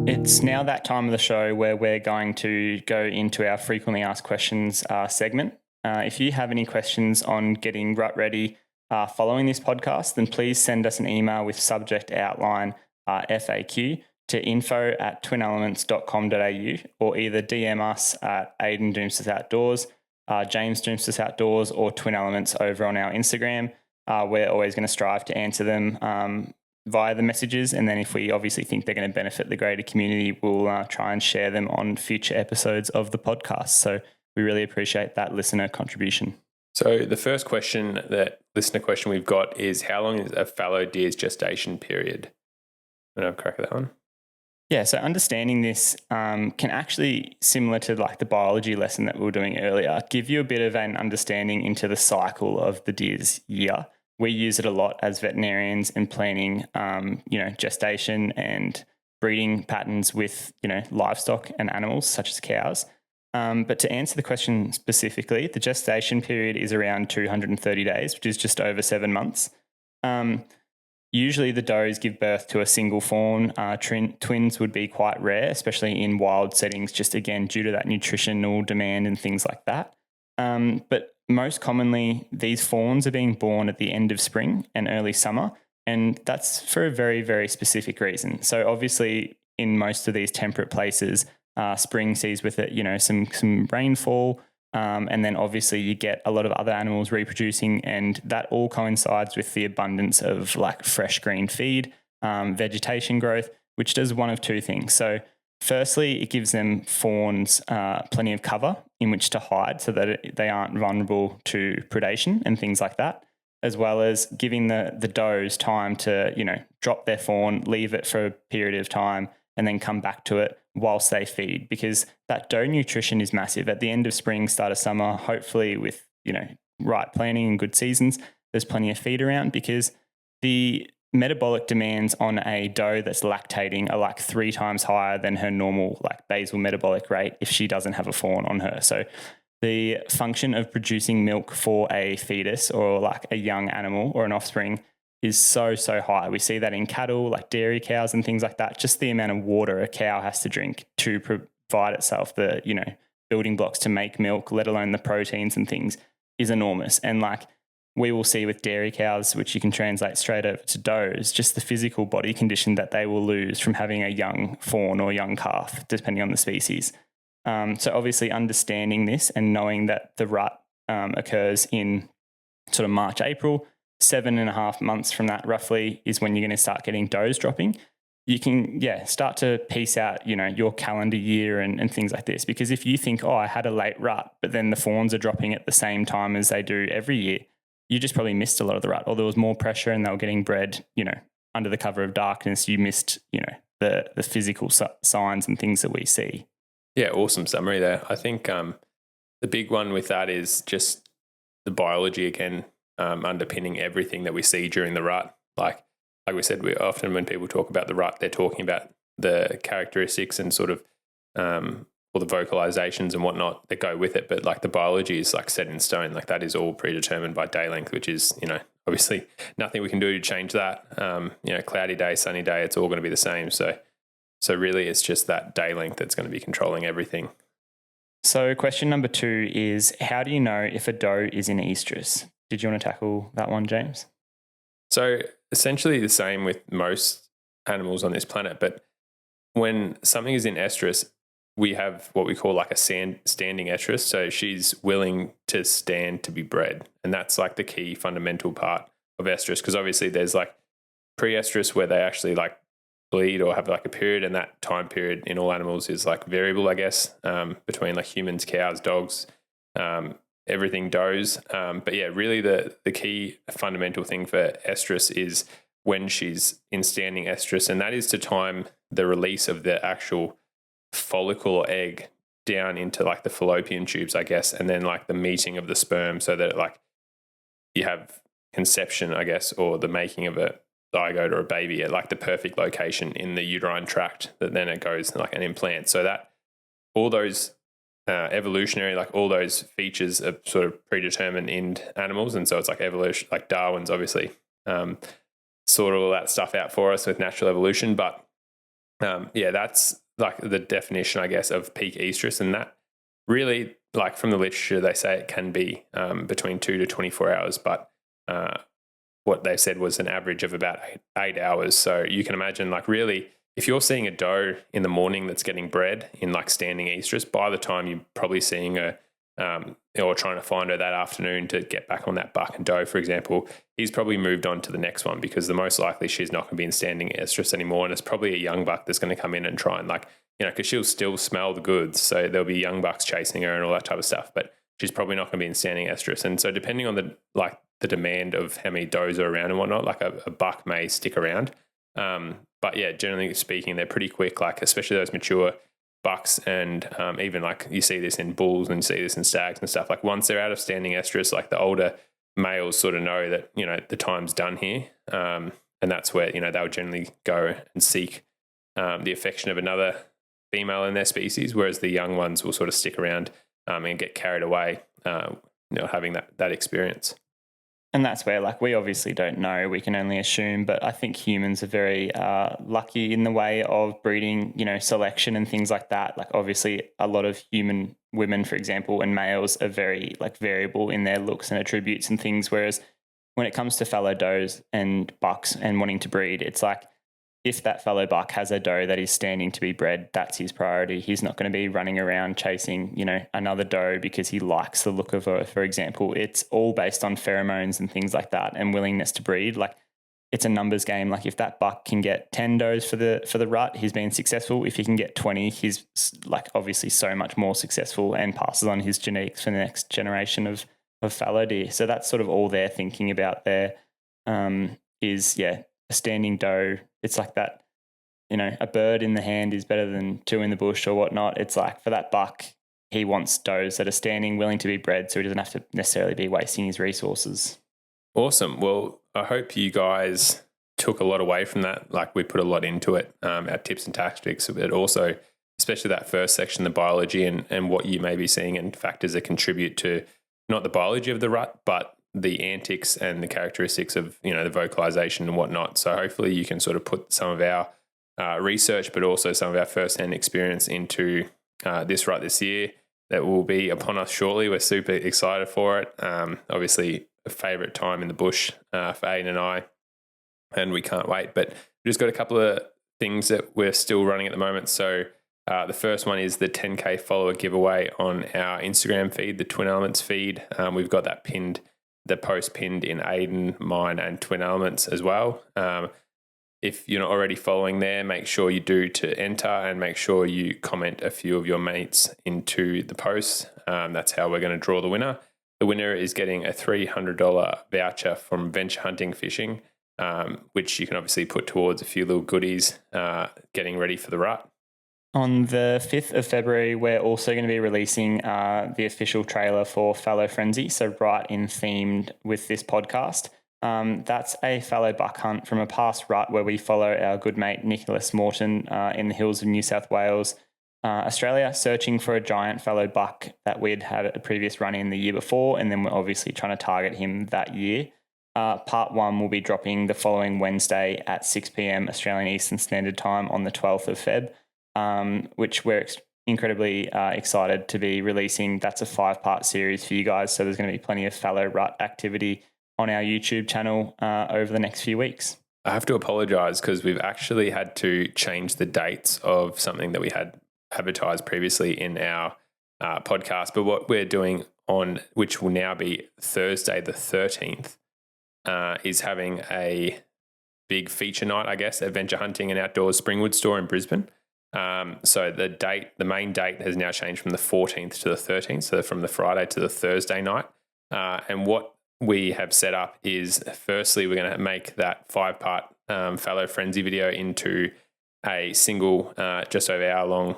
It's now that time of the show where we're going to go into our frequently asked questions segment. If you have any questions on getting rut ready following this podcast, then please send us an email with subject outline FAQ to info@twinelements.com.au, or either DM us at Ayden Doumtsis Outdoors, James Doumtsis Outdoors, or Twin Elements over on our Instagram. We're always going to strive to answer them via the messages, and then if we obviously think they're going to benefit the greater community, we'll try and share them on future episodes of the podcast. So we really appreciate that listener contribution. So the first listener question we've got is, how long is a fallow deer's gestation period? And I'll crack that one. Yeah, so understanding this can actually, similar to like the biology lesson that we were doing earlier, give you a bit of an understanding into the cycle of the deer's year. We use it a lot as veterinarians in planning, gestation and breeding patterns with, livestock and animals such as cows. But to answer the question specifically, the gestation period is around 230 days, which is just over 7 months. Usually the does give birth to a single fawn. Twins would be quite rare, especially in wild settings, just again, due to that nutritional demand and things like that. But most commonly, these fawns are being born at the end of spring and early summer, and that's for a very, very specific reason. So obviously, in most of these temperate places, spring sees with it, some rainfall, and then obviously you get a lot of other animals reproducing, and that all coincides with the abundance of like fresh green feed, vegetation growth, which does one of two things. So firstly, it gives them fawns plenty of cover in which to hide so that they aren't vulnerable to predation and things like that, as well as giving the does time to, drop their fawn, leave it for a period of time, and then come back to it whilst they feed, because that doe nutrition is massive. At the end of spring, start of summer, hopefully with, right planning and good seasons, there's plenty of feed around, because the metabolic demands on a doe that's lactating are like 3 times higher than her normal like basal metabolic rate if she doesn't have a fawn on her. So the function of producing milk for a fetus or like a young animal or an offspring is so high. We see that in cattle, like dairy cows and things like that. Just the amount of water a cow has to drink to provide itself the, building blocks to make milk, let alone the proteins and things, is enormous. And like we will see with dairy cows, which you can translate straight over to does, just the physical body condition that they will lose from having a young fawn or young calf, depending on the species. So obviously understanding this and knowing that the rut occurs in sort of March, April, 7.5 months from that roughly is when you're going to start getting does dropping. You can, start to piece out, your calendar year and things like this. Because if you think, I had a late rut, but then the fawns are dropping at the same time as they do every year, you just probably missed a lot of the rut, or there was more pressure and they were getting bred, under the cover of darkness. You missed, the physical signs and things that we see. Yeah, awesome summary there. I think the big one with that is just the biology again, underpinning everything that we see during the rut. Like we said, we often when people talk about the rut, they're talking about the characteristics and sort of all the vocalizations and whatnot that go with it. But like the biology is like set in stone. Like that is all predetermined by day length, which is, obviously nothing we can do to change that. Cloudy day, sunny day, it's all going to be the same. So really it's just that day length that's going to be controlling everything. So question number 2 is, how do you know if a doe is in estrus? Did you want to tackle that one, James? So essentially the same with most animals on this planet, but when something is in estrus, we have what we call like a standing estrus. So she's willing to stand to be bred. And that's like the key fundamental part of estrus, because obviously there's like pre-estrus where they actually like bleed or have like a period, and that time period in all animals is like variable, I guess, between like humans, cows, dogs, everything does. But yeah, really the key fundamental thing for estrus is when she's in standing estrus, and that is to time the release of the actual follicle or egg down into like the fallopian tubes, I guess, and then like the meeting of the sperm so that like you have conception, I guess, or the making of a zygote or a baby at like the perfect location in the uterine tract that then it goes like an implant. So that all those evolutionary, like all those features are sort of predetermined in animals. And so it's like evolution, like Darwin's obviously sorted all that stuff out for us with natural evolution. But that's like the definition, I guess, of peak estrus. And that really, like from the literature, they say it can be between 2 to 24 hours, but what they said was an average of about 8 hours. So you can imagine, like, really, if you're seeing a doe in the morning that's getting bred in like standing estrus, by the time you're probably seeing her or trying to find her that afternoon to get back on that buck and doe, for example, he's probably moved on to the next one, because the most likely she's not going to be in standing estrus anymore. And it's probably a young buck that's going to come in and try and like, because she'll still smell the goods. So there'll be young bucks chasing her and all that type of stuff, but she's probably not going to be in standing estrus. And so depending on the demand of how many does are around and whatnot, like a buck may stick around. But yeah, generally speaking, they're pretty quick, like especially those mature bucks, and even like you see this in bulls and you see this in stags and stuff. Like once they're out of standing estrus, like the older males sort of know that, the time's done here. And that's where, they'll generally go and seek the affection of another female in their species, whereas the young ones will sort of stick around and get carried away, having that experience. And that's where, like, we obviously don't know, we can only assume, but I think humans are very lucky in the way of breeding, selection and things like that. Like, obviously, a lot of human women, for example, and males are very, like, variable in their looks and attributes and things, whereas when it comes to fallow does and bucks and wanting to breed, it's like, if that fallow buck has a doe that is standing to be bred, that's his priority. He's not going to be running around chasing, another doe because he likes the look of her, for example. It's all based on pheromones and things like that and willingness to breed. Like, it's a numbers game. Like, if that buck can get 10 does for the rut, he's been successful. If he can get 20, he's like obviously so much more successful and passes on his genetics for the next generation of fallow deer. So that's sort of all they're thinking about there, is a standing doe. It's like that, a bird in the hand is better than 2 in the bush or whatnot. It's like, for that buck, he wants does that are standing, willing to be bred, so he doesn't have to necessarily be wasting his resources. Awesome. Well, I hope you guys took a lot away from that. Like, we put a lot into it, our tips and tactics, but also, especially that first section, the biology and what you may be seeing and factors that contribute to not the biology of the rut, but the antics and the characteristics of, the vocalization and whatnot. So hopefully you can sort of put some of our research, but also some of our first-hand experience into this rut this year that will be upon us shortly. We're super excited for it. Obviously, a favourite time in the bush for Ayden and I, and we can't wait. But we've just got a couple of things that we're still running at the moment. So the first one is the 10K follower giveaway on our Instagram feed, the Twin Elements feed. We've got that pinned, the post pinned in Ayden, mine, and Twin Elements as well. If you're not already following there, make sure you do to enter, and make sure you comment a few of your mates into the post. That's how we're going to draw the winner. The winner is getting a $300 voucher from Venture Hunting Fishing, which you can obviously put towards a few little goodies getting ready for the rut. On the 5th of February, we're also going to be releasing the official trailer for Fallow Frenzy, so right in themed with this podcast. That's a fallow buck hunt from a past rut where we follow our good mate Nicholas Morton in the hills of New South Wales, Australia, searching for a giant fallow buck that we'd had a previous run in the year before, and then we're obviously trying to target him that year. Part 1 will be dropping the following Wednesday at 6 p.m. Australian Eastern Standard Time on the 12th of Feb, which we're incredibly excited to be releasing. That's a 5-part series for you guys, so there's going to be plenty of fallow rut activity on our YouTube channel over the next few weeks. I have to apologise because we've actually had to change the dates of something that we had advertised previously in our podcast. But what we're doing on, which will now be Thursday the 13th, is having a big feature night, I guess, at Venture Hunting and Outdoors Springwood store in Brisbane. So the main date has now changed from the 14th to the 13th, so from the Friday to the Thursday night. And what we have set up is, firstly, we're going to make that 5-part Fallow Frenzy video into a single, just over hour-long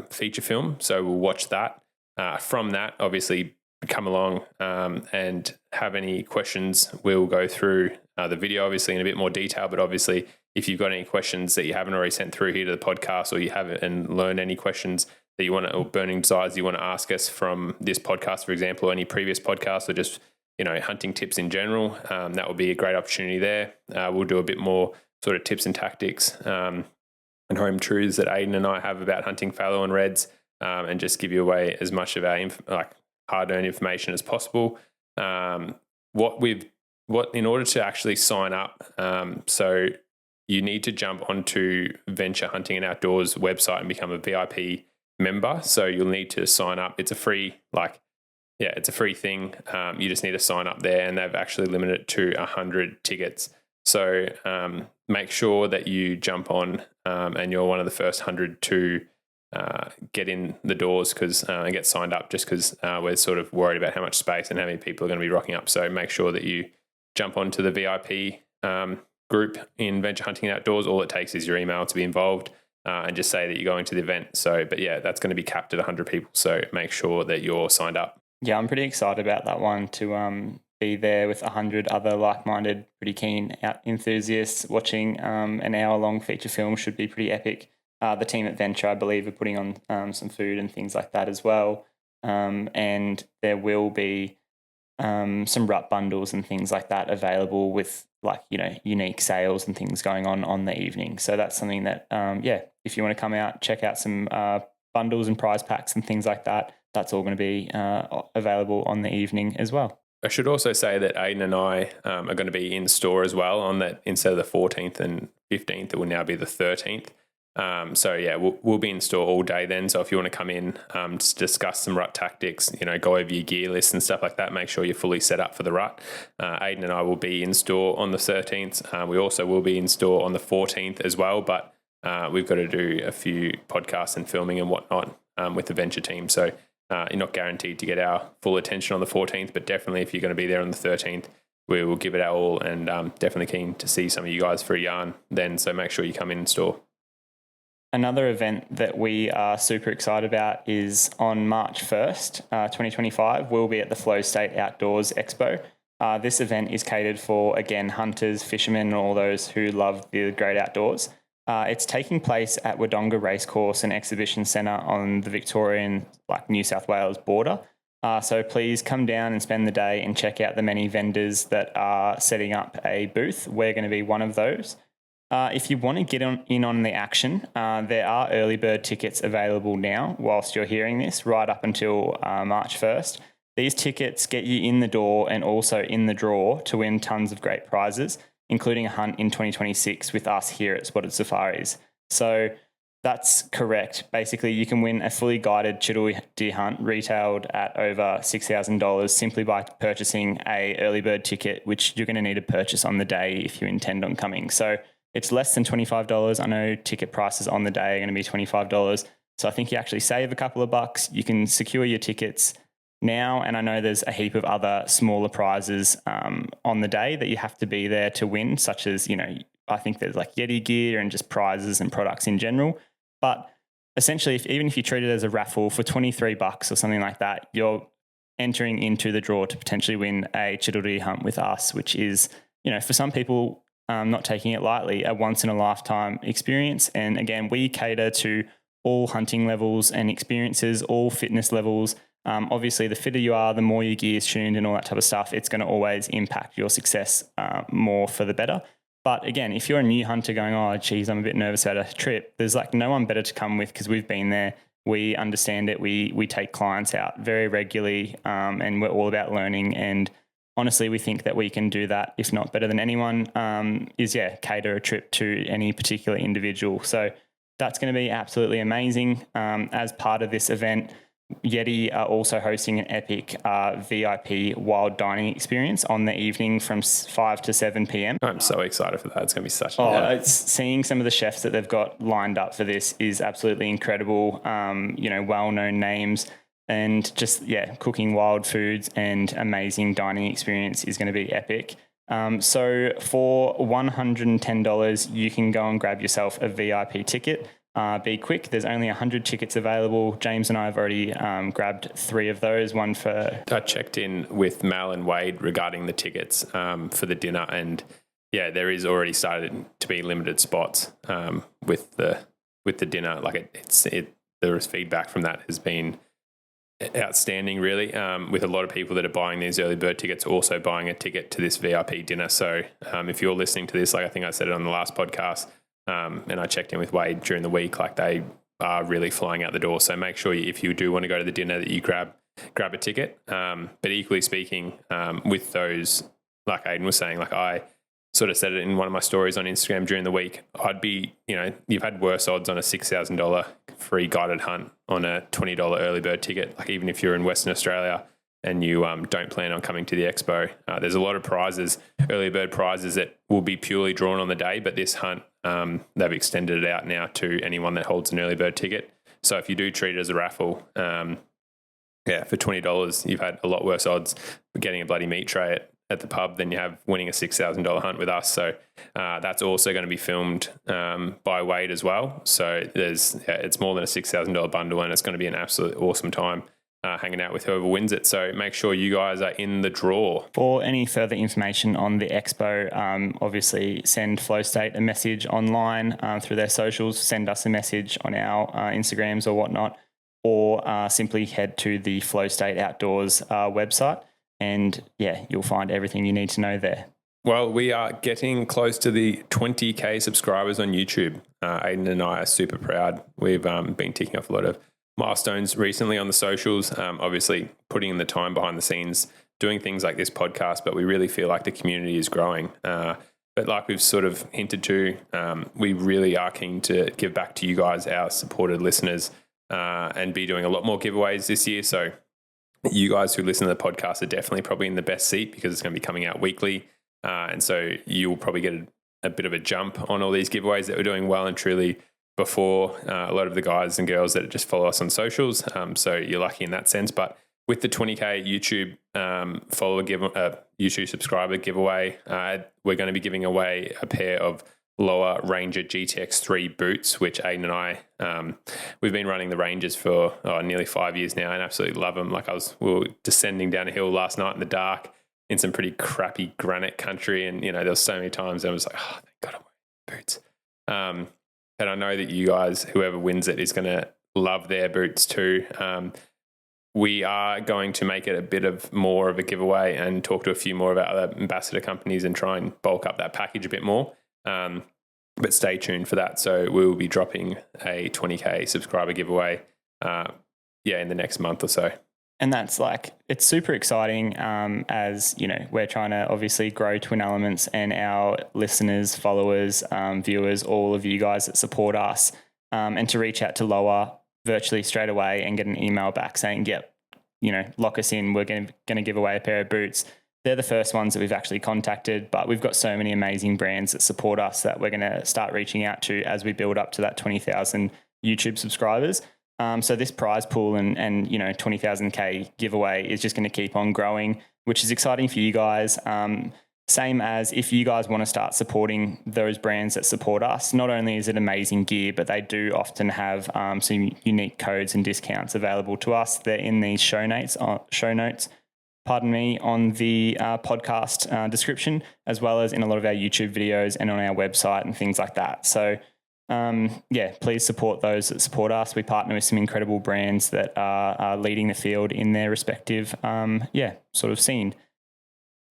feature film. So we'll watch that. From that, obviously, come along and have any questions. We'll go through the video, obviously, in a bit more detail. But obviously, if you've got any questions that you haven't already sent through here to the podcast, or you haven't and learned any questions that you want to, or burning desires you want to ask us from this podcast, for example, or any previous podcast, or just hunting tips in general, that will be a great opportunity there. We'll do a bit more sort of tips and tactics and home truths that Ayden and I have about hunting fallow and reds, and just give you away as much of our hard-earned information as possible. In order to actually sign up, so you need to jump onto Venture Hunting and Outdoors website and become a VIP member. So you'll need to sign up. It's a free it's a free thing. You just need to sign up there, and they've actually limited it to 100 tickets. So make sure that you jump on and you're one of the first 100 to get in the doors and get signed up, just because we're sort of worried about how much space and how many people are going to be rocking up. So make sure that you jump onto the VIP group in Venture Hunting and Outdoors. All it takes is your email to be involved, and just say that you're going to the event. So, but yeah, that's going to be capped at 100 people. So make sure that you're signed up. Yeah, I'm pretty excited about that one, to be there with 100 other like-minded, pretty keen enthusiasts watching an hour-long feature film. Should be pretty epic. The team at Venture, I believe, are putting on some food and things like that as well. And there will be some rut bundles and things like that available with unique sales and things going on the evening. So that's something that, if you want to come out, check out some bundles and prize packs and things like that. That's all going to be available on the evening as well. I should also say that Ayden and I are going to be in store as well on that. Instead of the 14th and 15th, it will now be the 13th. So yeah, we'll be in store all day then. So if you want to come in to discuss some rut tactics, go over your gear list and stuff like that, make sure you're fully set up for the rut. Ayden and I will be in store on the 13th. We also will be in store on the 14th as well, but we've got to do a few podcasts and filming and whatnot with the Venture team. So you're not guaranteed to get our full attention on the 14th, but definitely if you're going to be there on the 13th, we will give it our all, and definitely keen to see some of you guys for a yarn then. So make sure you come in and store. Another event that we are super excited about is on March 1st, 2025, we'll be at the Flow State Outdoors Expo. This event is catered for, again, hunters, fishermen, and all those who love the great outdoors. It's taking place at Wodonga Racecourse and Exhibition Centre on the Victorian, New South Wales border. So please come down and spend the day and check out the many vendors that are setting up a booth. We're going to be one of those. If you want to get in on the action, there are early bird tickets available now whilst you're hearing this, right up until March 1st. These tickets get you in the door and also in the draw to win tons of great prizes, including a hunt in 2026 with us here at Spotted Safaris. So that's correct. Basically, you can win a fully guided Chiddle deer hunt retailed at over $6,000 simply by purchasing a early bird ticket, which you're going to need to purchase on the day if you intend on coming. So it's less than $25. I know ticket prices on the day are going to be $25. So I think you actually save a couple of bucks. You can secure your tickets now, and I know there's a heap of other smaller prizes on the day that you have to be there to win, such as, I think there's like Yeti gear and just prizes and products in general. But essentially, even if you treat it as a raffle for $23 or something like that, you're entering into the draw to potentially win a Chiddle deer hunt with us, which is, for some people, not taking it lightly, a once in a lifetime experience. And again, we cater to all hunting levels and experiences, all fitness levels. Obviously, the fitter you are, the more your gear is tuned and all that type of stuff, it's going to always impact your success more for the better. But again, if you're a new hunter going, oh, geez, I'm a bit nervous about a trip, there's like no one better to come with because we've been there. We understand it. We take clients out very regularly and we're all about learning. And honestly, we think that we can do that, if not better than anyone, cater a trip to any particular individual. So that's going to be absolutely amazing. As part of this event, Yeti are also hosting an epic VIP wild dining experience on the evening from 5 to 7 p.m. I'm so excited for that. It's going to be such it's seeing some of the chefs that they've got lined up for this is absolutely incredible. Well-known names and just, cooking wild foods and amazing dining experience is going to be epic. So for $110, you can go and grab yourself a VIP ticket. Be quick. There's only 100 tickets available. James and I have already grabbed 3 of those. One for... I checked in with Mal and Wade regarding the tickets for the dinner, and there is already started to be limited spots with the dinner. Like the feedback from that has been outstanding, really. With a lot of people that are buying these early bird tickets, also buying a ticket to this VIP dinner. So if you're listening to this, like I think I said it on the last podcast. And I checked in with Wade during the week, like they are really flying out the door. So make sure if you do want to go to the dinner that you grab a ticket. But equally speaking, with those, like Ayden was saying, like I sort of said it in one of my stories on Instagram during the week, I'd be, you've had worse odds on a $6,000 free guided hunt on a $20 early bird ticket. Like even if you're in Western Australia and you don't plan on coming to the expo, there's a lot of prizes, early bird prizes that will be purely drawn on the day. But this hunt, they've extended it out now to anyone that holds an early bird ticket. So if you do treat it as a raffle, for $20, you've had a lot worse odds for getting a bloody meat tray at the pub than you have winning a $6,000 hunt with us. So that's also going to be filmed by Wade as well. So it's more than a $6,000 bundle, and it's going to be an absolute awesome time hanging out with whoever wins it. So make sure you guys are in the draw. For any further information on the expo, obviously send Flow State a message online through their socials, send us a message on our Instagrams or whatnot, or simply head to the Flow State Outdoors website and you'll find everything you need to know there. Well, we are getting close to the 20K subscribers on YouTube. Ayden and I are super proud. We've been ticking off a lot of milestones recently on the socials, obviously putting in the time behind the scenes, doing things like this podcast, but we really feel like the community is growing. But like we've sort of hinted to, we really are keen to give back to you guys, our supported listeners, and be doing a lot more giveaways this year. So you guys who listen to the podcast are definitely probably in the best seat because it's going to be coming out weekly. And so you'll probably get a bit of a jump on all these giveaways that we're doing well and truly before a lot of the guys and girls that just follow us on socials. So you're lucky in that sense. But with the 20K YouTube YouTube subscriber giveaway, we're going to be giving away a pair of lower Ranger GTX 3 boots, which Ayden and I, we've been running the Rangers for nearly 5 years now and absolutely love them. Like we were descending down a hill last night in the dark in some pretty crappy granite country. And, there was so many times I was like, oh, thank God I'm wearing boots. And I know that you guys, whoever wins it, is going to love their boots too. We are going to make it a bit of more of a giveaway and talk to a few more of our other ambassador companies and try and bulk up that package a bit more. But stay tuned for that. So we will be dropping a 20K subscriber giveaway in the next month or so. And that's like, it's super exciting as, you know, we're trying to obviously grow Twin Elements, and our listeners, followers, viewers, all of you guys that support us, and to reach out to Lower virtually straight away and get an email back saying, yep, you know, lock us in, we're going to give away a pair of boots. They're the first ones that we've actually contacted, but we've got so many amazing brands that support us that we're going to start reaching out to as we build up to that 20,000 YouTube subscribers. So this prize pool and you know, 20,000K giveaway is just going to keep on growing, which is exciting for you guys. Same as if you guys want to start supporting those brands that support us, not only is it amazing gear, but they do often have some unique codes and discounts available to us. They're in these show notes, on the podcast description, as well as in a lot of our YouTube videos and on our website and things like that. So please support those that support us. We partner with some incredible brands that are leading the field in their respective sort of scene.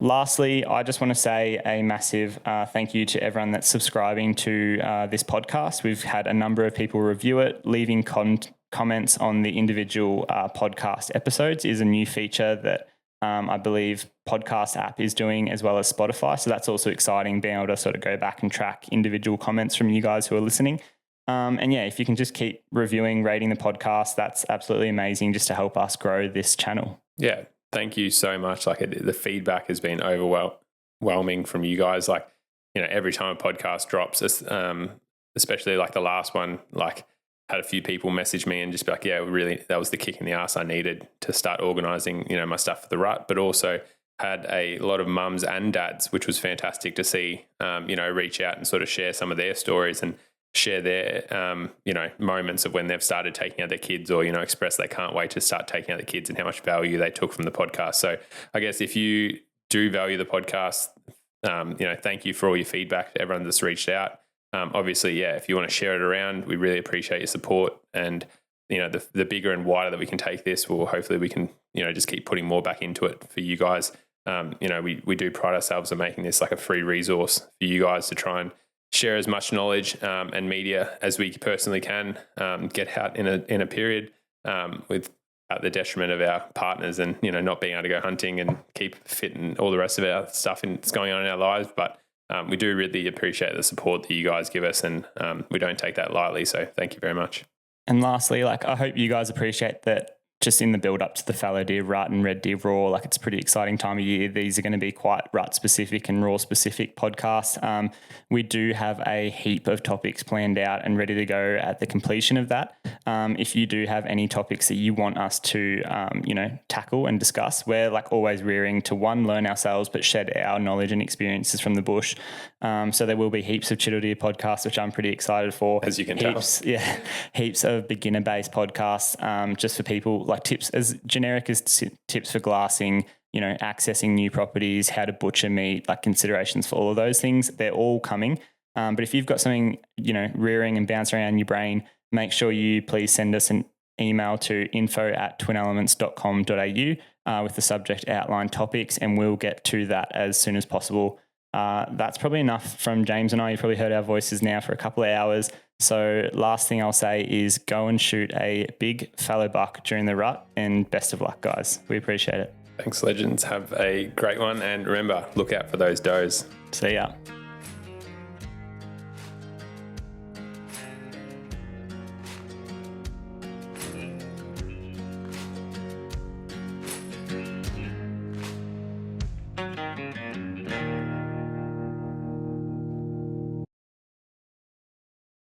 Lastly, I just want to say a massive thank you to everyone that's subscribing to this podcast. We've had a number of people review it. Leaving comments on the individual podcast episodes is a new feature that I believe podcast app is doing, as well as Spotify. So that's also exciting, being able to sort of go back and track individual comments from you guys who are listening. If you can just keep reviewing, rating the podcast, that's absolutely amazing, just to help us grow this channel. Yeah. Thank you so much. Like the feedback has been overwhelming from you guys. Like, you know, every time a podcast drops, especially like the last one, like had a few people message me and just be like, yeah, really, that was the kick in the ass I needed to start organizing, you know, my stuff for the rut, but also had a lot of mums and dads, which was fantastic to see, reach out and sort of share some of their stories and share their, moments of when they've started taking out their kids, or, you know, express they can't wait to start taking out the kids and how much value they took from the podcast. So I guess if you do value the podcast, thank you for all your feedback to everyone that's reached out. Obviously, if you want to share it around, we really appreciate your support. And, you know, the bigger and wider that we can take this, well, hopefully we can, you know, just keep putting more back into it for you guys. We do pride ourselves on making this like a free resource for you guys to try and share as much knowledge and media as we personally can get out in a period at the detriment of our partners and, you know, not being able to go hunting and keep fit and all the rest of our stuff that's going on in our lives. But we do really appreciate the support that you guys give us, and we don't take that lightly. So thank you very much. And lastly, like, I hope you guys appreciate that just in the build up to the fallow deer rut and red deer raw, like, it's a pretty exciting time of year. These are going to be quite rut specific and raw specific podcasts. We do have a heap of topics planned out and ready to go at the completion of that. If you do have any topics that you want us to, tackle and discuss, we're like always rearing to learn ourselves, but shed our knowledge and experiences from the bush. So there will be heaps of Chiddle Deer podcasts, which I'm pretty excited for. As you can tell. Yeah, heaps of beginner based podcasts, just for people, like tips as generic as tips for glassing, you know, accessing new properties, how to butcher meat, like considerations for all of those things. They're all coming. But if you've got something, you know, rearing and bouncing around your brain, make sure you please send us an email to info@twinelements.com.au with the subject outline topics, and we'll get to that as soon as possible. That's probably enough from James and I. You've probably heard our voices now for a couple of hours. So last thing I'll say is go and shoot a big fallow buck during the rut, and best of luck, guys. We appreciate it. Thanks, legends. Have a great one. And remember, look out for those does. See ya.